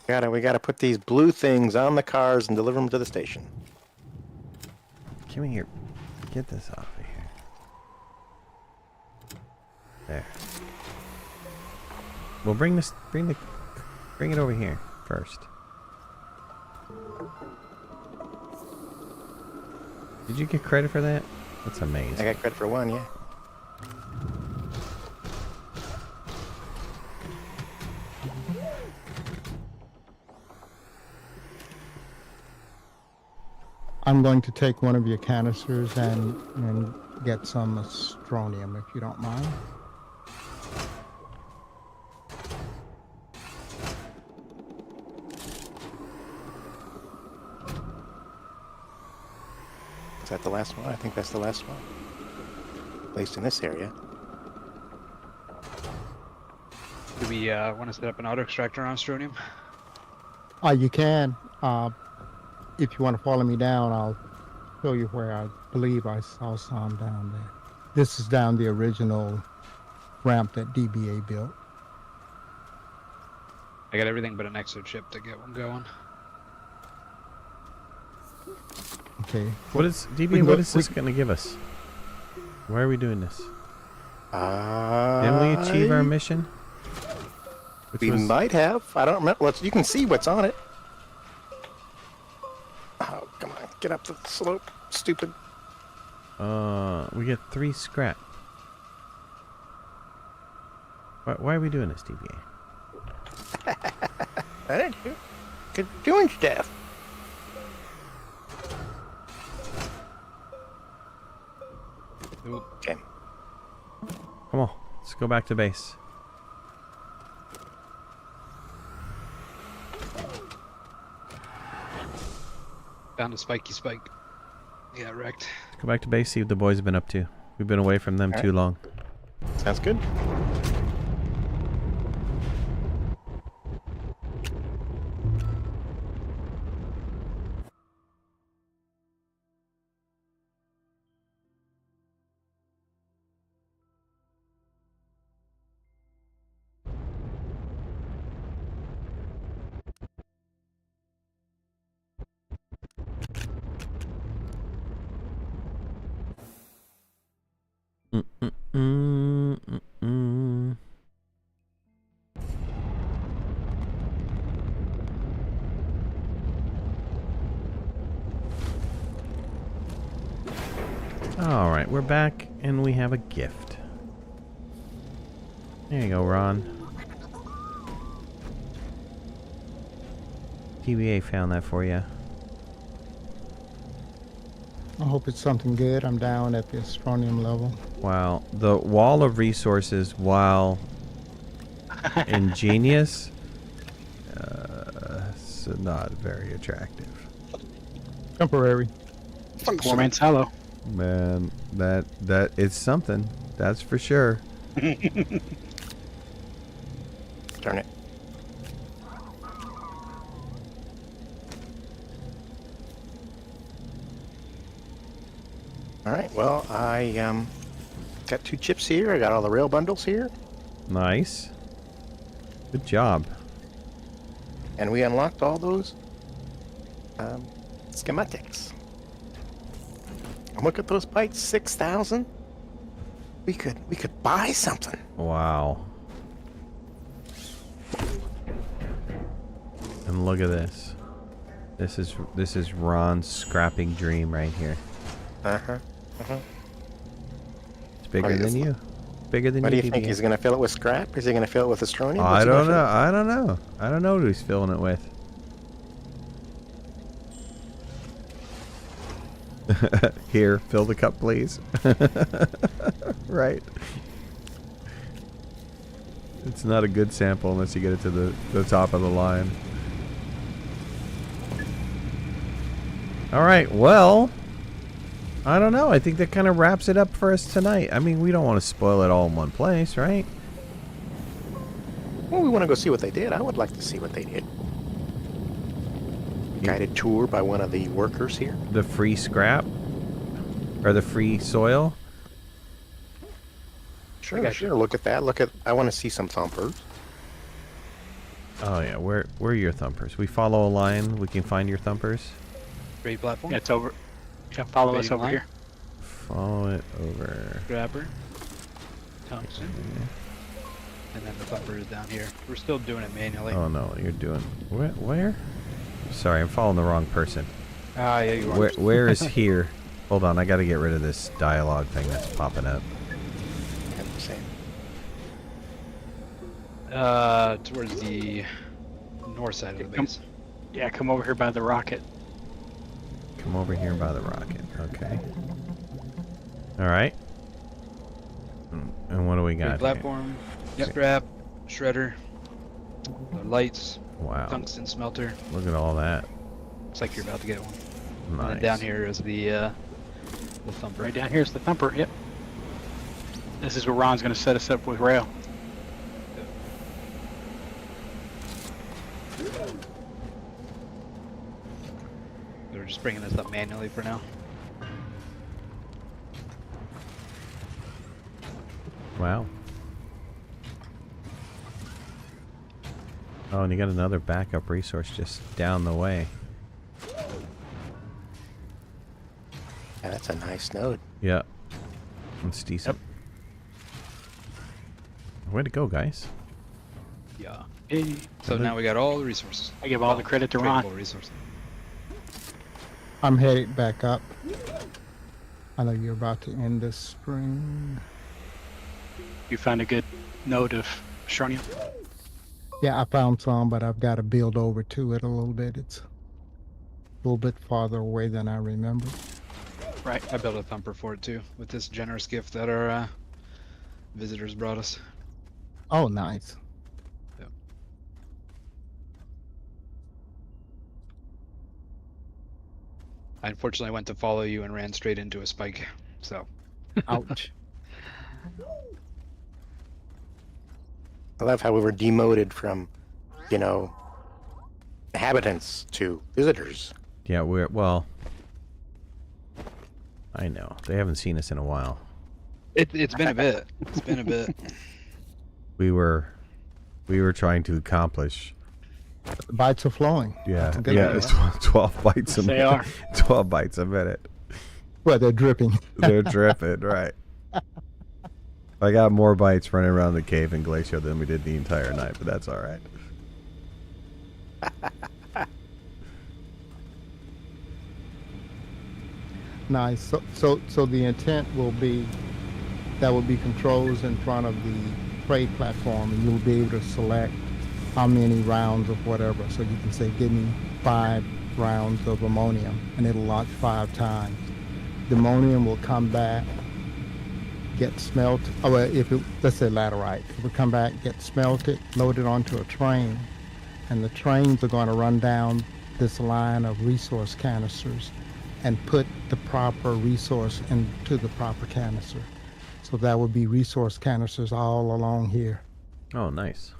We gotta put these blue things on the cars and deliver them to the station. Come here. Get this off of here. There. Well, bring it over here first. Did you get credit for that? That's amazing. I got credit for one, yeah. I'm going to take one of your canisters and get some astronium, if you don't mind. Is that the last one? I think that's the last one. At least in this area. Do we want to set up an auto extractor on Astronium? You can. If you want to follow me down, I'll show you where I believe I saw some down there. This is down the original ramp that DBA built. I got everything but an exo chip to get one going. Okay. What is DBA? What is this going to give us? Why are we doing this? Didn't we achieve our mission? Which We was- might have. I don't remember. You can see what's on it. Oh, come on. Get up the slope, stupid. We get 3 scrap. Why are we doing this, DBA? I don't know. Good doing stuff. Okay. Come on, let's go back to base. Found a spiky spike. Yeah, wrecked. Let's go back to base, see what the boys have been up to. We've been away from them too long. Sounds good. All right, we're back, and we have a gift. There you go, Ron. TBA found that for you. I hope it's something good. I'm down at the astronium level. Wow, the wall of resources, while ingenious, it's not very attractive. Temporary. Poor Functional. man's hollow. Man, that it's something. That's for sure. Darn it. All right. Well, I got 2 chips here. I got all the rail bundles here, Nice. Good job. and we unlocked all those schematics. And look at those bytes, 6,000. We could buy something. Wow. And look at this. This is Ron's scrapping dream right here. It's bigger Right, than isn't you. Bigger than What do you. you think? DBA. He's gonna fill it with scrap? Is he gonna fill it with astronium? I don't know. I don't know. I don't know what he's filling it with. Here, fill the cup, please. Right. It's not a good sample unless you get it to the top of the line. All right, well, I don't know. I think that kind of wraps it up for us tonight. I mean, we don't want to spoil it all in one place, right? Well, we want to go see what they did. I would like to see what they did. Guided tour by one of the workers here. The free scrap. or the free soil. Sure, sure. Look at that. Look at. I want to see some thumpers. Oh yeah, where are your thumpers? We follow a line. We can find your thumpers. Great platform. Yeah, it's over. Yeah, follow us Waiting over line. here. Follow it over. Grabber. Tungsten. And then the thumper is down here. We're still doing it manually. Oh no, you're doing where? Sorry, I'm following the wrong person. Ah, yeah, you are. Where is here? Hold on, I got to get rid of this dialogue thing that's popping up. Towards the north side of the base. Yeah, come over here by the rocket. Come over here by the rocket. Okay. All right. And what do we got here? Platform, scrap, shredder, the lights, Wow. tungsten smelter. Look at all that. Looks like you're about to get one. Nice. And then down here is the thumper. Right down here's the thumper. Yep. This is where Ron's going to set us up with rail. We're just bringing this up manually for now. Wow. Oh, and you got another backup resource just down the way. Yeah, that's a nice node. Yeah. It's decent. Way to go, guys. Yeah. Hey, So now we got all the resources. I give all the credit to Ron. Tradable resources. I'm headed back up. I know you're about to end this spring. You found a good node of Astroneer? Yeah, I found some, but I've got to build over to it a little bit. It's a little bit farther away than I remember. Right. I built a thumper for it too, with this generous gift that our visitors brought us. Oh, nice. Yep. I unfortunately went to follow you and ran straight into a spike, so. Ouch. I love how we were demoted from, you know, inhabitants to visitors. Yeah, well, I know. They haven't seen us in a while. It's been a bit. It's been a bit. We were trying to accomplish. The bytes are flowing. Yeah, That's a good yeah, idea. it's 12 bytes a They minute. are. 12 bytes a minute. Well, they're dripping. They're dripping, right. I got more bytes running around the cave in Glacio than we did the entire night, but that's all right. Nice. So the intent will be that will be controls in front of the trade platform, and you'll be able to select how many rounds of whatever. So you can say, give me 5 rounds of ammonium, and it'll launch 5 times. The ammonium will come back, get smelted. Oh, well, let's say laterite, it will come back, get smelted, loaded onto a train, and the trains are going to run down this line of resource canisters and put the proper resource into the proper canister. So that would be resource canisters all along here. Oh, nice.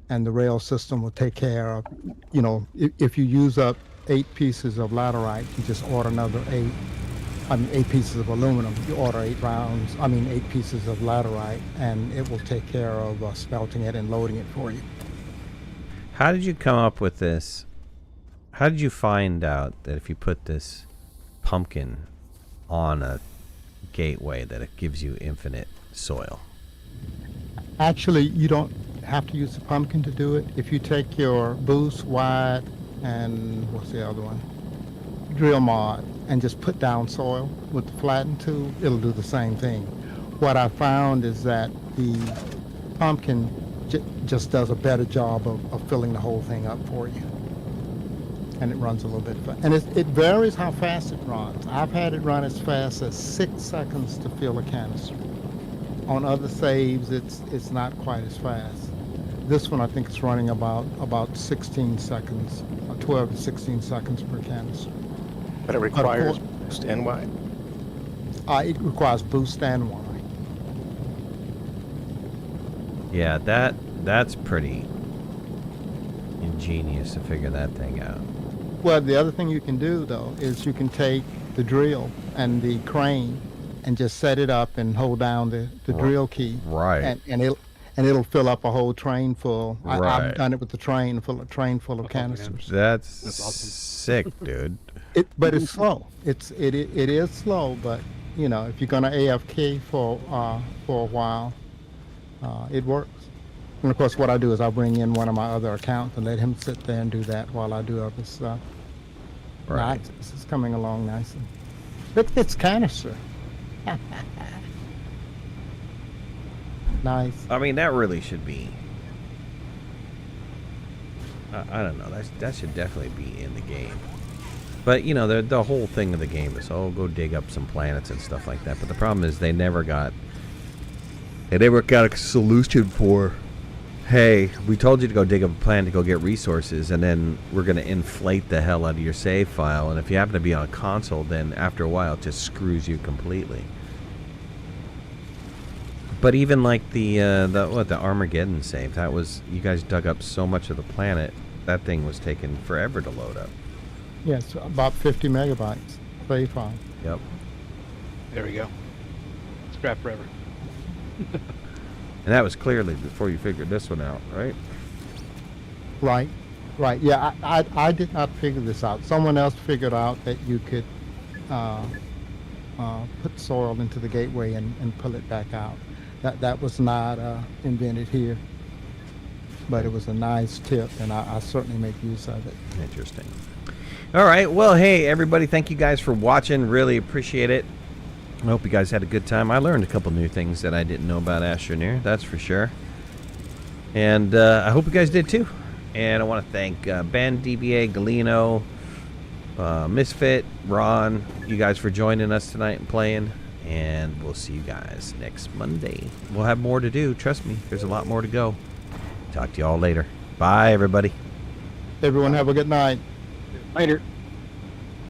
And the rail system will take care of, you know, if you use up 8 pieces of laterite, you just order another 8. 8 pieces of aluminum, you order 8 pieces of laterite, and it will take care of smelting it and loading it for you. How did you come up with this? How did you find out that if you put this pumpkin on a gateway that it gives you infinite soil? Actually, you don't have to use the pumpkin to do it. If you take your boost, wide, and what's the other one? Drill mod, and just put down soil with the flatten tool, it'll do the same thing. What I found is that the pumpkin just does a better job of filling the whole thing up for you. And it runs a little bit fast. And it varies how fast it runs. I've had it run as fast as 6 seconds to fill a canister. On other saves, it's not quite as fast. This one, I think it's running about 16 seconds, 12 to 16 seconds per canister. But it requires boost and wide. It requires boost and wide. Yeah, that's pretty ingenious to figure that thing out. Well, the other thing you can do, though, is you can take the drill and the crane, and just set it up and hold down the drill key. Right. And it'll fill up a whole train full. Right. I've done it with the train full of canisters. That's awesome. sick, dude. But it's slow. It is slow, but you know, if you're gonna AFK for a while, it works. And of course, what I do is I'll bring in one of my other accounts and let him sit there and do that while I do other stuff. Right. Nice. This is coming along nicely. It's canister. Nice. I mean, that really should be. I don't know. That should definitely be in the game. But you know, the whole thing of the game is, oh, go dig up some planets and stuff like that. But the problem is they never got a solution for, hey, we told you to go dig up a planet to go get resources, and then we're going to inflate the hell out of your save file. And if you happen to be on a console, then after a while it just screws you completely. But even like the Armageddon save, that was, you guys dug up so much of the planet, that thing was taking forever to load up. Yes, about 50 megabytes save file. Yep. There we go. Scrap forever. And that was clearly before you figured this one out, right? Right. Yeah, I did not figure this out. Someone else figured out that you could put soil into the gateway and pull it back out. That was not invented here, but it was a nice tip, and I certainly make use of it. Interesting. All right. Well, hey, everybody, thank you guys for watching. Really appreciate it. I hope you guys had a good time. I learned a couple new things that I didn't know about Astroneer, that's for sure. And I hope you guys did too. And I want to thank Ben, DBA, Galeno, Misfit, Ron, you guys for joining us tonight and playing. And we'll see you guys next Monday. We'll have more to do. Trust me, there's a lot more to go. Talk to you all later. Bye, everybody. Everyone have a good night. Later.